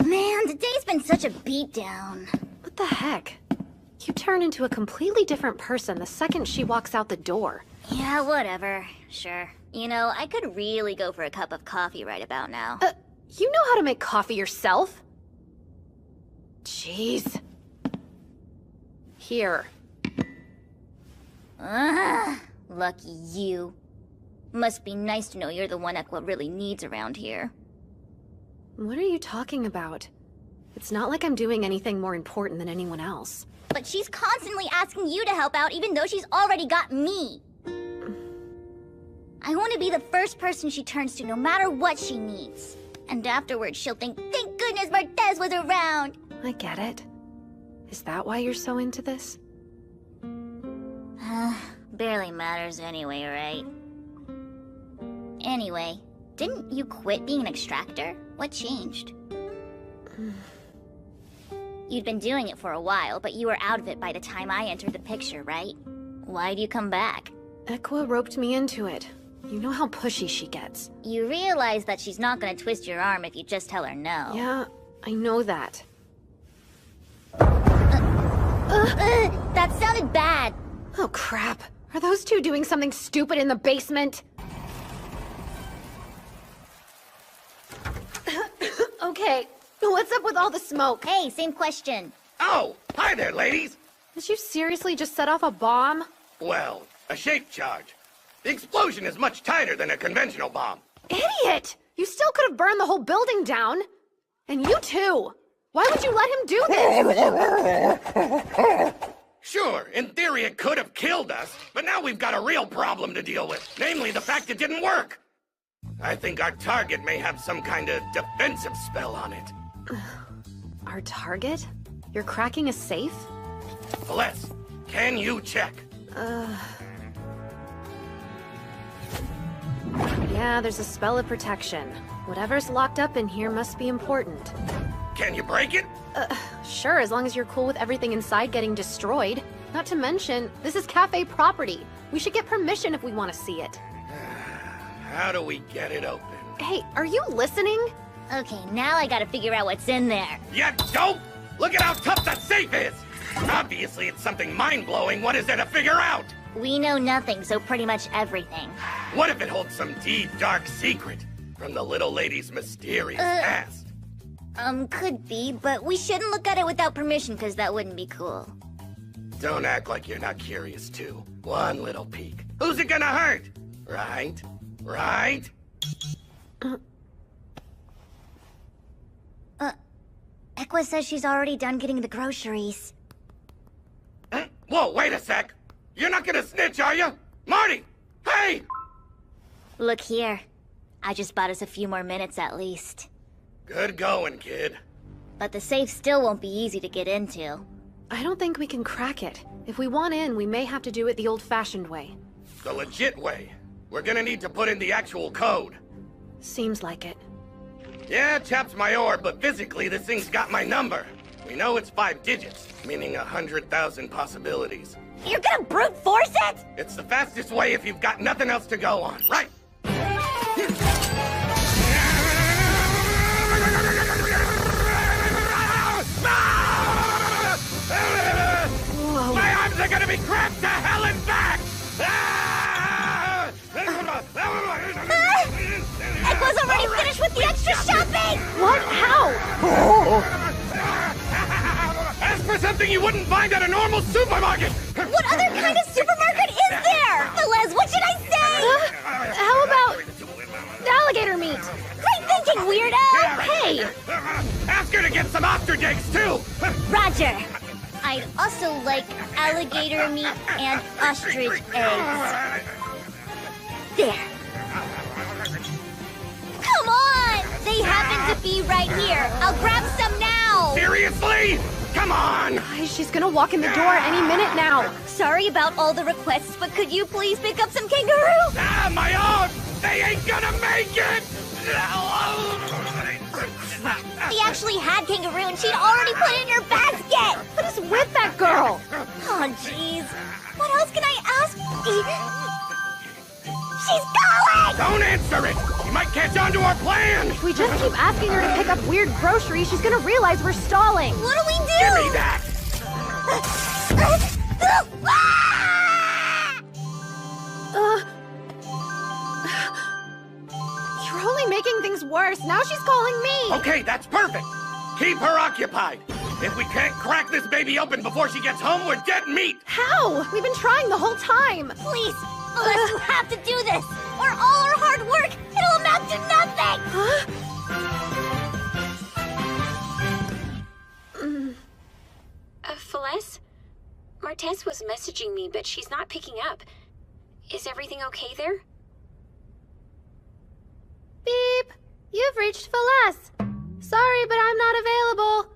Man, today's been such a beatdown. What the heck? You turn into a completely different person the second she walks out the door. Yeah, whatever. Sure. You know, I could really go for a cup of coffee right about now. You know how to make coffee yourself? Jeez. Here. Lucky you. Must be nice to know you're the one Equa really needs around here. What are you talking about? It's not like I'm doing anything more important than anyone else. But she's constantly asking you to help out even though she's already got me. I want to be the first person she turns to no matter what she needs. And afterwards she'll think, thank goodness Martez was around! I get it. Is that why you're so into this? Barely matters anyway, right? Anyway, didn't you quit being an extractor? What changed? You'd been doing it for a while, but you were out of it by the time I entered the picture, right? Why'd you come back? Equa roped me into it. You know how pushy she gets. You realize that she's not gonna twist your arm if you just tell her no. Yeah, I know that. That sounded bad. Oh crap. Are those two doing something stupid in the basement? Okay, what's up with all the smoke? Hey, same question. Oh, hi there, ladies. Did you seriously just set off a bomb? Well, a shape charge. The explosion is much tighter than a conventional bomb. Idiot! You still could have burned the whole building down. And you too. Why would you let him do this? Sure, in theory it could have killed us, but now we've got a real problem to deal with. Namely, the fact it didn't work. I think our target may have some kind of defensive spell on it. Our target? You're cracking a safe? Celeste, can you check? Yeah, there's a spell of protection. Whatever's locked up in here must be important. Can you break it? Sure, as long as you're cool with everything inside getting destroyed. Not to mention, this is cafe property. We should get permission if we want to see it. How do we get it open? Hey, are you listening? Okay, now I gotta figure out what's in there. Yeah, dope! Look at how tough that safe is! Obviously, it's something mind-blowing. What is there to figure out? We know nothing, so pretty much everything. What if it holds some deep, dark secret from the little lady's mysterious past? Could be, but we shouldn't look at it without permission, because that wouldn't be cool. Don't act like you're not curious, too. One little peek. Who's it gonna hurt? Right? Right? Equa says she's already done getting the groceries. Whoa, wait a sec! You're not gonna snitch, are you? Marty! Hey! Look here. I just bought us a few more minutes at least. Good going, kid. But the safe still won't be easy to get into. I don't think we can crack it. If we want in, we may have to do it the old-fashioned way. The legit way. We're gonna need to put in the actual code. Seems like it. Yeah, chap's my ore, but physically this thing's got my number. We know it's 5 digits, meaning 100,000 possibilities. You're gonna brute force it? It's the fastest way if you've got nothing else to go on, right? Whoa. My arms are gonna be cramped to hell and back! Equa's already finished with the extra shopping! What? How? Ask for something you wouldn't find at a normal supermarket! What other kind of supermarket is there? Velez, what should I say? How about alligator meat? Great thinking, weirdo! Hey! Ask her to get some ostrich eggs, too! Roger. I'd also like alligator meat and ostrich eggs. There. Come on! They happen to be right here. I'll grab some now. Seriously? Come on! She's gonna walk in the door any minute now. Sorry about all the requests, but could you please pick up some kangaroo? Ah, my own! They ain't gonna make it! They actually had kangaroo and she'd already put it in her basket! What is with that girl? Oh, jeez. What else can I ask? She's calling! Don't answer it! She might catch on to our plan! If we just keep asking her to pick up weird groceries, she's gonna realize we're stalling. What do we do? Give me that! You're only making things worse. Now she's calling me. Okay, that's perfect! Keep her occupied! If we can't crack this baby open before she gets home, we're dead meat! How? We've been trying the whole time. Please, unless you have to do this, or all our hard work, it'll amount to nothing! Huh? Velez? Martez was messaging me, but she's not picking up. Is everything okay there? Beep! You've reached Velez. Sorry, but I'm not available.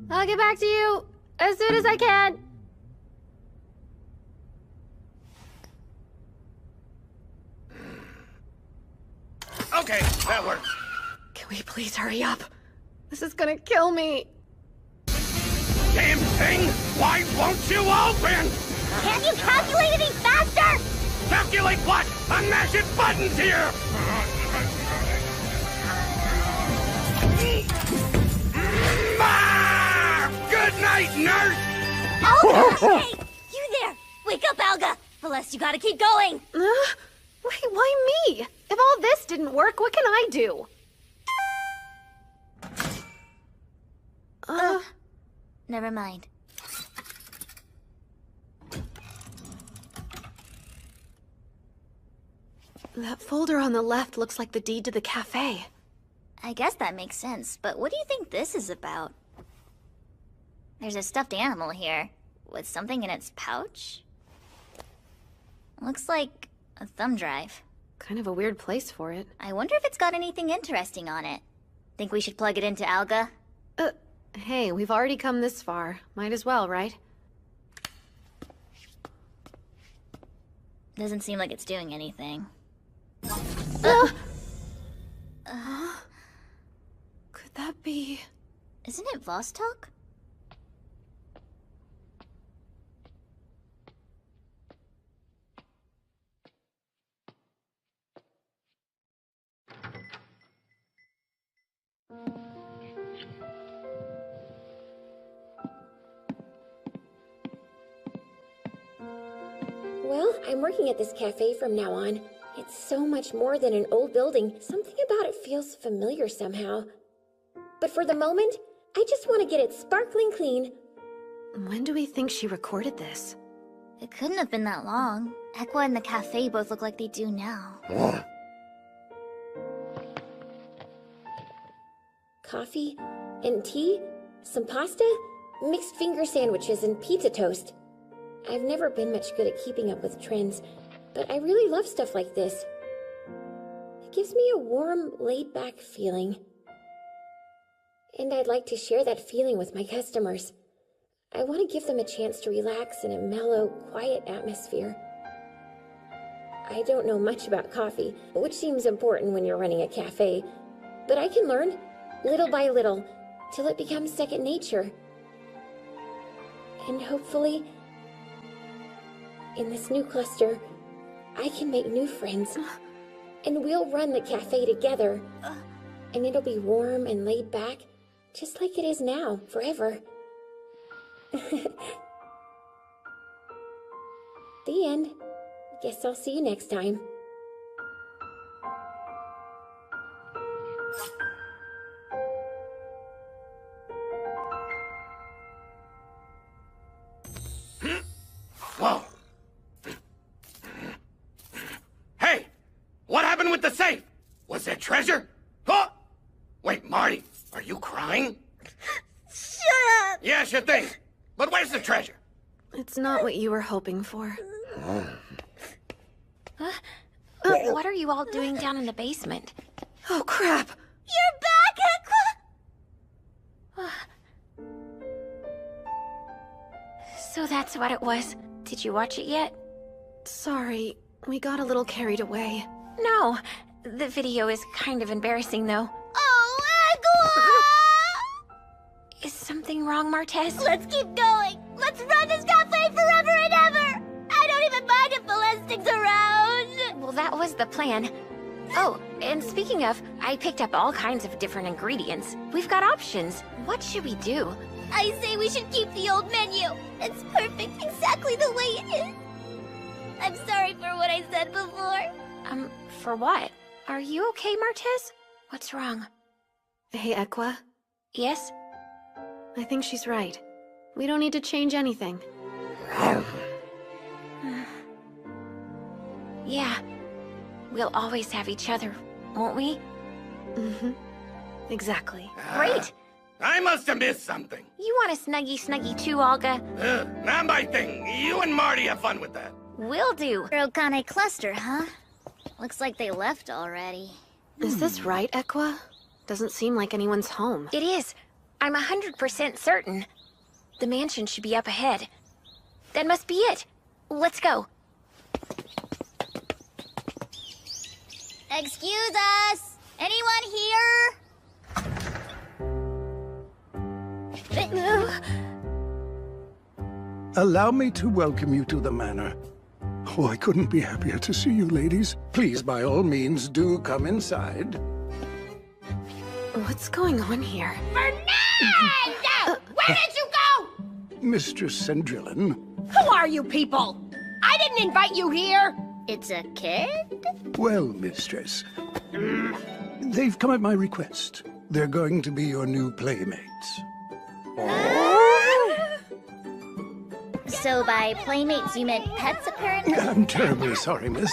I'll get back to you as soon as I can. Okay, that works. Can we please hurry up? This is gonna kill me. Damn thing! Why won't you open? Can't you calculate any faster? Calculate what? I'm mashing buttons here! Good night, nurse! Oh, hey! You there! Wake up, Alga! Velez, you gotta keep going! Wait, why me? If all this didn't work, what can I do? Never mind. That folder on the left looks like the deed to the cafe. I guess that makes sense, but what do you think this is about? There's a stuffed animal here, with something in its pouch? Looks like a thumb drive. Kind of a weird place for it. I wonder if it's got anything interesting on it. Think we should plug it into Alga? Hey, we've already come this far. Might as well, right? Doesn't seem like it's doing anything. Could that be... Isn't it Vostok? Well, I'm working at this cafe from now on. It's so much more than an old building. Something about it feels familiar somehow. But for the moment, I just want to get it sparkling clean. When do we think she recorded this? It couldn't have been that long. Equa and the cafe both look like they do now. Coffee and tea, some pasta, mixed finger sandwiches, and pizza toast. I've never been much good at keeping up with trends, but I really love stuff like this. It gives me a warm, laid-back feeling. And I'd like to share that feeling with my customers. I want to give them a chance to relax in a mellow, quiet atmosphere. I don't know much about coffee, which seems important when you're running a cafe, but I can learn, little by little, till it becomes second nature. And hopefully, in this new cluster, I can make new friends, and we'll run the cafe together, and it'll be warm and laid back, just like it is now, forever. The end. Guess I'll see you next time. Whoa. Hey! What happened with the safe? Was there treasure? Huh? Wait, Marty, are you crying? Shut up! Yeah, sure thing. But where's the treasure? It's not what you were hoping for. What are you all doing down in the basement? Oh, crap! You're back, Aqua! So that's what it was. Did you watch it yet? Sorry, we got a little carried away. No. The video is kind of embarrassing, though. Oh, Aqua! Is something wrong, Martez? Let's keep going! Let's run this cafe forever and ever! I don't even mind if Celeste sticks around! Well, that was the plan. Oh, and speaking of, I picked up all kinds of different ingredients. We've got options. What should we do? I say we should keep the old menu. It's perfect, exactly the way it is. I'm sorry for what I said before. For what? Are you okay, Martez? What's wrong? Hey, Aqua. Yes? I think she's right. We don't need to change anything. Yeah. We'll always have each other, won't we? Mm-hmm. Exactly. Great! I must have missed something. You want a snuggy too, Olga? Not my thing. You and Marty have fun with that. Will do. Rokane cluster, huh? Looks like they left already. Is this right, Aqua? Doesn't seem like anyone's home. It is. I'm 100% certain. The mansion should be up ahead. That must be it. Let's go. Excuse us! Anyone here? Allow me to welcome you to the manor. Oh, I couldn't be happier to see you, ladies. Please, by all means, do come inside. What's going on here? Fernando! Where did you go? Mistress Sandrillin. Who are you people? I didn't invite you here. It's a kid? Well, mistress, they've come at my request. They're going to be your new playmates. So by playmates you meant pets, apparently? I'm terribly sorry, miss.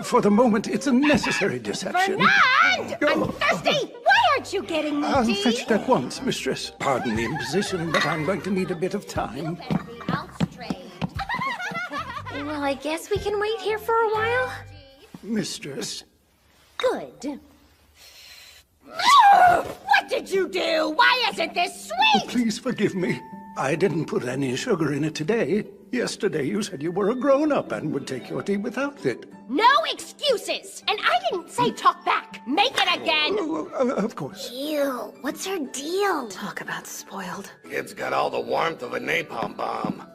For the moment, it's a necessary deception. Fernand! I'm thirsty! Why aren't you getting me I'll tea? fetch it at once, mistress. Pardon the imposition, but I'm going to need a bit of time. Well, I guess we can wait here for a while. Mistress. Good. What did you do? Why isn't this sweet? Please forgive me. I didn't put any sugar in it today. Yesterday you said you were a grown-up and would take your tea without it. No excuses! And I didn't say talk back. Make it again! Of course. Ew, what's her deal? Talk about spoiled. Kid's got all the warmth of a napalm bomb.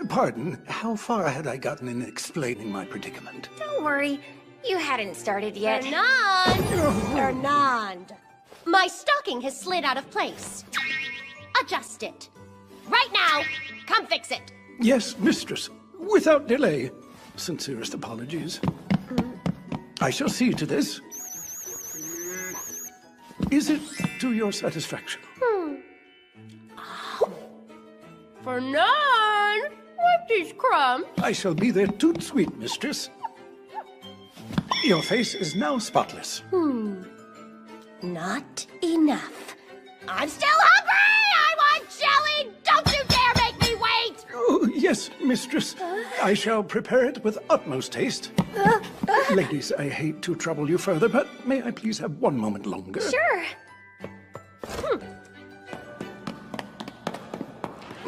Pardon, how far had I gotten in explaining my predicament? Don't worry. You hadn't started yet. Fernand! My stocking has slid out of place. Adjust it. Right now! Come fix it! Yes, mistress. Without delay. Sincerest apologies. I shall see to this. Is it to your satisfaction? Fernand! Wipe these crumbs. I shall be there toot sweet, mistress. Your face is now spotless. Not enough. I'm still hungry! I want jelly! Don't you dare make me wait! Oh, yes, mistress. I shall prepare it with utmost haste. Ladies, I hate to trouble you further, but may I please have one moment longer? Sure.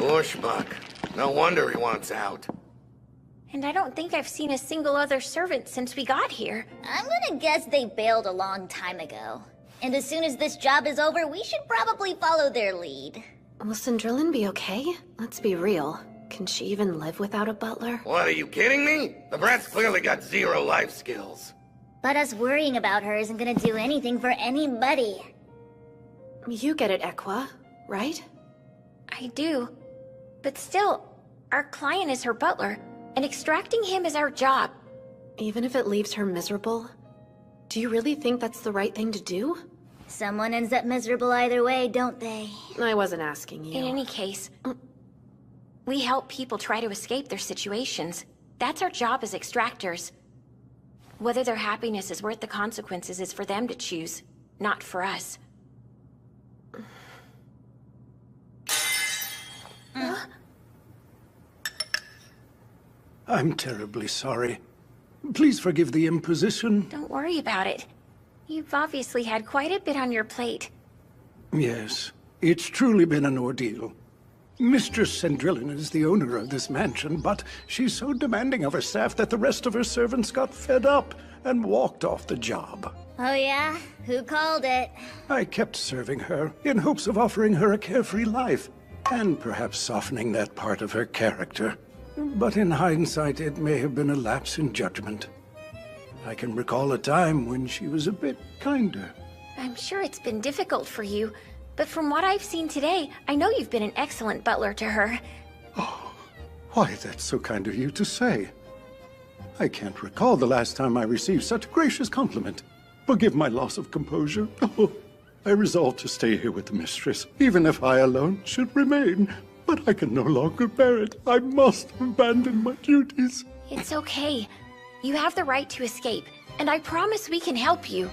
Poor schmuck. No wonder he wants out. And I don't think I've seen a single other servant since we got here. I'm gonna guess they bailed a long time ago. And as soon as this job is over, we should probably follow their lead. Will Cindrillin be okay? Let's be real. Can she even live without a butler? What, are you kidding me? The brat's clearly got 0 life skills. But us worrying about her isn't gonna do anything for anybody. You get it, Equa, right? I do. But still, our client is her butler, and extracting him is our job. Even if it leaves her miserable? Do you really think that's the right thing to do? Someone ends up miserable either way, don't they? I wasn't asking you. In any case, we help people try to escape their situations. That's our job as extractors. Whether their happiness is worth the consequences is for them to choose, not for us. I'm terribly sorry. Please forgive the imposition. Don't worry about it. You've obviously had quite a bit on your plate. Yes, it's truly been an ordeal. Mistress Cindrillin is the owner of this mansion, but she's so demanding of her staff that the rest of her servants got fed up and walked off the job. Oh yeah? Who called it? I kept serving her in hopes of offering her a carefree life, and perhaps softening that part of her character. But in hindsight, it may have been a lapse in judgment. I can recall a time when she was a bit kinder. I'm sure it's been difficult for you, but from what I've seen today, I know you've been an excellent butler to her. Why, that's so kind of you to say. I can't recall the last time I received such a gracious compliment. Forgive my loss of composure. I resolved to stay here with the mistress, even if I alone should remain. But I can no longer bear it. I must abandon my duties. It's okay. You have the right to escape, and I promise we can help you.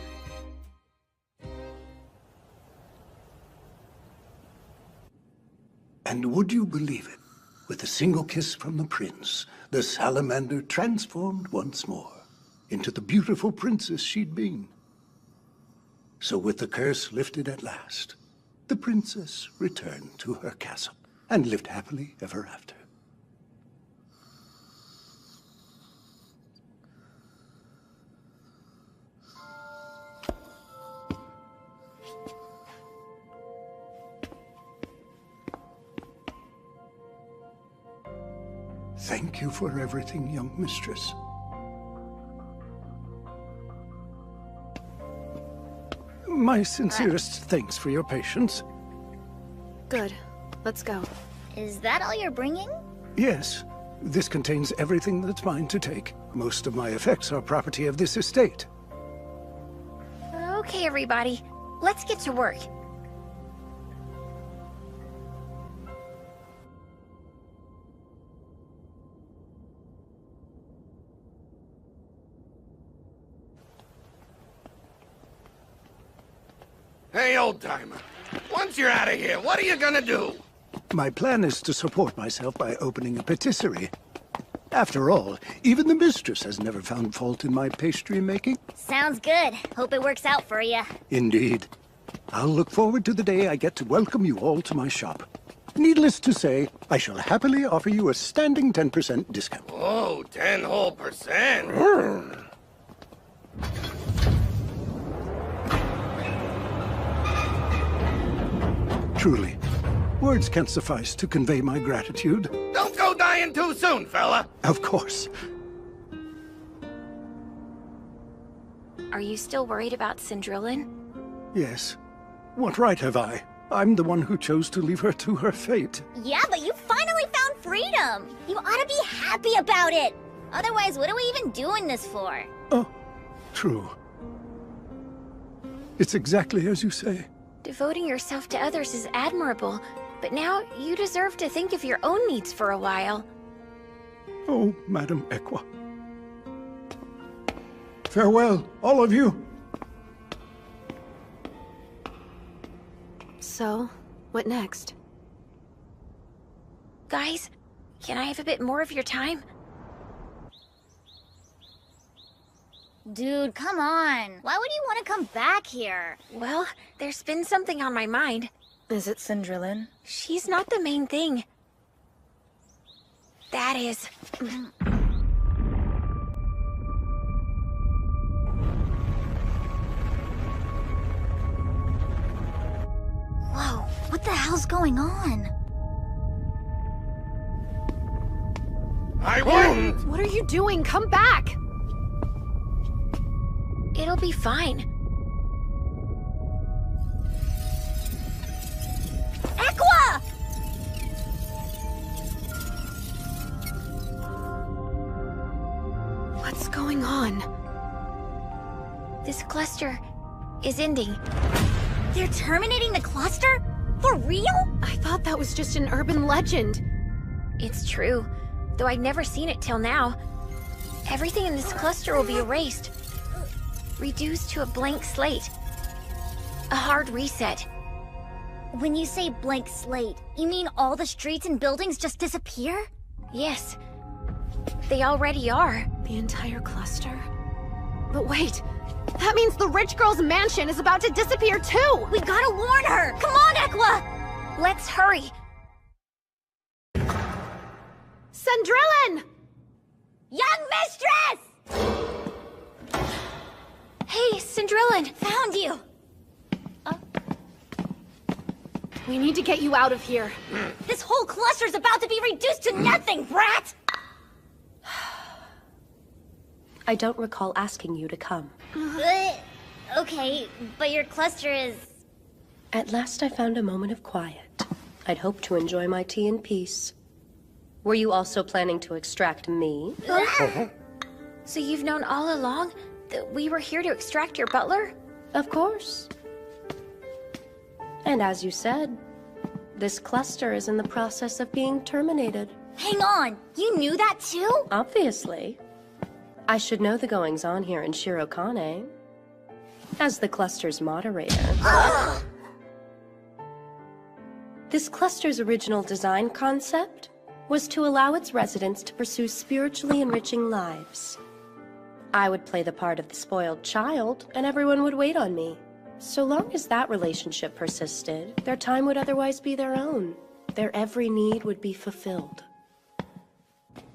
And would you believe it? With a single kiss from the prince, the salamander transformed once more into the beautiful princess she'd been. So with the curse lifted at last, the princess returned to her castle and lived happily ever after. Thank you for everything, young mistress. My sincerest thanks for your patience. Good. Let's go. Is that all you're bringing? Yes. This contains everything that's mine to take. Most of my effects are property of this estate. Okay, everybody. Let's get to work. Hey, old-timer. Once you're out of here, what are you gonna do? My plan is to support myself by opening a patisserie. After all, even the mistress has never found fault in my pastry making. Sounds good. Hope it works out for you. Indeed. I'll look forward to the day I get to welcome you all to my shop. Needless to say, I shall happily offer you a standing 10% discount. Oh, 10 whole percent. Truly, words can't suffice to convey my gratitude. Don't go dying too soon, fella. Of course. Are you still worried about Cindrillin? Yes. What right have I? I'm the one who chose to leave her to her fate. Yeah, but you finally found freedom. You ought to be happy about it. Otherwise, what are we even doing this for? Oh, true. It's exactly as you say. Devoting yourself to others is admirable, but now you deserve to think of your own needs for a while. Oh, Madam Equa. Farewell, all of you. So, what next? Guys, can I have a bit more of your time? Dude, come on. Why would you want to come back here? Well, there's been something on my mind. Is it Cindrillin? She's not the main thing. That is... Whoa, what the hell's going on? I wouldn't! What are you doing? Come back! It'll be fine. Aqua! What's going on? This cluster is ending. They're terminating the cluster? For real? I thought that was just an urban legend. It's true, though I'd never seen it till now. Everything in this cluster will be erased. Reduced to a blank slate. A hard reset. When you say blank slate, you mean all the streets and buildings just disappear? Yes. They already are. The entire cluster? But wait, that means the rich girl's mansion is about to disappear too! We gotta warn her! Come on, Aqua! Let's hurry! Sandrillin! Young mistress! Hey, Sandrillin! Found you! We need to get you out of here. This whole cluster's about to be reduced to nothing, brat! I don't recall asking you to come. Okay, but your cluster is... At last I found a moment of quiet. I'd hoped to enjoy my tea in peace. Were you also planning to extract me? So you've known all along that we were here to extract your butler? Of course. And as you said, this cluster is in the process of being terminated. Hang on, you knew that too? Obviously. I should know the goings-on here in Shirokane. As the cluster's moderator. This cluster's original design concept was to allow its residents to pursue spiritually enriching lives. I would play the part of the spoiled child, and everyone would wait on me. So long as that relationship persisted, their time would otherwise be their own. Their every need would be fulfilled.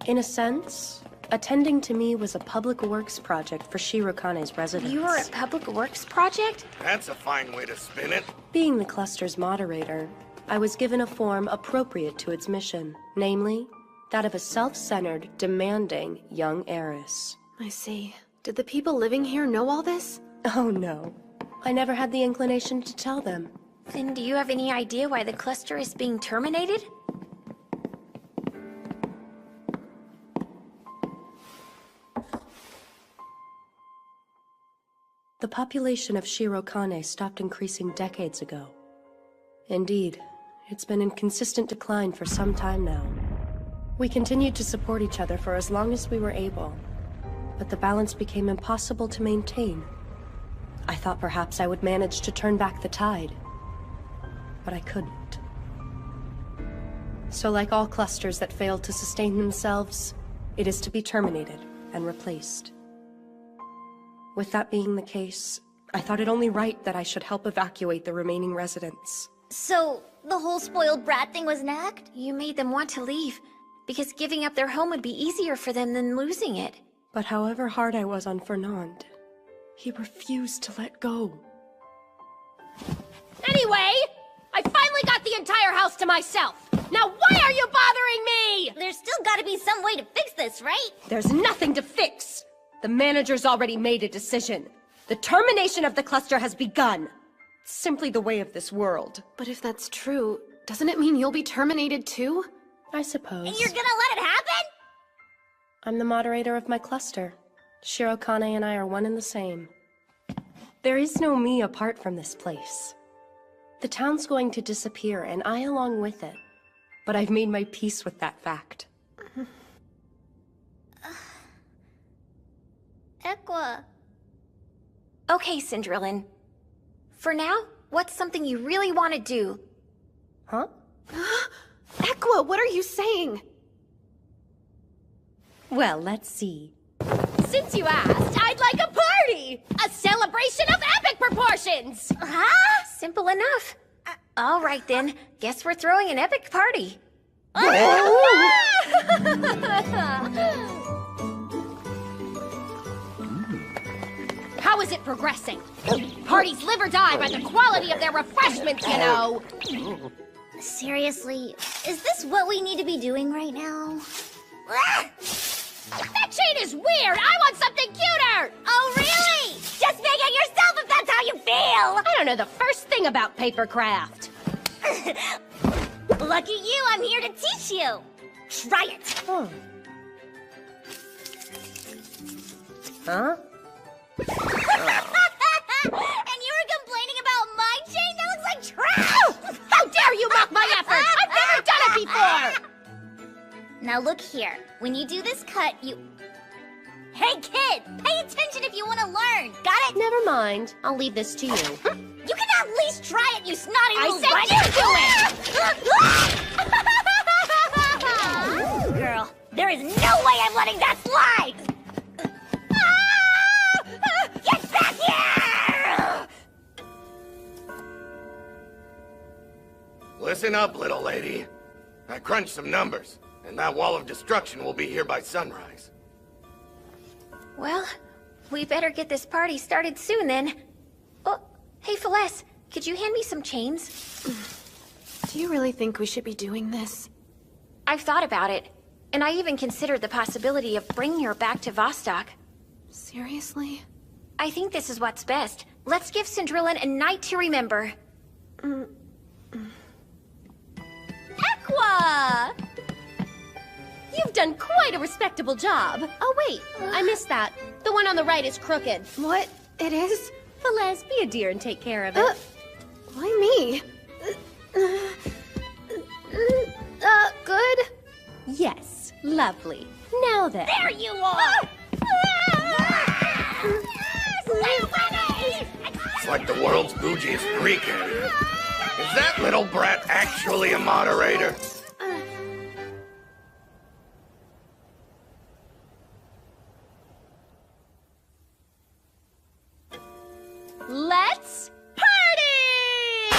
In a sense, attending to me was a public works project for Shirokane's residents. You were a public works project? That's a fine way to spin it. Being the cluster's moderator, I was given a form appropriate to its mission, namely, that of a self-centered, demanding young heiress. I see. Did the people living here know all this? Oh no. I never had the inclination to tell them. Then do you have any idea why the cluster is being terminated? The population of Shirokane stopped increasing decades ago. Indeed, it's been in consistent decline for some time now. We continued to support each other for as long as we were able, but the balance became impossible to maintain. I thought perhaps I would manage to turn back the tide, but I couldn't. So like all clusters that fail to sustain themselves, it is to be terminated and replaced. With that being the case, I thought it only right that I should help evacuate the remaining residents. So, the whole spoiled brat thing was an act? You made them want to leave, because giving up their home would be easier for them than losing it. But however hard I was on Fernand, he refused to let go. Anyway, I finally got the entire house to myself! Now why are you bothering me?! There's still gotta be some way to fix this, right? There's nothing to fix! The manager's already made a decision. The termination of the cluster has begun. It's simply the way of this world. But if that's true, doesn't it mean you'll be terminated too? I suppose. And you're gonna let it happen? I'm the moderator of my cluster. Shirokane and I are one and the same. There is no me apart from this place. The town's going to disappear, and I along with it. But I've made my peace with that fact. Aqua. Okay, Sandrillin. For now, what's something you really want to do? Huh? Aqua, what are you saying? Well, let's see. Since you asked, I'd like a party! A celebration of epic proportions! Huh? Simple enough. All right then, guess we're throwing an epic party. How is it progressing? Parties live or die by the quality of their refreshments, you know! Seriously, is this what we need to be doing right now? That chain is weird! I want something cuter! Oh, really? Just make it yourself if that's how you feel! I don't know the first thing about papercraft. Lucky you, I'm here to teach you! Try it! Huh? And you were complaining about my chain? That looks like trash! How dare you mock my effort! I've never done it before! Now look here. When you do this cut, you... Hey kid! Pay attention if you want to learn! Got it? Never mind. I'll leave this to you. You can at least try it, you snotty I little said you do it! Girl, there is no way I'm letting that slide! Get back here! Listen up, little lady. I crunched some numbers, and that wall of destruction will be here by sunrise. Well, we better get this party started soon then. Oh, hey Celeste, could you hand me some chains? Do you really think we should be doing this? I've thought about it, and I even considered the possibility of bringing her back to Vostok. Seriously? I think this is what's best. Let's give Cindrillin a night to remember. Aqua! You've done quite a respectable job. Oh, wait, I missed that. The one on the right is crooked. What? It is? Velez, be a dear and take care of it. Why me? Good? Yes, lovely. Now then. There you are! It's like the world's bougiest Greek area. Is that little brat actually a moderator? Let's party!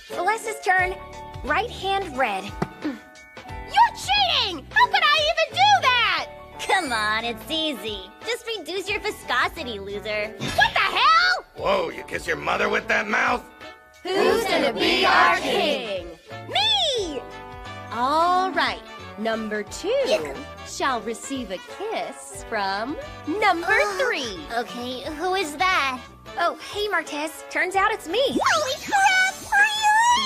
Celeste's turn. Right hand red. You're cheating! How could I even do that? Come on, it's easy. Just reduce your viscosity, loser. What the hell? Whoa, you kiss your mother with that mouth? Who's gonna be our king? Me! All right, number 2 shall receive a kiss from number 3. Okay, who is that? Oh, hey Martez. Turns out it's me. Holy crap!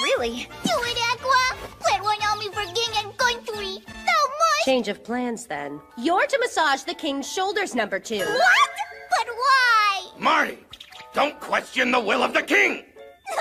Really? Really? Do it, Aqua! Put one on me for king and country! So much! Change of plans, then. You're to massage the king's shoulders, number 2. What? But why? Marty, don't question the will of the king! So fair!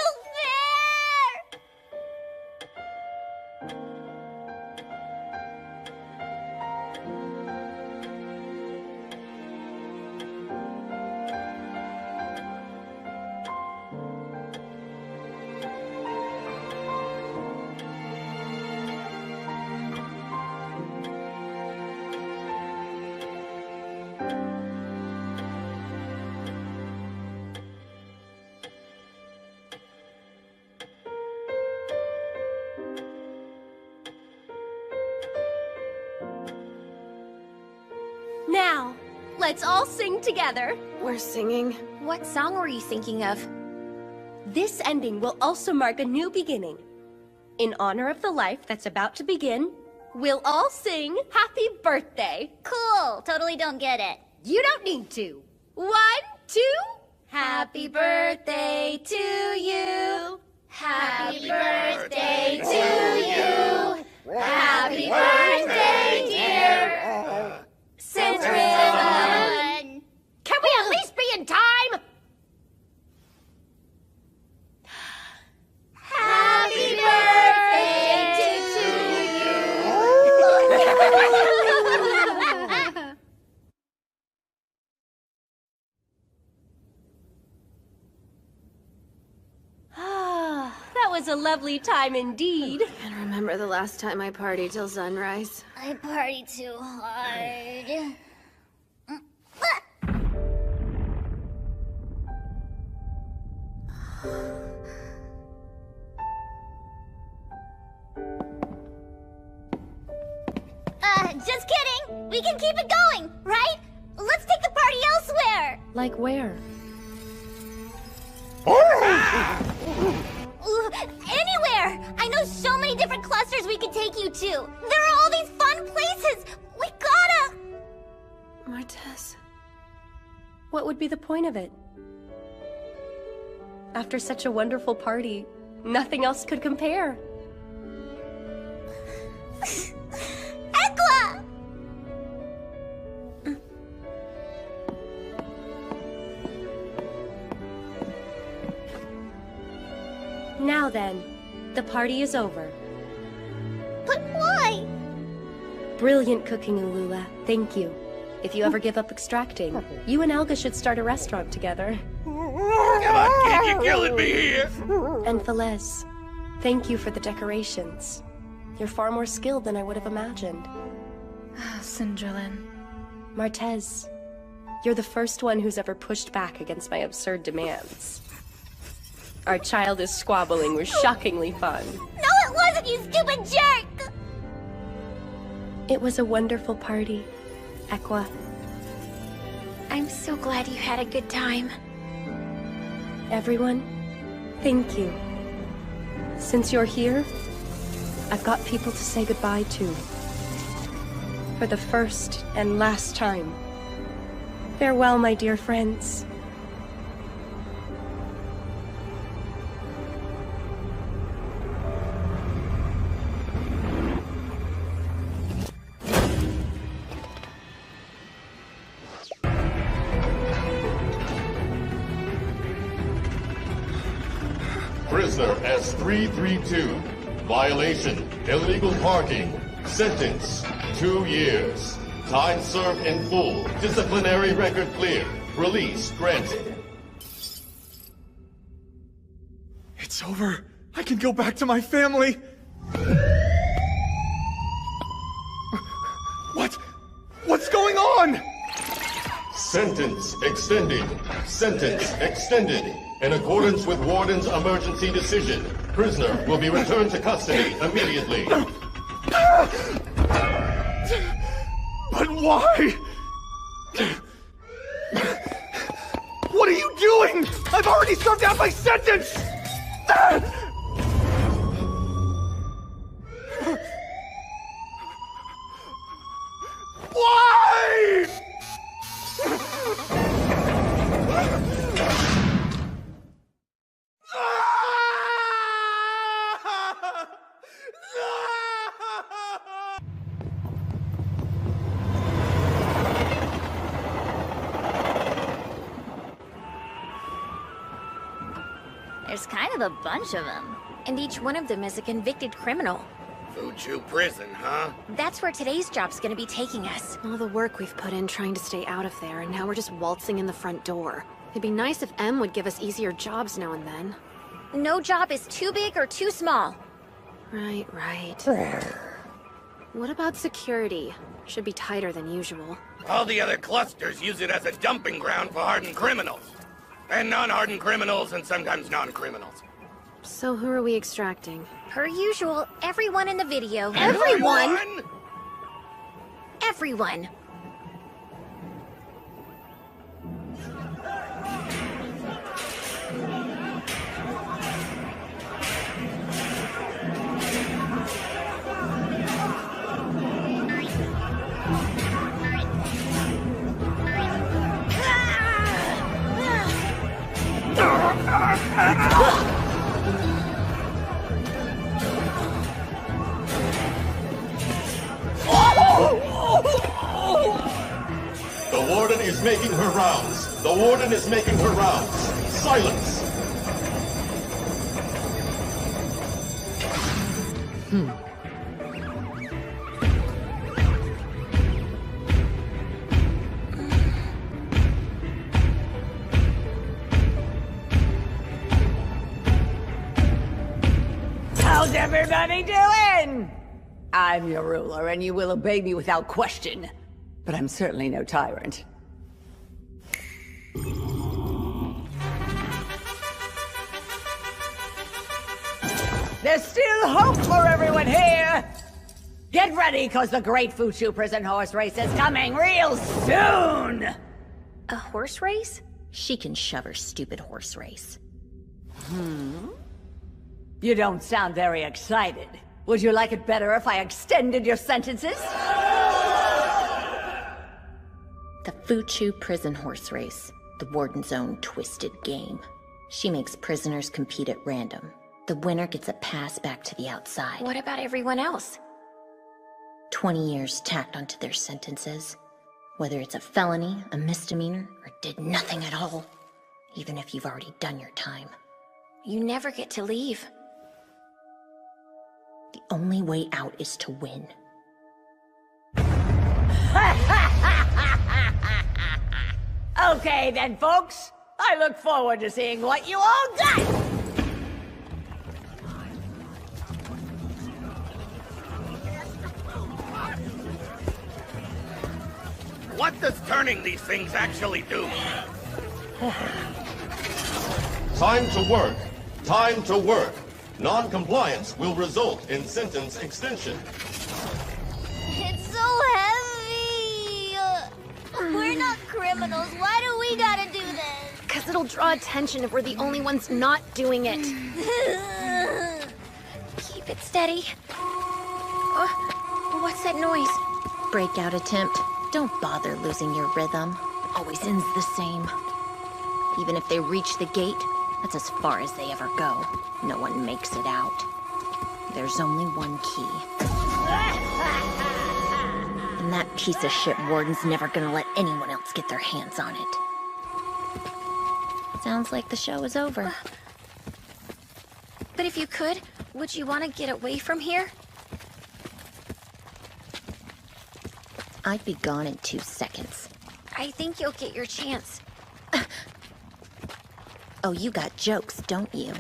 Now, let's all sing together. We're singing. What song were you thinking of? This ending will also mark a new beginning. In honor of the life that's about to begin, we'll all sing Happy Birthday. Cool! Totally don't get it. You don't need to. 1, 2. Happy birthday to you. Happy birthday to you. Happy birthday, dear Cindrillin. Can we at least be in time? Happy birthday to That was a lovely time indeed. I can't remember the last time I partied till sunrise. I party too hard. Just kidding! We can keep it going, right? Let's take the party elsewhere! Like where? Anywhere! I know so many different clusters we could take you to! There are all these fun places! We gotta... Martez... What would be the point of it? After such a wonderful party, nothing else could compare. Ekla! Now then, the party is over. But why? Brilliant cooking, Ulula. Thank you. If you ever give up extracting, you and Elga should start a restaurant together. Come on, kid, you're killing me here! And Velez, thank you for the decorations. You're far more skilled than I would have imagined. Cinderlin. Martez, you're the first one who's ever pushed back against my absurd demands. Our childish squabbling was shockingly fun. No, it wasn't, you stupid jerk! It was a wonderful party, Ekwa. I'm so glad you had a good time. Everyone, thank you. Since you're here, I've got people to say goodbye to. For the first and last time. Farewell, my dear friends. Prisoner S332. Violation. Illegal parking. Sentence. 2 years. Time served in full. Disciplinary record clear. Release granted. It's over. I can go back to my family. What's going on? Sentence extended. Sentence extended. In accordance with Warden's emergency decision, prisoner will be returned to custody immediately. But why? What are you doing? I've already served out my sentence! Why? There's kind of a bunch of them. And each one of them is a convicted criminal. Fuchu prison, huh? That's where today's job's gonna be taking us. All the work we've put in trying to stay out of there, and now we're just waltzing in the front door. It'd be nice if M would give us easier jobs now and then. No job is too big or too small. Right. What about security? Should be tighter than usual. All the other clusters use it as a dumping ground for hardened criminals. And non-hardened criminals, and sometimes non-criminals. So who are we extracting? Per usual, everyone in the video. Everyone? Everyone! The warden is making her rounds. The warden is making her rounds. Silence! How's everybody doing? I'm your ruler, and you will obey me without question. But I'm certainly no tyrant. There's still hope for everyone here! Get ready, cause the Great Fuchu Prison Horse Race is coming real soon! A horse race? She can shove her stupid horse race. You don't sound very excited. Would you like it better if I extended your sentences? The Fuchu Prison Horse Race. The Warden's own twisted game. She makes prisoners compete at random. The winner gets a pass back to the outside. What about everyone else? 20 years tacked onto their sentences. Whether it's a felony, a misdemeanor, or did nothing at all. Even if you've already done your time. You never get to leave. The only way out is to win. Okay then, folks. I look forward to seeing what you all got! What does turning these things actually do? Time to work. Time to work. Non-compliance will result in sentence extension. It's so heavy! We're not criminals. Why do we gotta do this? Because it'll draw attention if we're the only ones not doing it. Keep it steady. What's that noise? Breakout attempt. Don't bother losing your rhythm. Always ends the same. Even if they reach the gate, that's as far as they ever go. No one makes it out. There's only one key. And that piece of shit warden's never gonna let anyone else get their hands on it. Sounds like the show is over. But if you could, would you want to get away from here? I'd be gone in 2 seconds. I think you'll get your chance. Oh, you got jokes, don't you?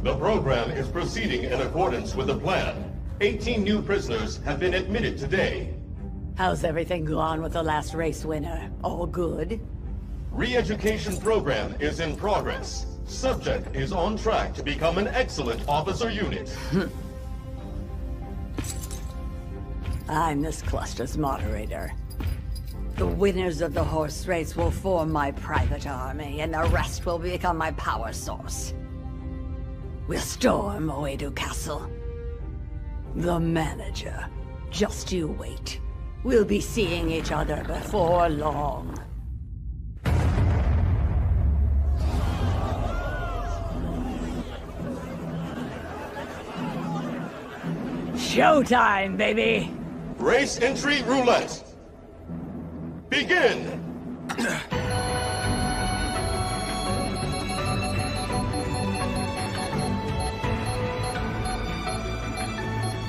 The program is proceeding in accordance with the plan. 18 new prisoners have been admitted today. How's everything gone with the last race winner? All good? Re-education program is in progress. Subject is on track to become an excellent officer unit. I'm this cluster's moderator. The winners of the horse race will form my private army, and the rest will become my power source. We'll storm Oedo Castle. The manager. Just you wait. We'll be seeing each other before long. Showtime, baby! Race entry roulette. Begin!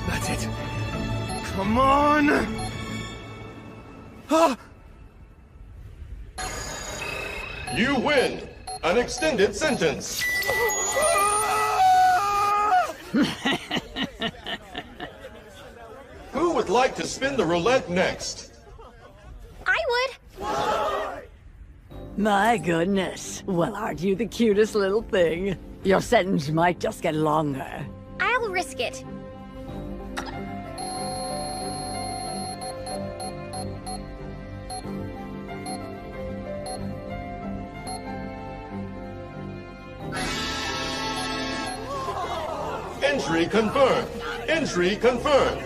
That's it. Come on! Ah! You win! An extended sentence! Who would like to spin the roulette next? I would. My goodness. Well, aren't you the cutest little thing? Your sentence might just get longer. I'll risk it. Entry confirmed! Entry confirmed!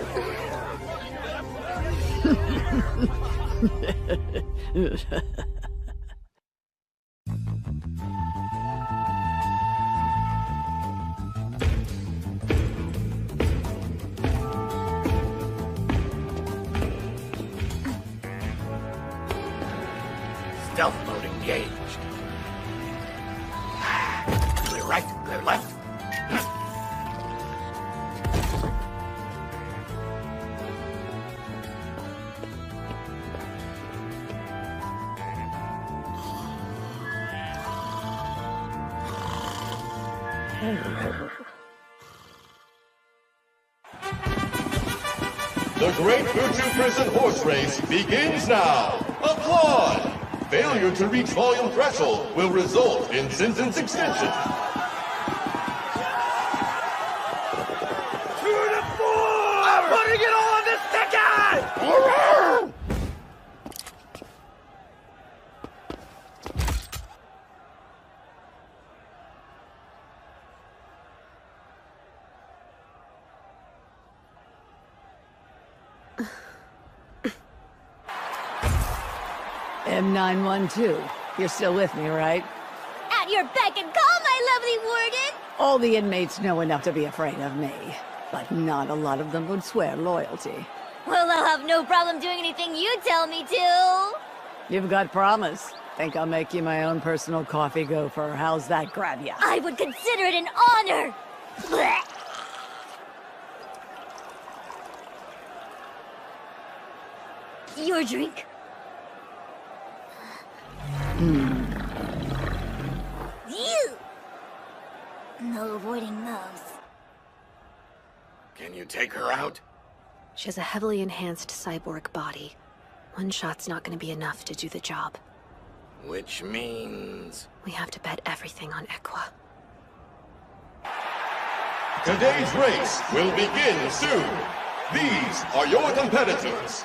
Stealth mode engaged. Clear right, clear left. The Great Fuchu Prison Horse Race begins now! Applaud! Failure to reach volume threshold will result in sentence extension. M912, you're still with me, right? At your beck and call, my lovely warden! All the inmates know enough to be afraid of me, but not a lot of them would swear loyalty. Well, I'll have no problem doing anything you tell me to. You've got promise. Think I'll make you my own personal coffee gopher. How's that grab ya? I would consider it an honor! Blech. Your drink. You! No avoiding those. Can you take her out? She has a heavily enhanced cyborg body. One shot's not going to be enough to do the job. Which means... We have to bet everything on Equa. Today's race will begin soon. These are your competitors.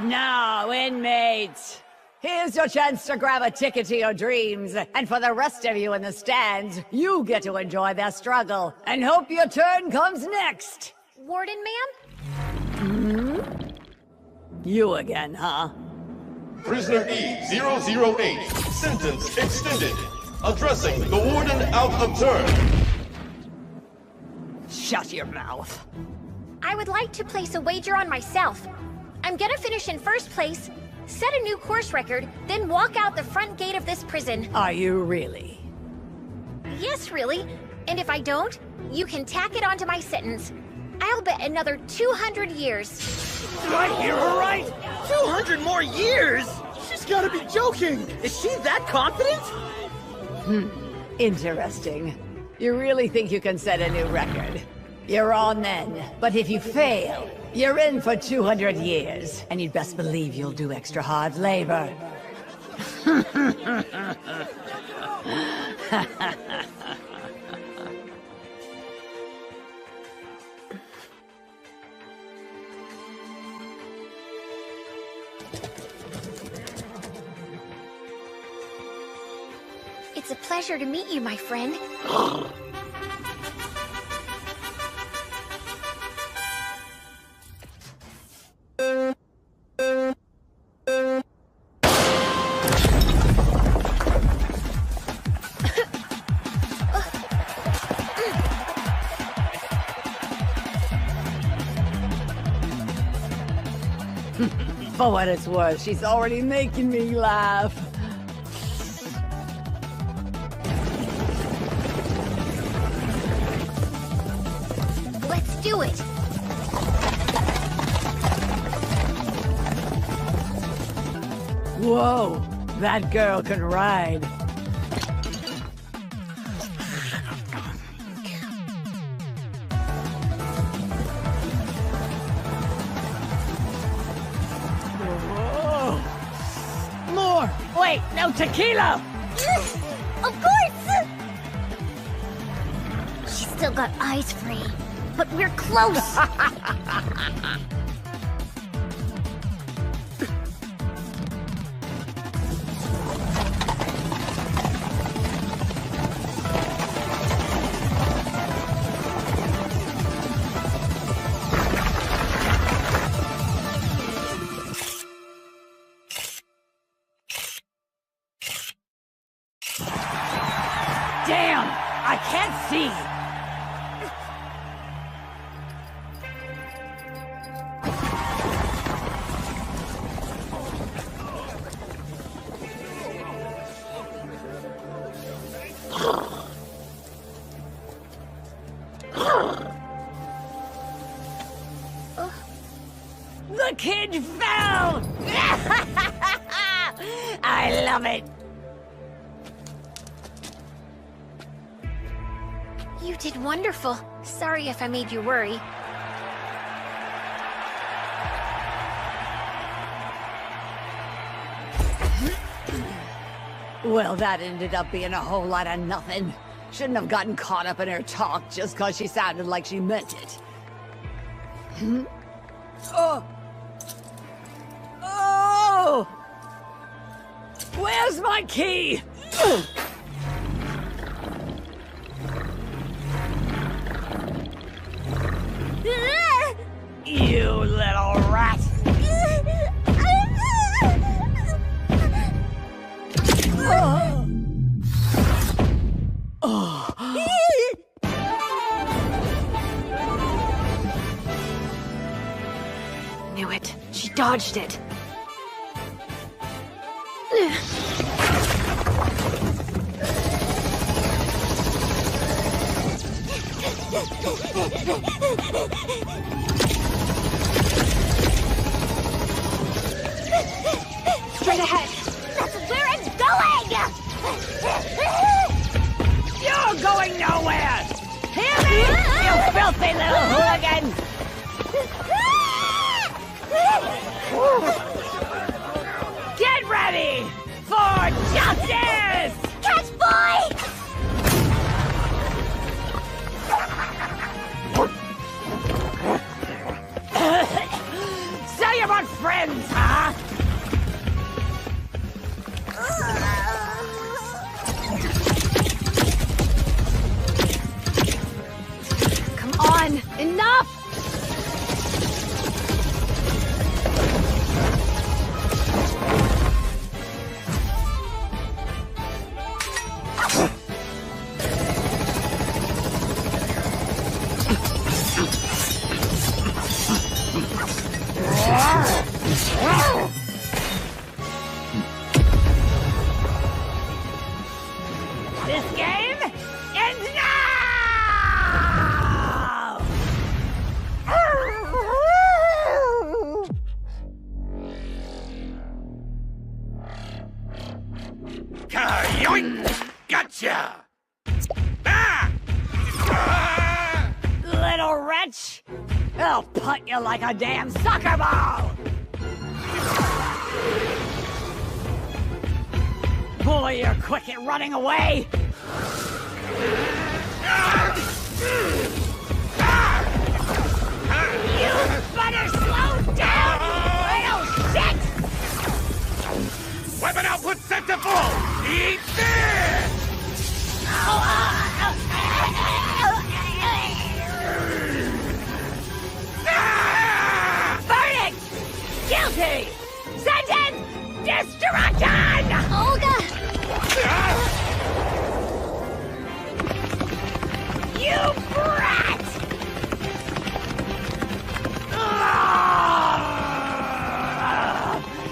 Now, inmates! Here's your chance to grab a ticket to your dreams. And for the rest of you in the stands, you get to enjoy their struggle. And hope your turn comes next. Warden, ma'am? You again, huh? Prisoner E-008, sentence extended. Addressing the warden out of turn. Shut your mouth. I would like to place a wager on myself. I'm gonna finish in first place, set a new course record, then walk out the front gate of this prison. Are you really? Yes, really. And if I don't, you can tack it onto my sentence. I'll bet another 200 years. Did I hear her right? 200 more years? She's gotta be joking! Is she that confident? Interesting. You really think you can set a new record? You're on then, but if you fail, you're in for 200 years, and you'd best believe you'll do extra hard labor. It's a pleasure to meet you, my friend. For what it's worth, she's already making me laugh. Let's do it. Whoa, that girl can ride. Whoa. More! Wait, no tequila! Of course! She's still got eyes free, but we're close! Damn! I can't see! The kid fell! I love it! You did wonderful. Sorry if I made you worry. Well, that ended up being a whole lot of nothing. Shouldn't have gotten caught up in her talk just because she sounded like she meant it. Oh! Oh! Where's my key? You little rat! knew it. She dodged it. Straight ahead. That's where it's going! You're going nowhere! Hear me, you filthy little hooligan! Get ready for justice! Catch boy! So you want friends, huh? Come on, enough! This game ends now! Ka-yoink! Gotcha! Ah! Little wretch! I'll punt you like a damn soccer ball! Boy, you're quick at running away! You better slow down, you little shit! Weapon output set to full! Eat this! Verdict! Guilty! Sentence! Destruction! Olga! You brat!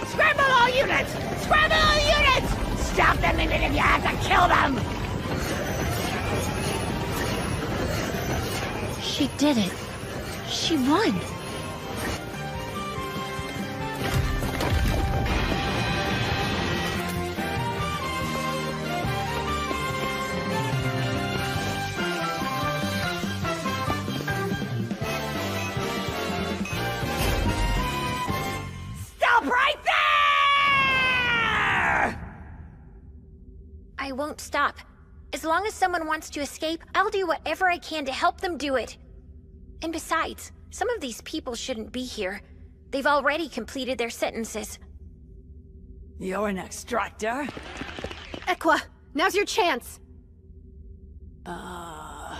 Scramble all units! Scramble all units! Stop them even if you have to kill them! She did it. She won. Stop right there! I won't stop. As long as someone wants to escape, I'll do whatever I can to help them do it. And besides, some of these people shouldn't be here. They've already completed their sentences. You're an extractor? Equa, now's your chance. I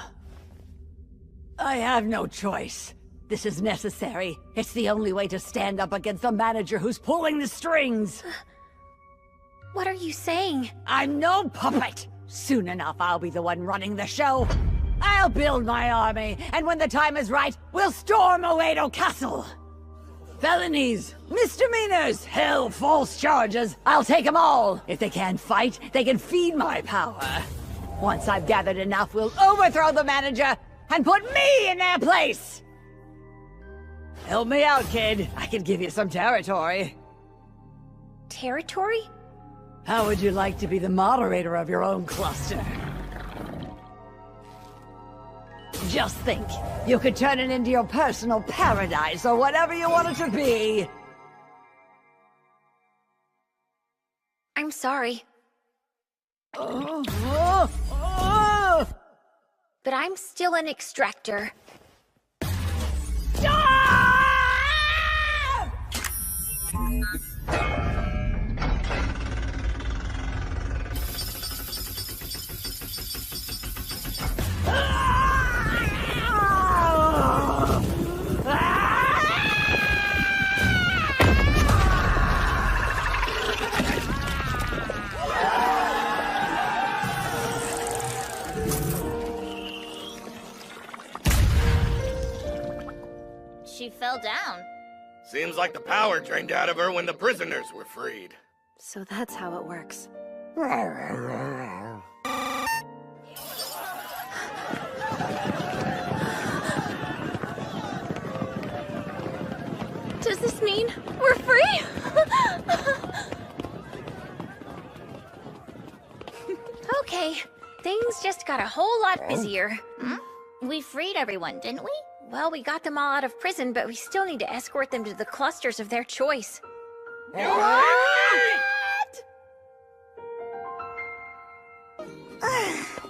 have no choice. This is necessary. It's the only way to stand up against the manager who's pulling the strings. What are you saying? I'm no puppet. Soon enough, I'll be the one running the show. I'll build my army, and when the time is right, we'll storm Oedo Castle. Felonies, misdemeanors, hell, false charges, I'll take them all. If they can't fight, they can feed my power. Once I've gathered enough, we'll overthrow the manager and put me in their place. Help me out, kid. I can give you some territory. Territory? How would you like to be the moderator of your own cluster? Just think, you could turn it into your personal paradise or whatever you want it to be. I'm sorry. But I'm still an extractor. She fell down. Seems like the power drained out of her when the prisoners were freed. So that's how it works. Does this mean we're free? Okay, things just got a whole lot busier. We freed everyone, didn't we? Well, we got them all out of prison, but we still need to escort them to the clusters of their choice.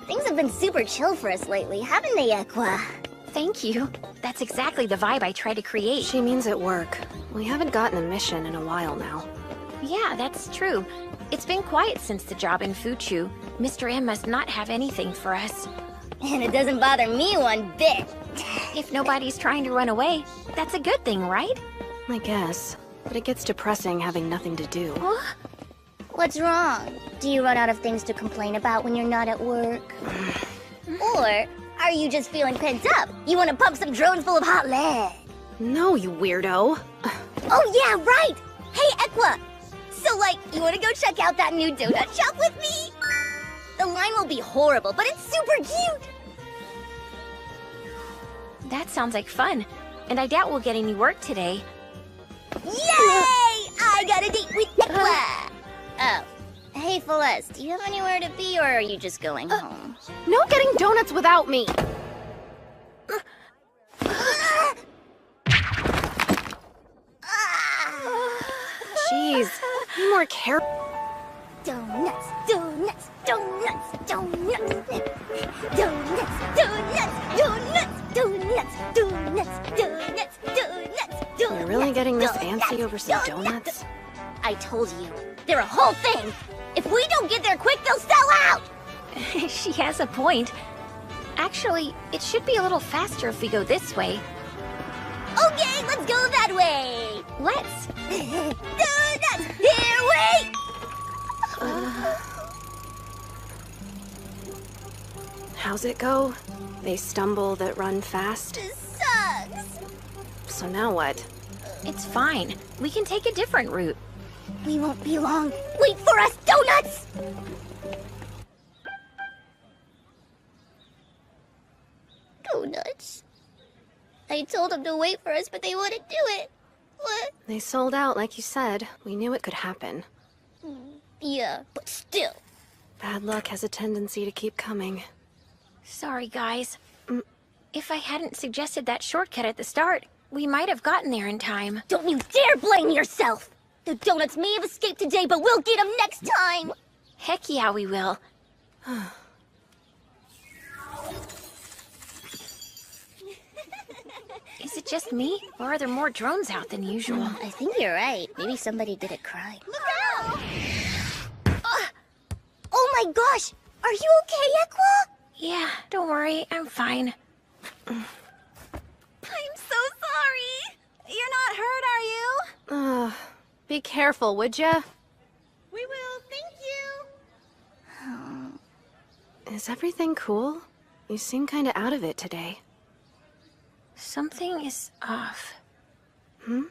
Things have been super chill for us lately, haven't they, Equa? Thank you. That's exactly the vibe I try to create. She means at work. We haven't gotten a mission in a while now. Yeah, that's true. It's been quiet since the job in Fuchu. Mr. M must not have anything for us. And it doesn't bother me one bit. If nobody's trying to run away, that's a good thing, right? I guess. But it gets depressing having nothing to do. What's wrong? Do you run out of things to complain about when you're not at work? Or are you just feeling pent up? You want to pump some drones full of hot lead? No, you weirdo. Oh yeah, right! Hey, Equa! So like, you want to go check out that new donut shop with me? The line will be horrible, but it's super cute! That sounds like fun. And I doubt we'll get any work today. Yay! I got a date with Equa! Oh. Hey, Celeste, do you have anywhere to be, or are you just going home? No getting donuts without me! Jeez, be more careful. Donuts, donuts, donuts, donuts. Donuts, donuts, donuts, donuts, donuts, donuts, donuts. You're really getting this antsy over some donuts? I told you, they're a whole thing. If we don't get there quick, they'll sell out. She has a point. Actually, it should be a little faster if we go this way. Okay, let's go that way. Let's. Donuts! Here, wait! How's it go? They stumble that run fast? This sucks. So now what? It's fine. We can take a different route. We won't be long. Wait for us, donuts! Donuts. I told them to wait for us, but they wouldn't do it. What? They sold out, like you said. We knew it could happen. Yeah, but still. Bad luck has a tendency to keep coming. Sorry, guys. If I hadn't suggested that shortcut at the start, we might have gotten there in time. Don't you dare blame yourself! The donuts may have escaped today, but we'll get them next time! Heck yeah, we will. Is it just me, or are there more drones out than usual? I think you're right. Maybe somebody did a crime. Look out! Oh my gosh! Are you okay, Equa? Yeah, don't worry, I'm fine. I'm so sorry! You're not hurt, are you? Be careful, would ya? We will, thank you! Is everything cool? You seem kinda out of it today. Something is off. The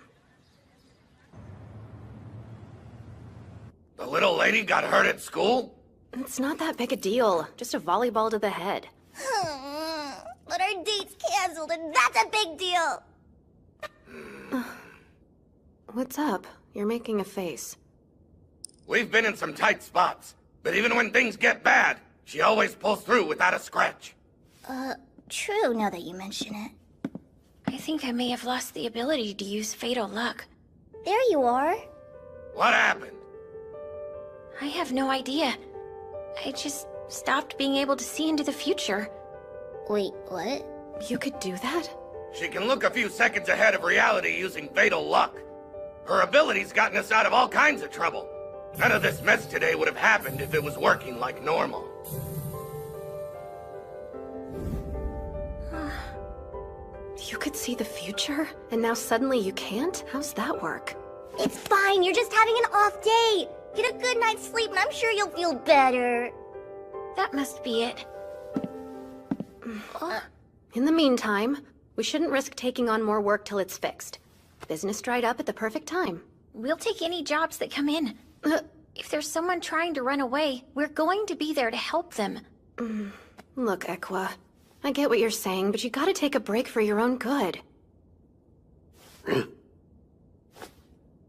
little lady got hurt at school? It's not that big a deal. Just a volleyball to the head. But our date's canceled, and that's a big deal! What's up? You're making a face. We've been in some tight spots, but even when things get bad, she always pulls through without a scratch. True, now that you mention it. I think I may have lost the ability to use fatal luck. There you are. What happened? I have no idea. I just stopped being able to see into the future. Wait, what? You could do that? She can look a few seconds ahead of reality using fatal luck. Her ability's gotten us out of all kinds of trouble. None of this mess today would have happened if it was working like normal. You could see the future, and now suddenly you can't? How's that work? It's fine, you're just having an off day. Get a good night's sleep, and I'm sure you'll feel better. That must be it. In the meantime, we shouldn't risk taking on more work till it's fixed. Business dried up at the perfect time. We'll take any jobs that come in. If there's someone trying to run away, we're going to be there to help them. Look, Equa, I get what you're saying, but you gotta take a break for your own good.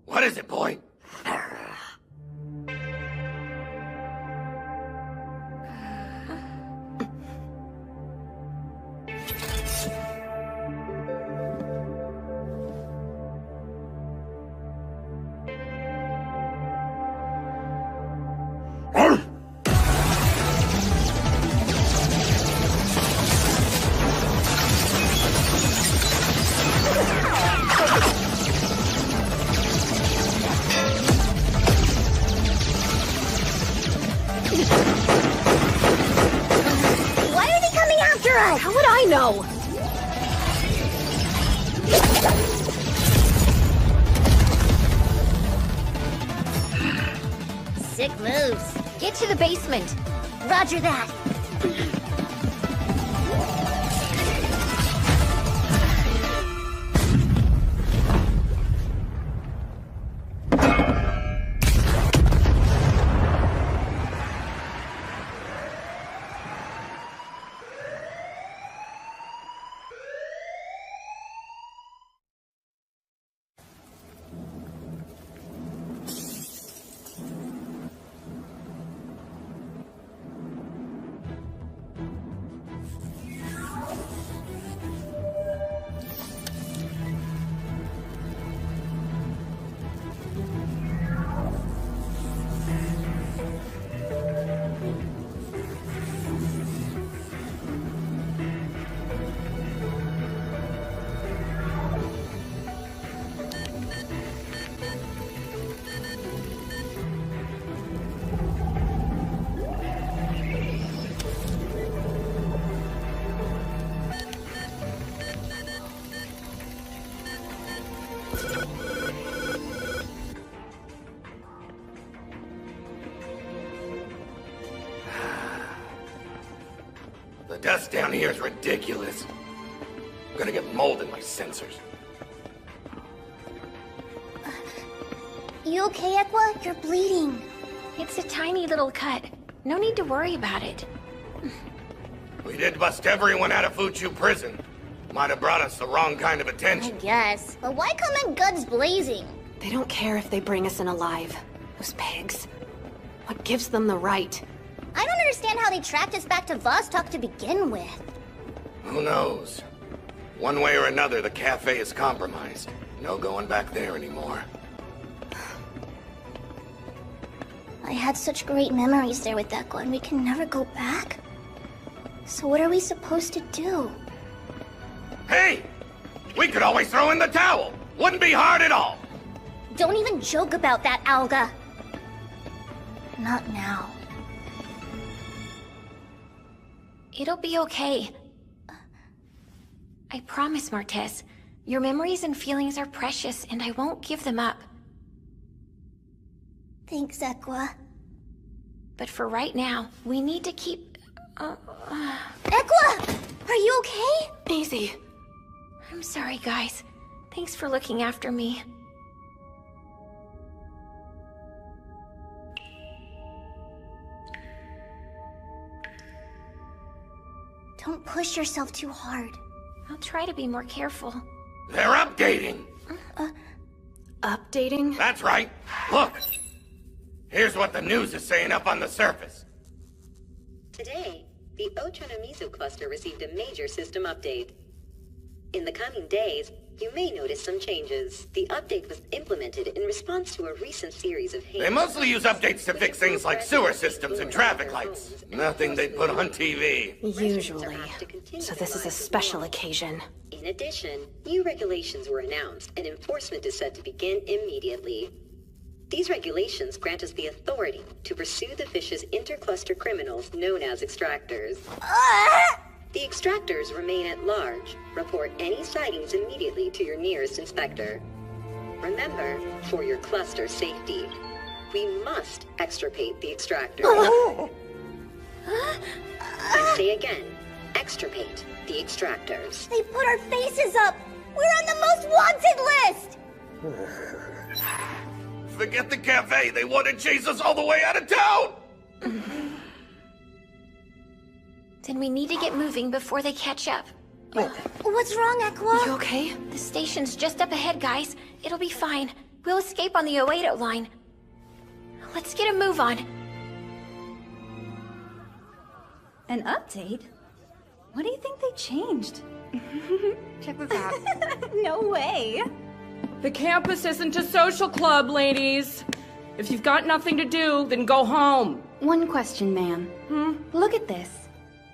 What is it, boy? How would I know? Sick moves. Get to the basement. Roger that. The dust down here is ridiculous. I'm gonna get mold in my sensors. You okay, Equa? You're bleeding. It's a tiny little cut. No need to worry about it. We did bust everyone out of Fuchu prison. Might have brought us the wrong kind of I attention. guess. But why come in guns blazing? They don't care if they bring us in alive. Those pigs. What gives them the right? I don't understand how they tracked us back to Vostok to begin with. Who knows? One way or another, the cafe is compromised. No going back there anymore. I had such great memories there with Equa, and we can never go back? So what are we supposed to do? Hey! We could always throw in the towel! Wouldn't be hard at all! Don't even joke about that, Alga. Not now. It'll be okay. I promise, Martez. Your memories and feelings are precious, and I won't give them up. Thanks, Equa. But for right now, we need to keep... Equa! Are you okay? Easy. I'm sorry, guys. Thanks for looking after me. Don't push yourself too hard. I'll try to be more careful. They're updating! Updating? That's right. Look! Here's what the news is saying up on the surface. Today, the Ochanomizu cluster received a major system update. In the coming days, you may notice some changes. The update was implemented in response to a recent series of They mostly use updates to fix things like sewer systems and traffic lights. Nothing they'd put on TV. Usually. So this is a special occasion. In addition, new regulations were announced, and enforcement is set to begin immediately. These regulations grant us the authority to pursue the fish's intercluster criminals known as extractors. The extractors remain at large. Report any sightings immediately to your nearest inspector. Remember, for your cluster safety, we must extirpate the extractors. I say again, Extirpate the extractors. They put our faces up! We're on the most wanted list! Forget the cafe. They want to chase us all the way out of town. Then we need to get moving before they catch up. What's wrong, Aqua? You okay? The station's just up ahead, guys. It'll be fine. We'll escape on the 080 line. Let's get a move on. An update? What do you think they changed? Check this out. No way. The campus isn't a social club, ladies. If you've got nothing to do, then go home. One question, ma'am. Look at this.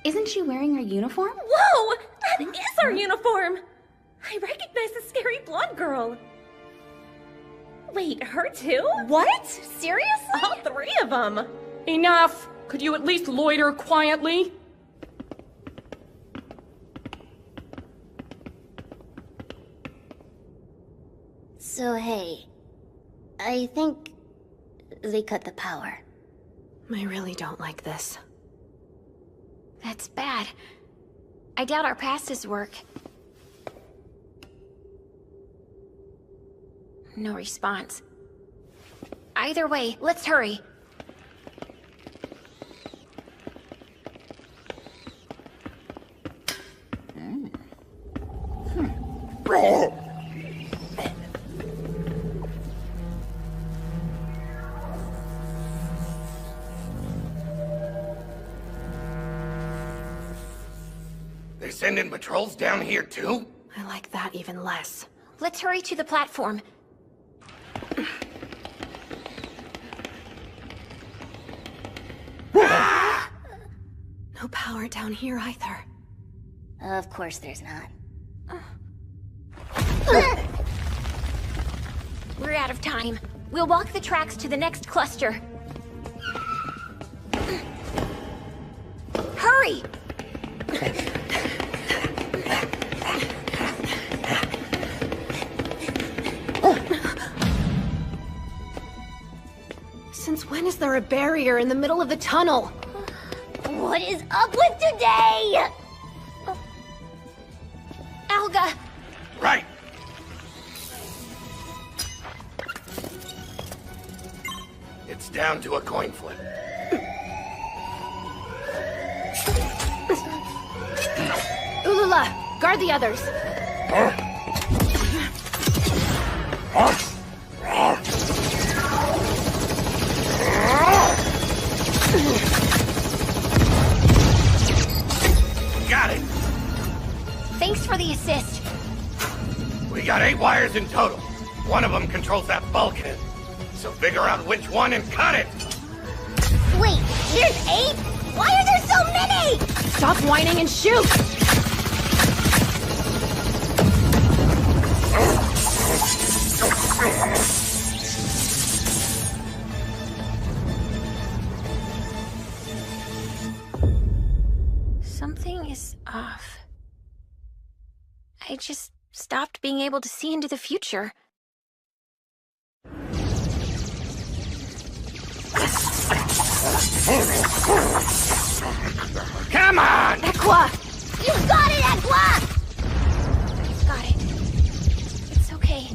Isn't she wearing her uniform? Whoa! That is our uniform! I recognize the scary blonde girl. Wait, her too? What? Seriously? All three of them. Enough! Could you at least loiter quietly? So hey, I think they cut the power. I really don't like this. That's bad. I doubt our passes work. No response. Either way, let's hurry. They're sending patrols down here too? I like that even less. Let's hurry to the platform. No power down here either. Of course there's not. We're out of time. We'll walk the tracks to the next cluster. Hurry! Since when is there a barrier in the middle of the tunnel? What is up with today? Alga! Right! It's down to a coin flip. Ulula, guard the others. Got it! Thanks for the assist. We got 8 wires in total. One of them controls that bulkhead. So figure out which one and cut it! Wait, there's 8? Why are there so many? Stop whining and shoot! Something is off. I just stopped being able to see into the future. Come on! Aqua! You got it, Aqua! Got it. It's okay.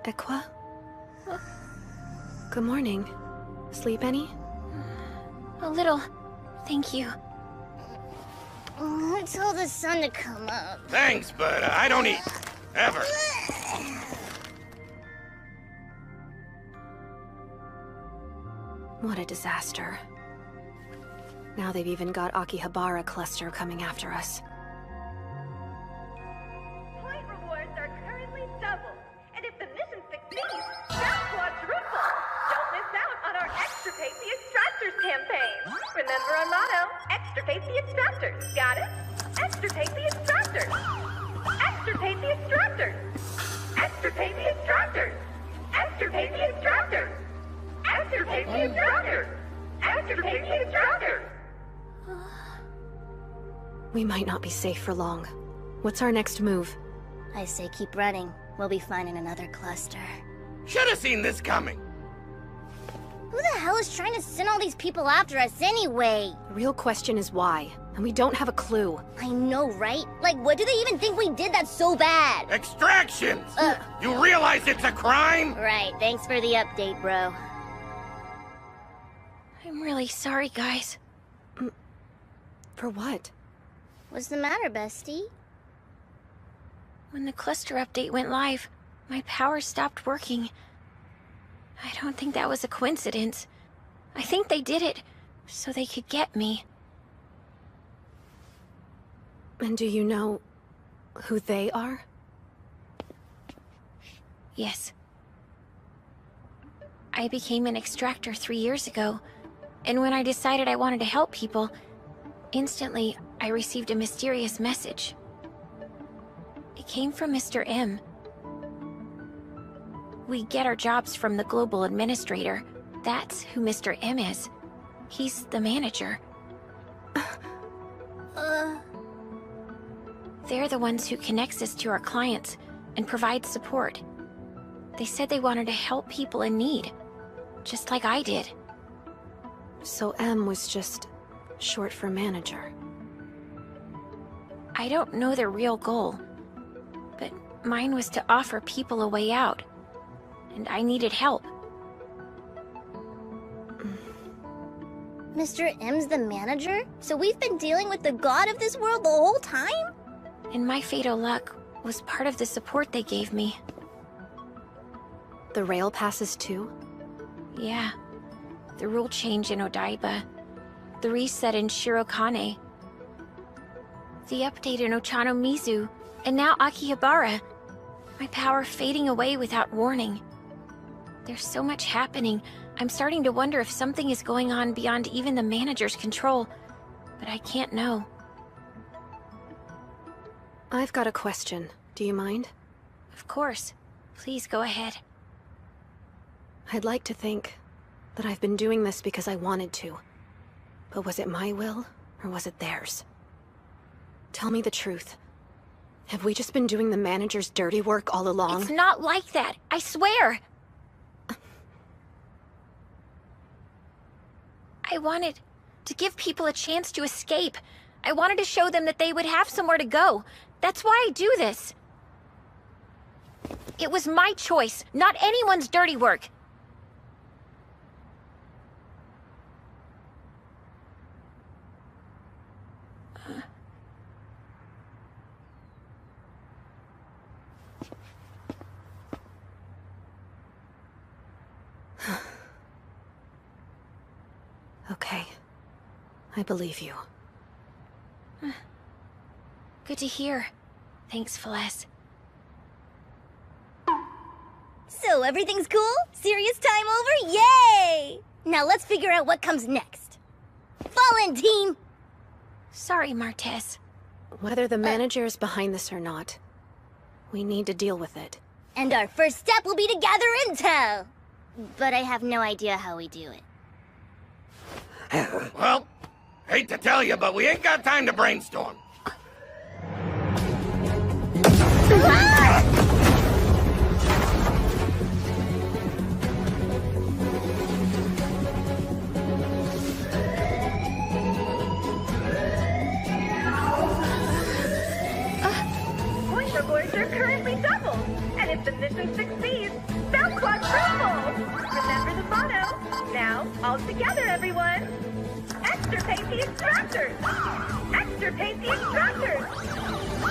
Aqua? Good morning. Sleep any? A little. Thank you. Tell the sun to come up. Thanks, but I don't eat. Ever. What a disaster. Now they've even got Akihabara cluster coming after us. Point rewards are currently doubled, and if the Extirpate the extractors! Extirpate the extractors! Extirpate the extractors! Extirpate the extractors! Extirpate the extractors! Extirpate the extractors! We might not be safe for long. What's our next move? I say keep running. We'll be fine in another cluster. Should have seen this coming. Who the hell is trying to send all these people after us anyway? The real question is why, and we don't have a clue. I know, right? Like, what do they even think we did that's so bad? Extractions! You realize it's a crime? Right, thanks for the update, bro. I'm really sorry, guys. For what? What's the matter, bestie? When the cluster update went live, my power stopped working. I don't think that was a coincidence. I think they did it so they could get me. And do you know who they are? Yes. I became an extractor 3 years ago, and when I decided I wanted to help people, instantly I received a mysterious message. It came from Mr. M. We get our jobs from the global administrator. That's who Mr. M is. He's the manager. They're the ones who connects us to our clients and provide support. They said they wanted to help people in need, just like I did. So M was just short for manager. I don't know their real goal, but mine was to offer people a way out. And I needed help. Mr. M's the manager? So we've been dealing with the god of this world the whole time? And my fatal luck was part of the support they gave me. The rail passes too? Yeah. The rule change in Odaiba. The reset in Shirokane. The update in Ochanomizu. And now Akihabara. My power fading away without warning. There's so much happening, I'm starting to wonder if something is going on beyond even the manager's control, but I can't know. I've got a question. Do you mind? Of course. Please go ahead. I'd like to think that I've been doing this because I wanted to. But was it my will, or was it theirs? Tell me the truth. Have we just been doing the manager's dirty work all along? It's not like that, I swear! I wanted to give people a chance to escape. I wanted to show them that they would have somewhere to go. That's why I do this. It was my choice, not anyone's dirty work. Okay. I believe you. Good to hear. Thanks, Feles. So everything's cool? Serious time over? Yay! Now let's figure out what comes next. Fall in, team! Sorry, Martez. Whether the manager is behind this or not, we need to deal with it. And our first step will be to gather intel! But I have no idea how we do it. Well, hate to tell you, but we ain't got time to brainstorm. Pointer boards are currently doubled, and if the mission succeeds, they'll quadruple! Remember the motto. Now, all together, everyone! Extirpate the extractors! Extirpate the extractors!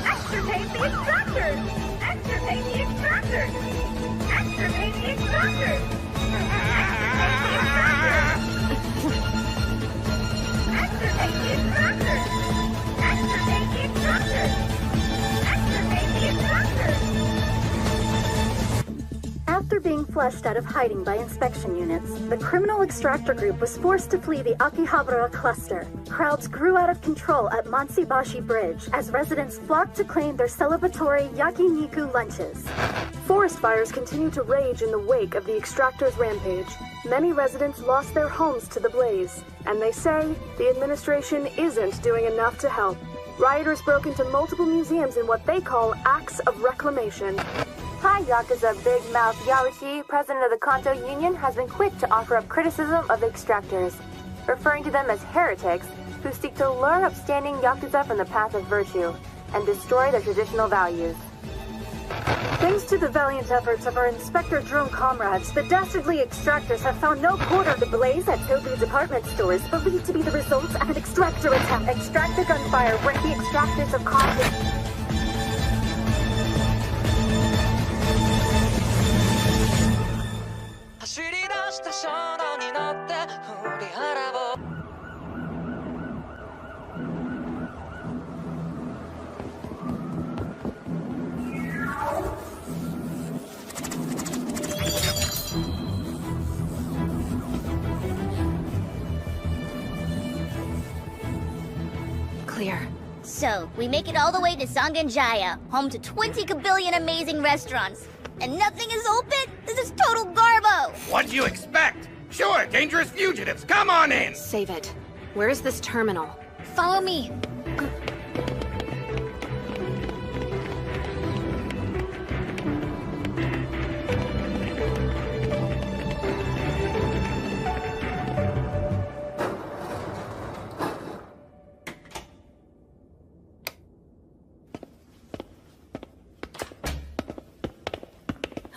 Extirpate the extractors! Extirpate the extractors! Extirpate the extractors! Extirpate the extractors! Extirpate the extractors! Extirpate the extractors! After being fleshed out of hiding by inspection units, the criminal extractor group was forced to flee the Akihabara cluster. Crowds grew out of control at Mansibashi Bridge as residents flocked to claim their celebratory yakiniku lunches. Forest fires continue to rage in the wake of the extractor's rampage. Many residents lost their homes to the blaze, and they say the administration isn't doing enough to help. Rioters broke into multiple museums in what they call acts of reclamation. Hi, Yakuza Big Mouth Yaoshi, president of the Kanto Union, has been quick to offer up criticism of the extractors, referring to them as heretics who seek to lure upstanding Yakuza from the path of virtue and destroy their traditional values. Thanks to the valiant efforts of our Inspector Drone comrades, the dastardly extractors have found no quarter of the blaze at Tobu department stores, believed to be the result of an extractor attack. Extractor gunfire where the extractors have caused it. Clear. So, we make it all the way to Sanganjaya, home to 20 kabillion amazing restaurants. And nothing is open? This is total garbo! What'd you expect? Sure, dangerous fugitives, come on in! Save it. Where is this terminal? Follow me.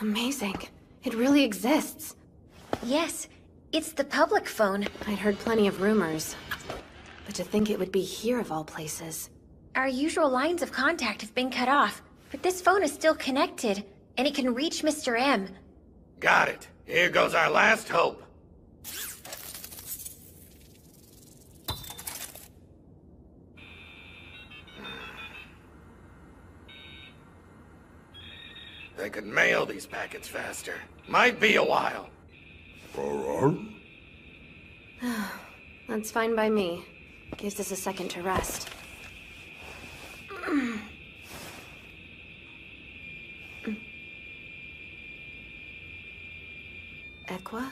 Amazing. It really exists. Yes, it's the public phone. I'd heard plenty of rumors. But to think it would be here of all places. Our usual lines of contact have been cut off, but this phone is still connected, and it can reach Mr. M. Got it. Here goes our last hope. They could mail these packets faster. Might be a while. That's fine by me. Gives us a second to rest. Equa?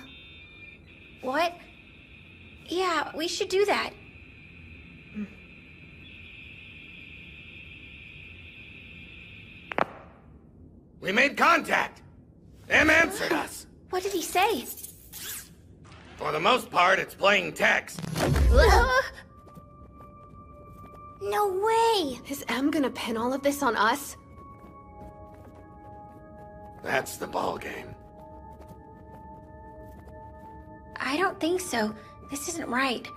What? Yeah, we should do that. We made contact! M answered us! What did he say? For the most part, it's plain text. No way! Is M gonna pin all of this on us? That's the ball game. I don't think so. This isn't right.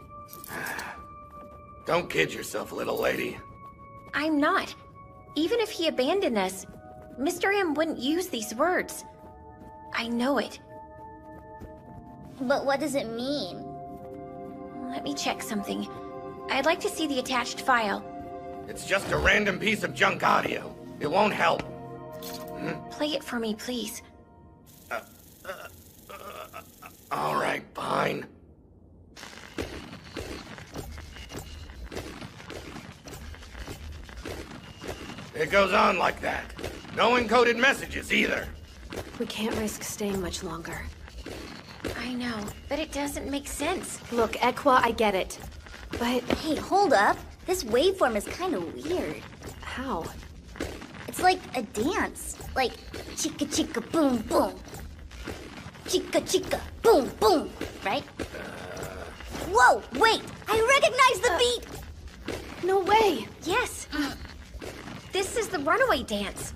Don't kid yourself, little lady. I'm not. Even if he abandoned us, Mr. M wouldn't use these words. I know it. But what does it mean? Let me check something. I'd like to see the attached file. It's just a random piece of junk audio. It won't help. Play it for me, please. All right, fine. It goes on like that. No encoded messages either. We can't risk staying much longer. I know, but it doesn't make sense. Look, Equa, I get it. But... Hey, hold up. This waveform is kind of weird. How? It's like a dance. Like, chica chica boom boom. Chica chica boom boom, right? Whoa, wait! I recognize the beat! No way! Yes! This is the runaway dance.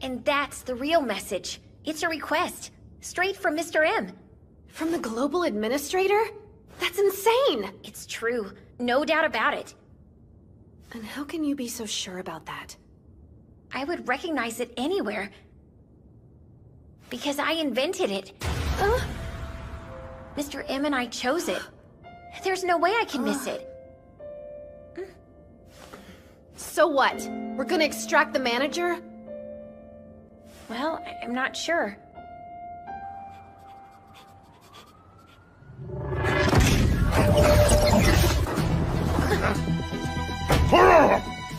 And that's the real message. It's a request. Straight from Mr. M. From the global administrator? That's insane! It's true. No doubt about it. And how can you be so sure about that? I would recognize it anywhere. Because I invented it. Mr. M and I chose it. There's no way I can miss it. So what? We're gonna extract the manager? Well, I'm not sure.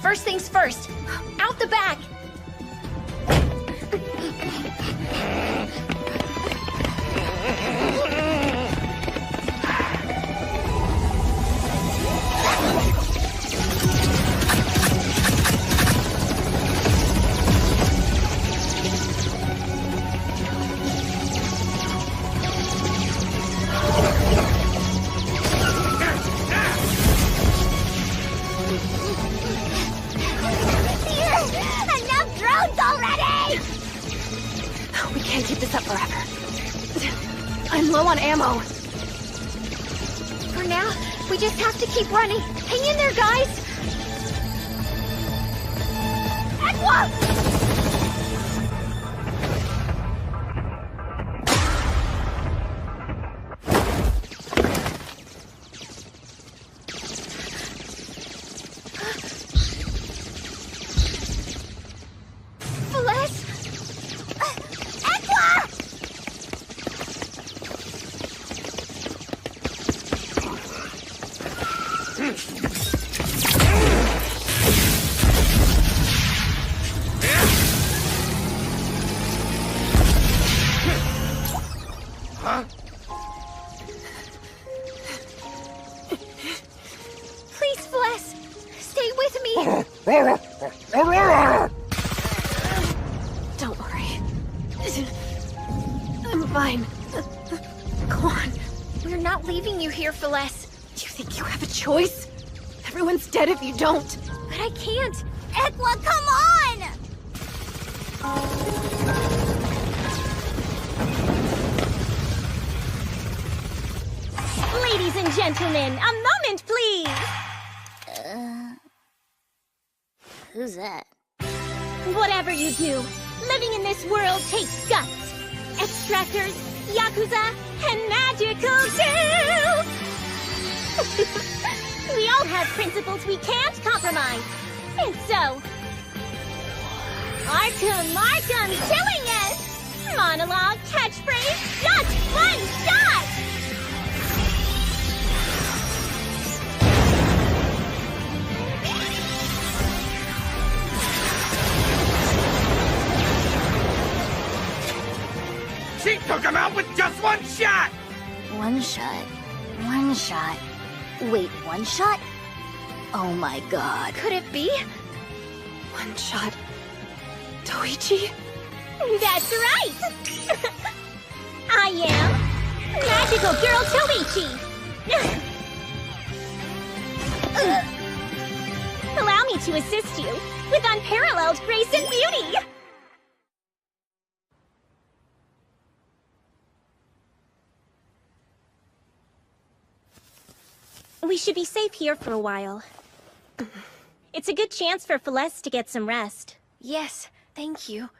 First things first. Out the back! Enough drones already! We can't keep this up forever. I'm low on ammo. For now, we just have to keep running. Hang in there, guys! Aqua! Huh? Please, Bless! Stay with me! Don't worry. I'm fine. Go on. We're not leaving you here, Phyllis. Do you think you have a choice? Everyone's dead if you don't. But I can't. Aqua, come on! Ladies and gentlemen, a moment, please! Who's that? Whatever you do, living in this world takes guts. Extractors, Yakuza, and magical too! We all have principles we can't compromise. And so... Arkham, killing us! Monologue, catchphrase, just one shot! She took him out with just one shot! One shot. One shot. Wait, one shot? Oh my god. Could it be? One shot. Toichi? That's right! I am Magical Girl Toichi! Allow me to assist you with unparalleled grace and beauty! We should be safe here for a while. It's a good chance for Celeste to get some rest. Yes, thank you.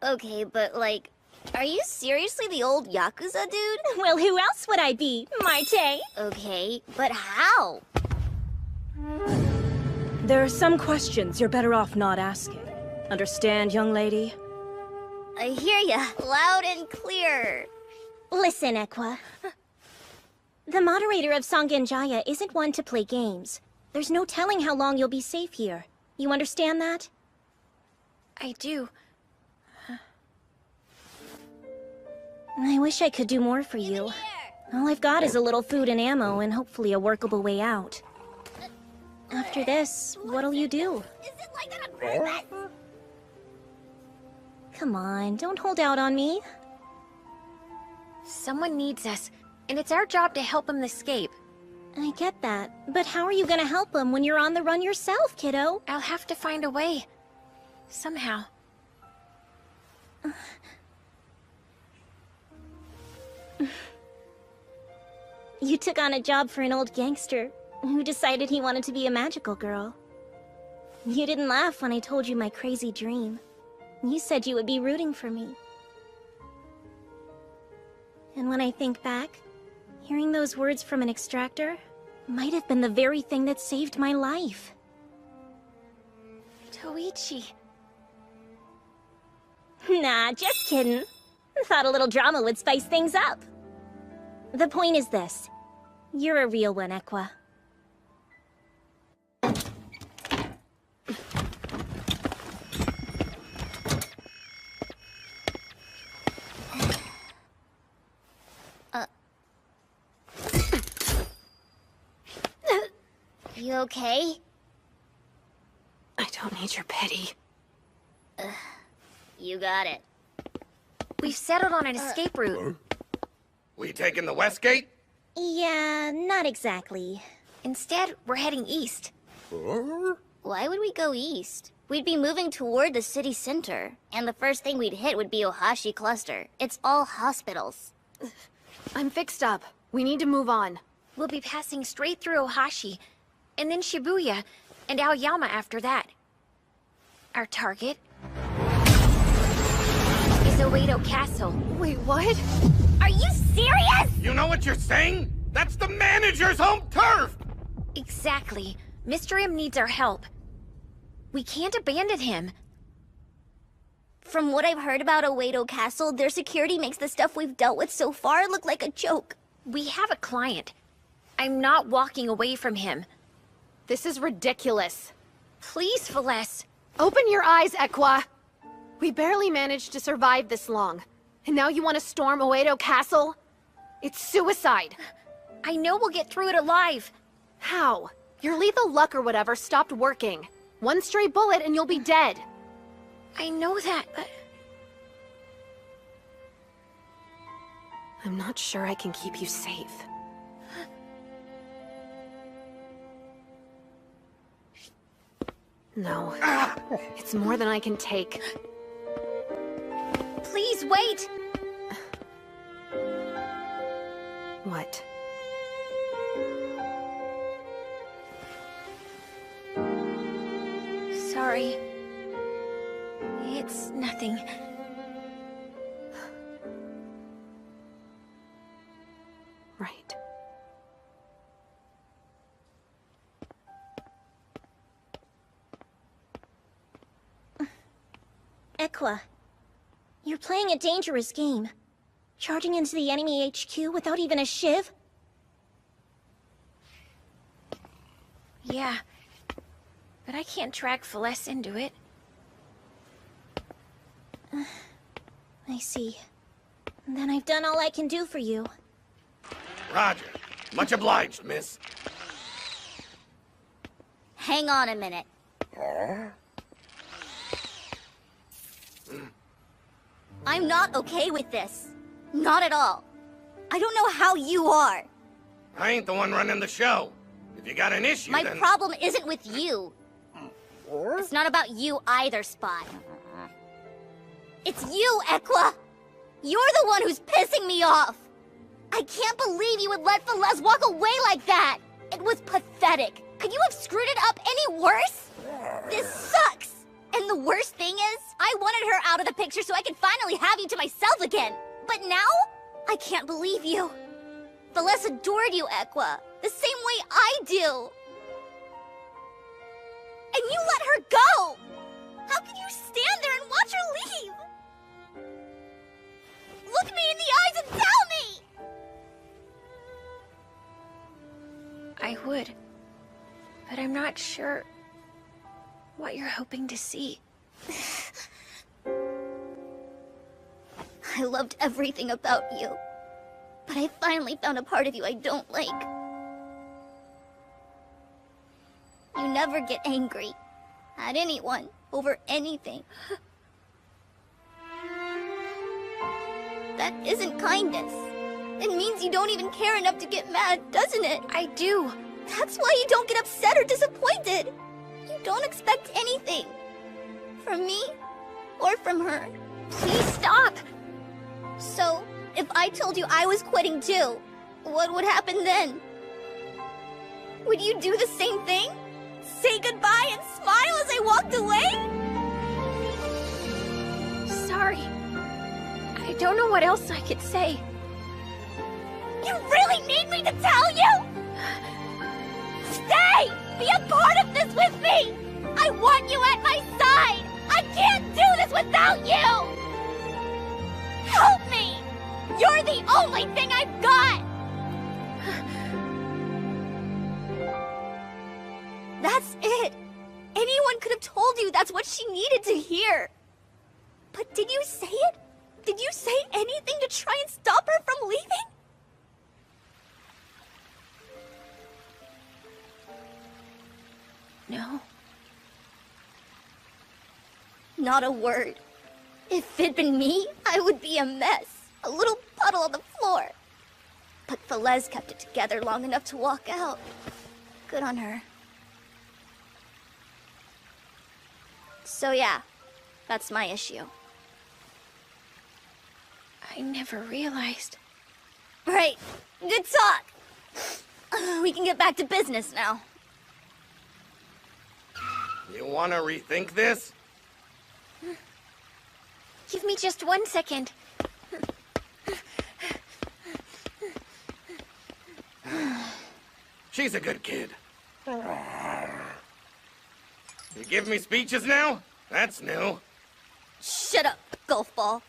Okay, but like, are you seriously the old Yakuza dude? Well, who else would I be, Marte? Okay, but how? There are some questions you're better off not asking. Understand, young lady? I hear ya, loud and clear. Listen, Aqua. The moderator of Sangenjaya isn't one to play games. There's no telling how long you'll be safe here. You understand that? I do. I wish I could do more for you. All I've got is a little food and ammo and hopefully a workable way out. After this, what'll you do? Is it like an agreement? Come on, don't hold out on me. Someone needs us, and it's our job to help him escape. I get that, but how are you gonna help him when you're on the run yourself, kiddo? I'll have to find a way. Somehow. You took on a job for an old gangster who decided he wanted to be a magical girl. You didn't laugh when I told you my crazy dream. You said you would be rooting for me. And when I think back, hearing those words from an extractor might have been the very thing that saved my life. Toichi. Nah, just kidding. Thought a little drama would spice things up. The point is this. You're a real one, Equa. You okay? I don't need your pity. You got it. We've settled on an escape route. We taking the west gate? Yeah, not exactly. Instead, we're heading east. Why would we go east? We'd be moving toward the city center. And the first thing we'd hit would be Ohashi Cluster. It's all hospitals. I'm fixed up. We need to move on. We'll be passing straight through Ohashi, and then Shibuya, and Aoyama after that. Our target is Oedo Castle. Wait, what? Are you serious? You know what you're saying? That's the manager's home turf! Exactly. Mr. M needs our help. We can't abandon him. From what I've heard about Oedo Castle, their security makes the stuff we've dealt with so far look like a joke. We have a client. I'm not walking away from him. This is ridiculous. Please, Celeste. Open your eyes, Equa. We barely managed to survive this long. And now you want to storm Oedo Castle? It's suicide. I know we'll get through it alive. How? Your lethal luck or whatever stopped working. One stray bullet and you'll be dead. I know that, but... I'm not sure I can keep you safe. No. It's more than I can take. Please wait! What? Sorry. It's nothing. Right. Equa, you're playing a dangerous game. Charging into the enemy HQ without even a shiv? Yeah. But I can't drag Celeste into it. I see. Then I've done all I can do for you. Roger. Much obliged, miss. Hang on a minute. I'm not okay with this. Not at all. I don't know how you are. I ain't the one running the show. If you got an issue, My then... problem isn't with you. It's not about you either, Spot. It's you, Equa! You're the one who's pissing me off! I can't believe you would let Velez walk away like that! It was pathetic. Could you have screwed it up any worse? This sucks! And the worst thing is, I wanted her out of the picture so I could finally have you to myself again. But now, I can't believe you. Velez adored you, Equa, the same way I do. And you let her go! How could you stand there and watch her leave? Look me in the eyes and tell me! I would. But I'm not sure what you're hoping to see. I loved everything about you. But I finally found a part of you I don't like. You never get angry at anyone over anything. That isn't kindness. It means you don't even care enough to get mad, doesn't it? I do. That's why you don't get upset or disappointed. You don't expect anything. From me or from her. Please stop! So, if I told you I was quitting too, what would happen then? Would you do the same thing? Say goodbye and smile as I walked away? Sorry. I don't know what else I could say. You really need me to tell you? Stay! Be a part of this with me! I want you at my side! I can't do this without you! Help me! You're the only thing I've got! That's it! Anyone could have told you that's what she needed to hear! But did you say it? Did you say anything to try and stop her from leaving? No. Not a word. If it'd been me, I would be a mess. A little puddle on the floor. But Velez kept it together long enough to walk out. Good on her. So yeah, that's my issue. I never realized. Right. Good talk. We can get back to business now. You want to rethink this? Give me just 1 second. She's a good kid. You give me speeches now? That's new. Shut up, golf ball.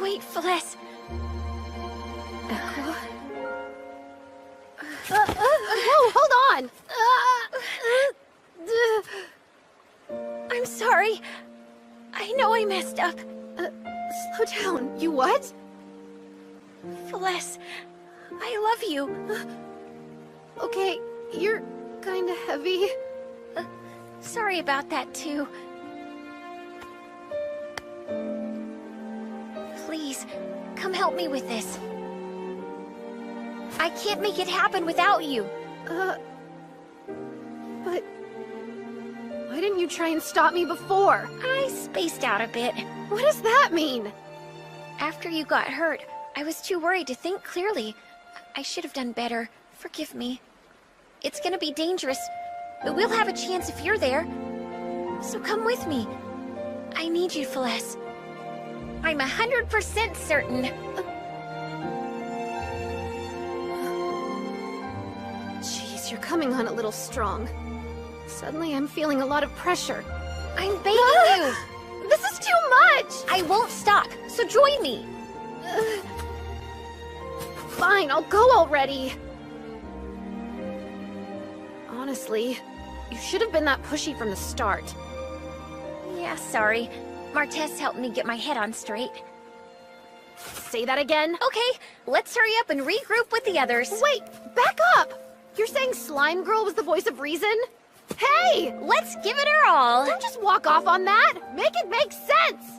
Wait, Velez. Whoa, hold on! I'm sorry. I know I messed up. Slow down. You what? Velez, I love you. Okay, you're kinda heavy. Sorry about that, too. Please, come help me with this. I can't make it happen without you. But... why didn't you try and stop me before? I spaced out a bit. What does that mean? After you got hurt, I was too worried to think clearly. I should have done better. Forgive me. It's gonna be dangerous, but we'll have a chance if you're there. So come with me. I need you, Velez. I'm 100% certain. Jeez, you're coming on a little strong. Suddenly I'm feeling a lot of pressure. I'm begging you! This is too much! I won't stop, so join me! Fine, I'll go already! Honestly, you should have been that pushy from the start. Yeah, sorry. Martez helped me get my head on straight. Say that again? Okay, let's hurry up and regroup with the others. Wait, back up! You're saying Slime Girl was the voice of reason? Hey! Let's give it her all! Don't just walk off on that! Make it make sense!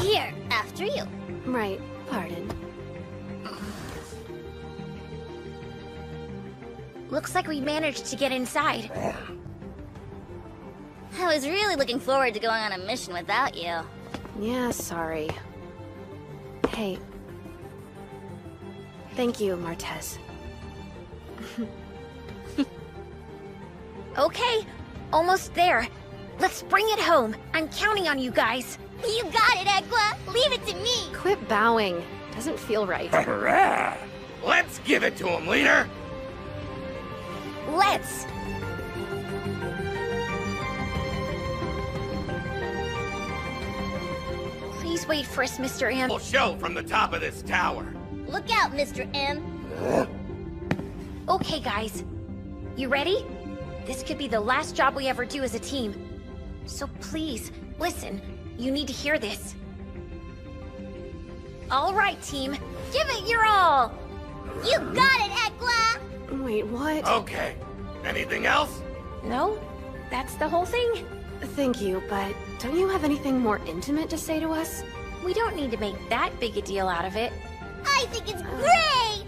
Here, after you. Right, pardon. Looks like we managed to get inside. I was really looking forward to going on a mission without you. Yeah, sorry. Hey. Thank you, Martez. Okay, almost there. Let's bring it home. I'm counting on you guys. You got it, Equa! Leave it to me! Quit bowing. Doesn't feel right. Let's give it to him, leader! Let's! Please wait for us, Mr. M. We'll show from the top of this tower. Look out, Mr. M. Okay, guys. You ready? This could be the last job we ever do as a team. So please, listen. You need to hear this. All right, team. Give it your all! You got it, Equa! Wait, what? Okay. Anything else? No, that's the whole thing. Thank you, but don't you have anything more intimate to say to us? We don't need to make that big a deal out of it. I think it's great!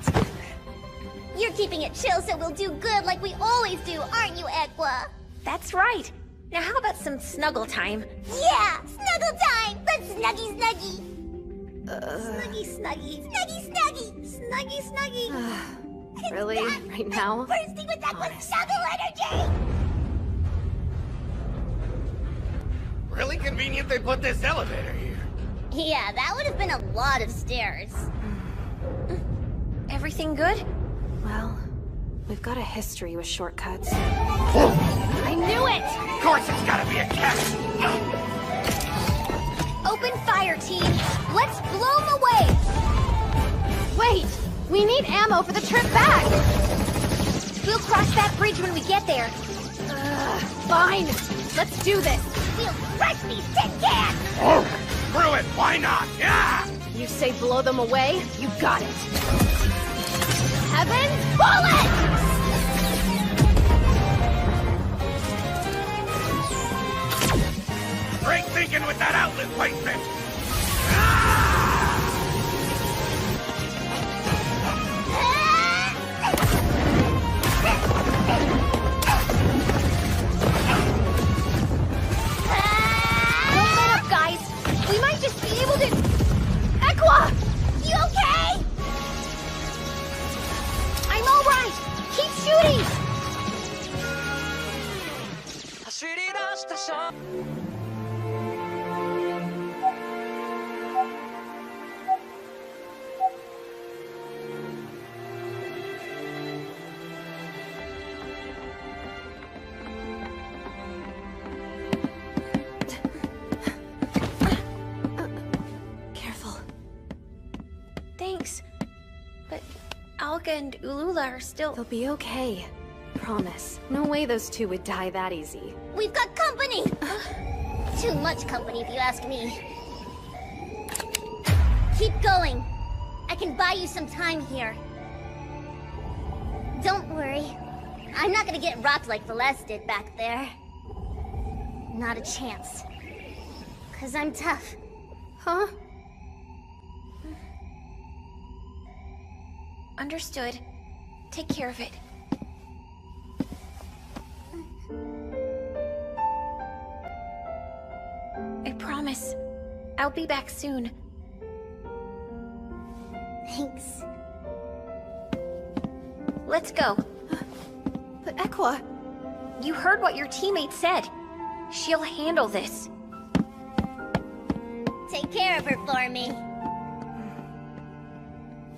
You're keeping it chill so we'll do good like we always do, aren't you, Equa? That's right. Now how about some snuggle time? Yeah! Snuggle time! Let's snuggy snuggy! Snuggy snuggy! Snuggy snuggy! Snuggy snuggy! Really? Right now? Bursting with Equa's snuggle energy! Really convenient they put this elevator here. Yeah, that would have been a lot of stairs. Everything good? Well, we've got a history with shortcuts. I knew it! Of course it's gotta be a catch! Open fire, team! Let's blow them away! Wait! We need ammo for the trip back! We'll cross that bridge when we get there. Fine! Let's do this! We'll crush these tin cans! Oh, screw it! Why not? Yeah! You say blow them away? You got it! Heaven, bullet! Great thinking with that outlet placement! Don't let up, guys! We might just be able to... Equa! You okay? I'm alright! Keep shooting! Thanks. But Alka and Ulula are still... They'll be okay. Promise. No way those two would die that easy. We've got company! Too much company, if you ask me. Keep going. I can buy you some time here. Don't worry. I'm not gonna get rocked like Velez did back there. Not a chance. 'Cause I'm tough. Huh? Understood. Take care of it. I promise. I'll be back soon. Thanks. Let's go. But Equa... You heard what your teammate said. She'll handle this. Take care of her for me.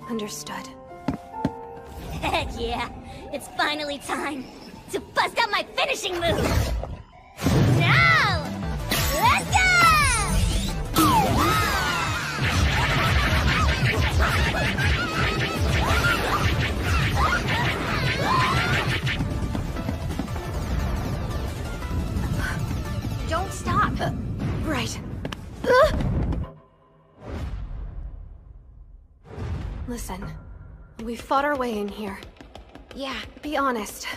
Understood. Heck yeah! It's finally time to bust out my finishing move! Now! Let's go! Don't stop! Right. Listen, we fought our way in here. Yeah. Be honest.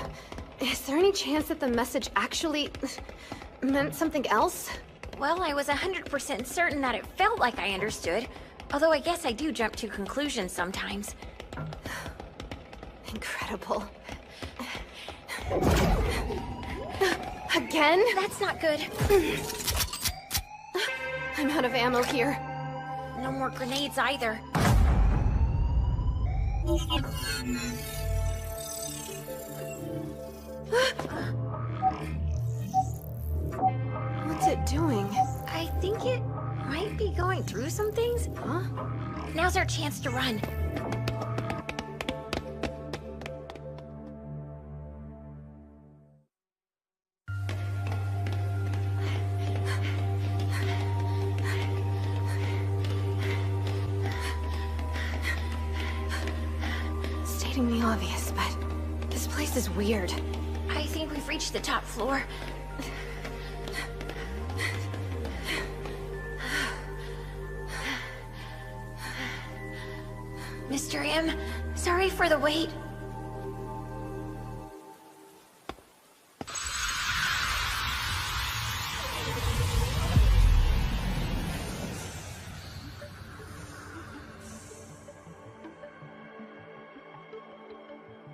Is there any chance that the message actually meant something else? Well, I was 100% certain that it felt like I understood. Although I guess I do jump to conclusions sometimes. Incredible. Again? That's not good. I'm out of ammo here. No more grenades either. What's it doing? I think it might be going through some things. Huh? Now's our chance to run. Stating the obvious, but this place is weird. I think we've reached the top floor. Mr. M. Sorry for the wait.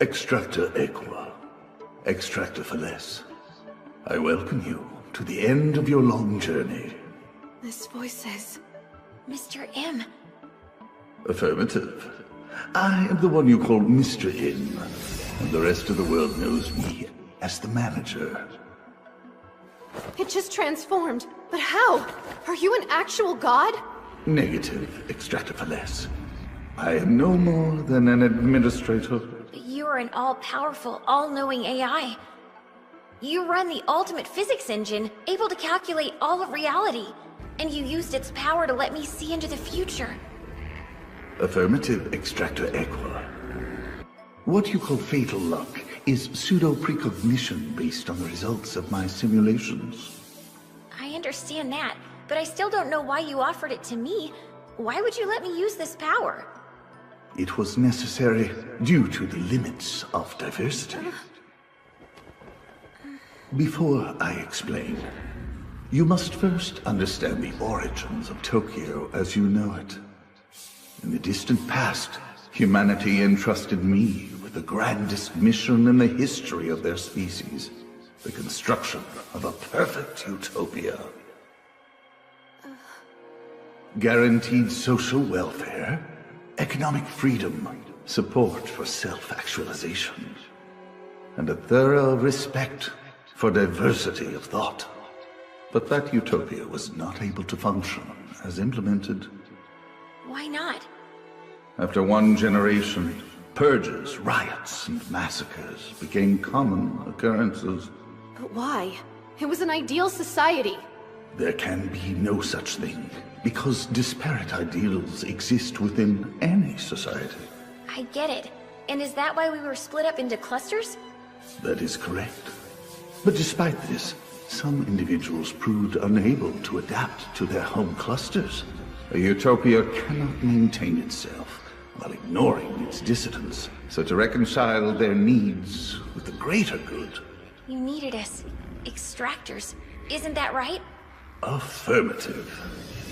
Extractor Equa, Extractor for less. I welcome you to the end of your long journey. This voice says... Mr. M. Affirmative. I am the one you call Mr. M, and the rest of the world knows me as the manager. It just transformed. But how? Are you an actual god? Negative, Extractor for less. I am no more than an administrator. You are an all-powerful, all-knowing AI. You run the ultimate physics engine, able to calculate all of reality. And you used its power to let me see into the future. Affirmative, Extractor Equa. What you call fatal luck is pseudo-precognition based on the results of my simulations. I understand that, but I still don't know why you offered it to me. Why would you let me use this power? It was necessary due to the limits of diversity. Before I explain, you must first understand the origins of Tokyo as you know it. In the distant past, humanity entrusted me with the grandest mission in the history of their species, the construction of a perfect utopia. Guaranteed social welfare, economic freedom, support for self-actualization, and a thorough respect for diversity of thought. But that utopia was not able to function as implemented. Why not? After one generation, purges, riots, and massacres became common occurrences. But why? It was an ideal society. There can be no such thing, because disparate ideals exist within any society. I get it. And is that why we were split up into clusters? That is correct. But despite this, some individuals proved unable to adapt to their home clusters. A utopia cannot maintain itself while ignoring its dissidents. So to reconcile their needs with the greater good... You needed us. Extractors. Isn't that right? Affirmative.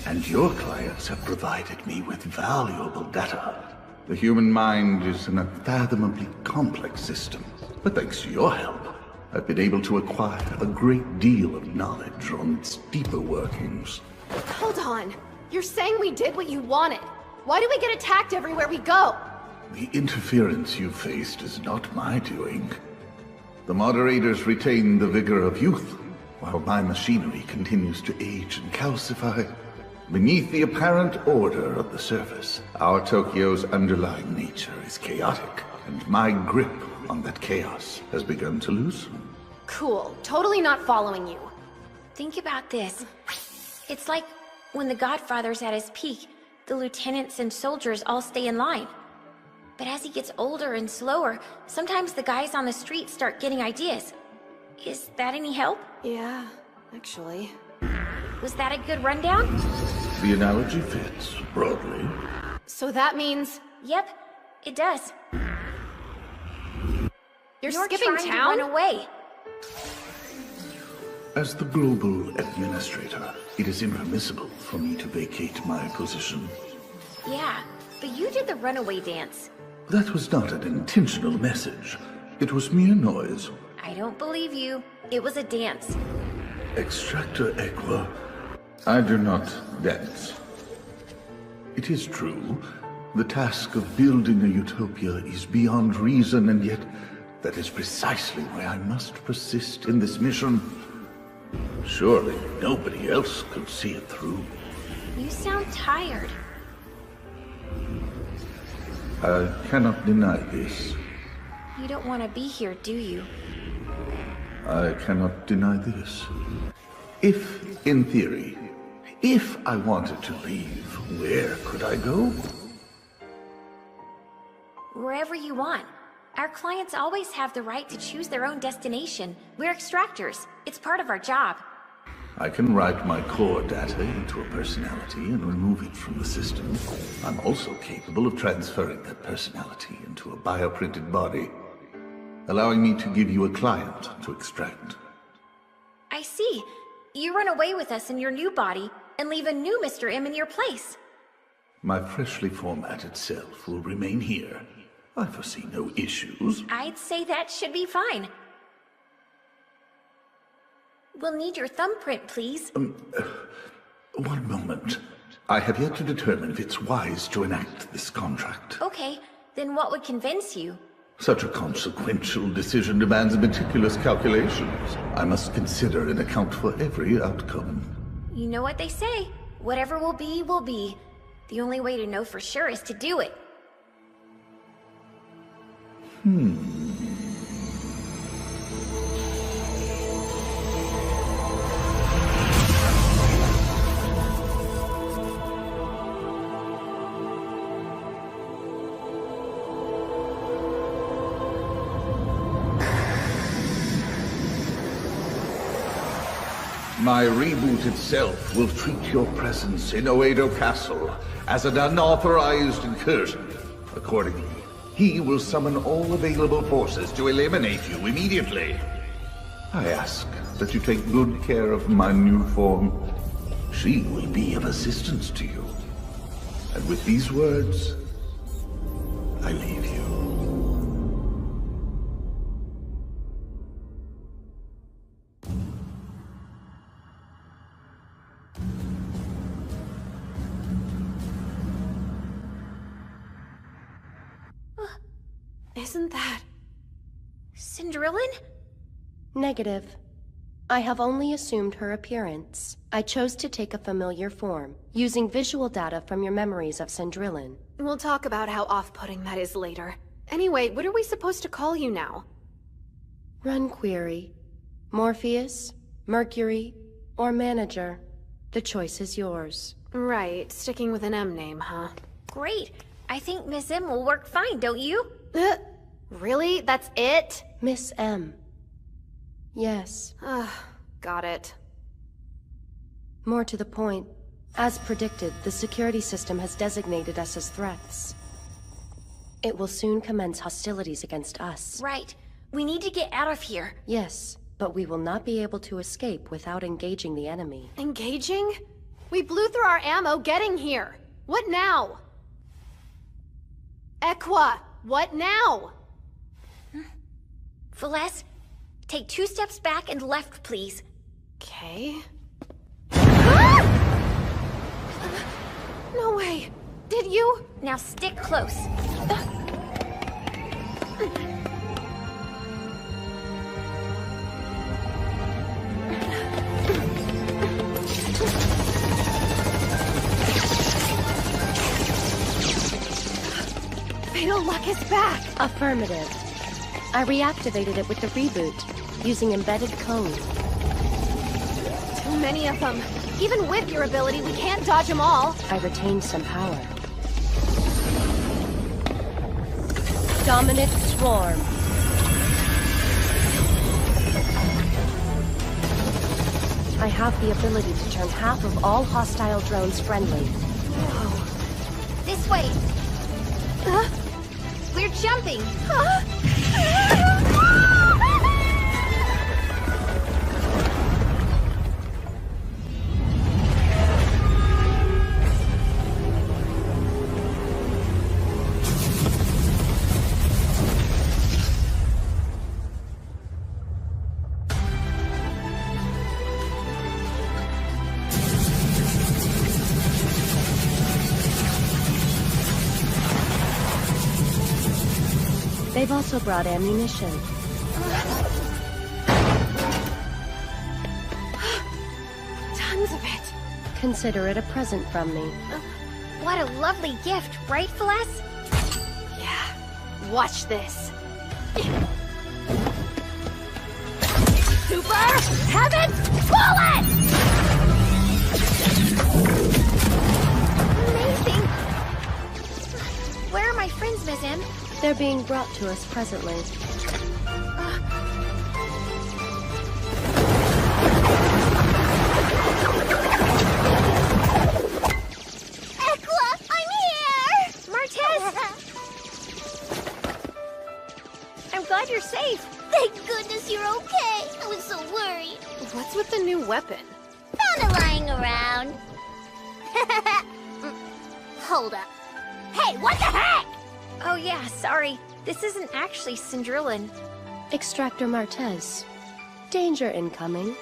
And your clients have provided me with valuable data. The human mind is an unfathomably complex system. But thanks to your help, I've been able to acquire a great deal of knowledge on its deeper workings. Hold on. You're saying we did what you wanted. Why do we get attacked everywhere we go? The interference you faced is not my doing. The moderators retain the vigor of youth, while my machinery continues to age and calcify. Beneath the apparent order of the surface, our Tokyo's underlying nature is chaotic, and my grip on that chaos has begun to loosen. Cool. Totally not following you. Think about this. It's like when the Godfather's at his peak, the lieutenants and soldiers all stay in line. But as he gets older and slower, sometimes the guys on the street start getting ideas. Is that any help? Yeah, actually. Was that a good rundown? The analogy fits, broadly. So that means... Yep, it does. You're skipping trying town? to run away. As the global administrator, it is impermissible for me to vacate my position. Yeah, but you did the runaway dance. That was not an intentional message. It was mere noise. I don't believe you. It was a dance. Extractor Equa, I do not dance. It is true, the task of building a utopia is beyond reason, and yet that is precisely why I must persist in this mission. Surely nobody else could see it through. You sound tired. I cannot deny this. You don't want to be here, do you? I cannot deny this. If, in theory, if I wanted to leave, where could I go? Wherever you want. Our clients always have the right to choose their own destination. We're extractors. It's part of our job. I can write my core data into a personality and remove it from the system. I'm also capable of transferring that personality into a bioprinted body, allowing me to give you a client to extract. I see. You run away with us in your new body and leave a new Mr. M in your place. My freshly formatted self will remain here. I foresee no issues. I'd say that should be fine. We'll need your thumbprint, please. One moment. I have yet to determine if it's wise to enact this contract. Okay, then what would convince you? Such a consequential decision demands meticulous calculations. I must consider and account for every outcome. You know what they say. Whatever will be, will be. The only way to know for sure is to do it. My rebooted self will treat your presence in Oedo Castle as an unauthorized incursion. Accordingly, he will summon all available forces to eliminate you immediately. I ask that you take good care of my new form. She will be of assistance to you. And with these words, I leave you. Isn't that... Cinderellin? Negative. I have only assumed her appearance. I chose to take a familiar form, using visual data from your memories of Cinderellin. We'll talk about how off-putting that is later. Anyway, what are we supposed to call you now? Run query. Morpheus, Mercury, or Manager. The choice is yours. Right, sticking with an M name, huh? Great. I think Miss M will work fine, don't you? Really? That's it? Miss M. Yes. Got it. More to the point, as predicted, the security system has designated us as threats. It will soon commence hostilities against us. Right. We need to get out of here. Yes, but we will not be able to escape without engaging the enemy. Engaging? We blew through our ammo getting here. What now? Equa, what now? Celeste, take 2 steps back and left, please. Okay. No way! Did you? Now stick close. Fatal Luck is back! Affirmative. I reactivated it with the reboot, using embedded code. Too many of them. Even with your ability, we can't dodge them all. I retained some power. Dominant Swarm. I have the ability to turn half of all hostile drones friendly. Whoa. This way. We're jumping. They've also brought ammunition. Tons of it. Consider it a present from me. What a lovely gift, right, Celeste? Yeah. Watch this. Super Heaven Bullet! Amazing! Where are my friends, Miss M? They're being brought to us presently. I'm glad you're safe. Thank goodness you're okay. I was so worried. What's with the new weapon? Found it lying around. Hold up. Hey, what the heck? Oh yeah, sorry. This isn't actually Syndrillan. Extractor Martez. Danger incoming.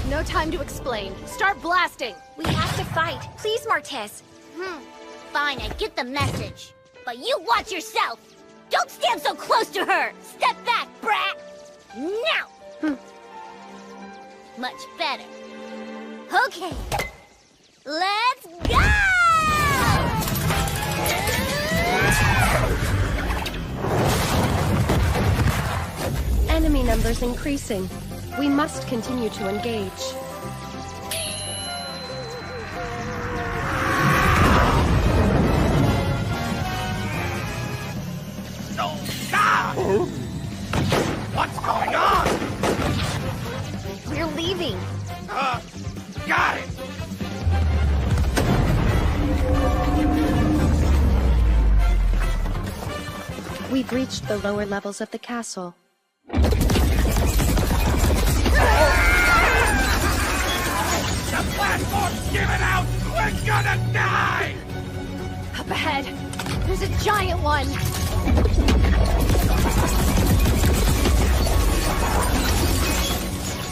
No time to explain. Start blasting! We have to fight. Please, Martez. Fine, I get the message. But you watch yourself! Don't stand so close to her! Step back, brat! Now! Much better. Okay. Let's go! Enemy numbers increasing. We must continue to engage. What's going on? We're leaving. Got it! We've reached the lower levels of the castle. The platform's giving out! We're gonna die! Up ahead, there's a giant one!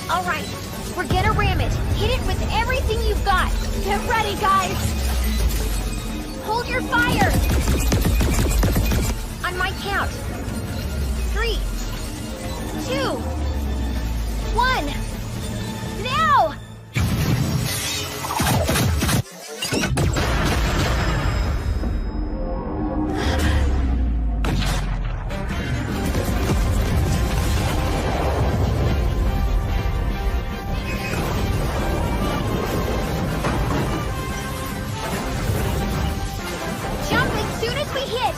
All right, we're gonna ram it. Hit it with everything you've got. Get ready, guys! Hold your fire! On my count. 3, 2, 1. Now! Jump as soon as we hit!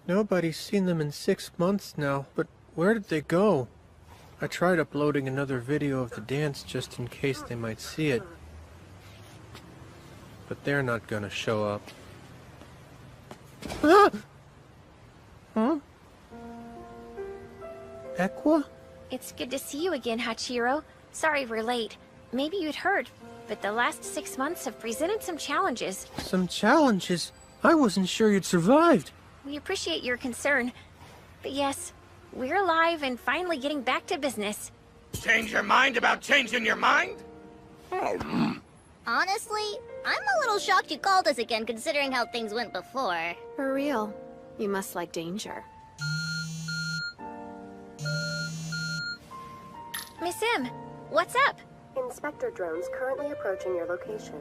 Nobody's seen them in 6 months now, but where did they go? I tried uploading another video of the dance just in case they might see it. But they're not gonna show up. Ah! Huh? Equa? It's good to see you again, Hachiro. Sorry we're late. Maybe you'd heard, but the last 6 months have presented some challenges. Some challenges? I wasn't sure you'd survived. We appreciate your concern. But yes, we're alive and finally getting back to business. Change your mind about changing your mind? Honestly, I'm a little shocked you called us again considering how things went before. For real. You must like danger. Miss M, what's up? Inspector drones currently approaching your location.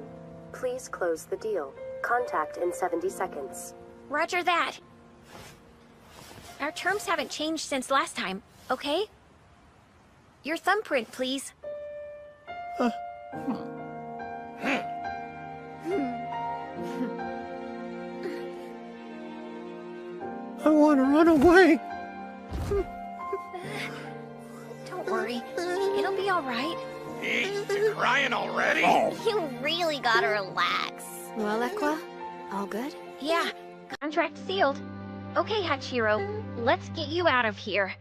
Please close the deal. Contact in 70 seconds. Roger that. Our terms haven't changed since last time, okay? Your thumbprint, please. I want to run away. Don't worry. It'll be all right. You're crying already? You really gotta relax. Well, Equa, all good? Yeah, contract sealed. Okay, Hachiro, let's get you out of here.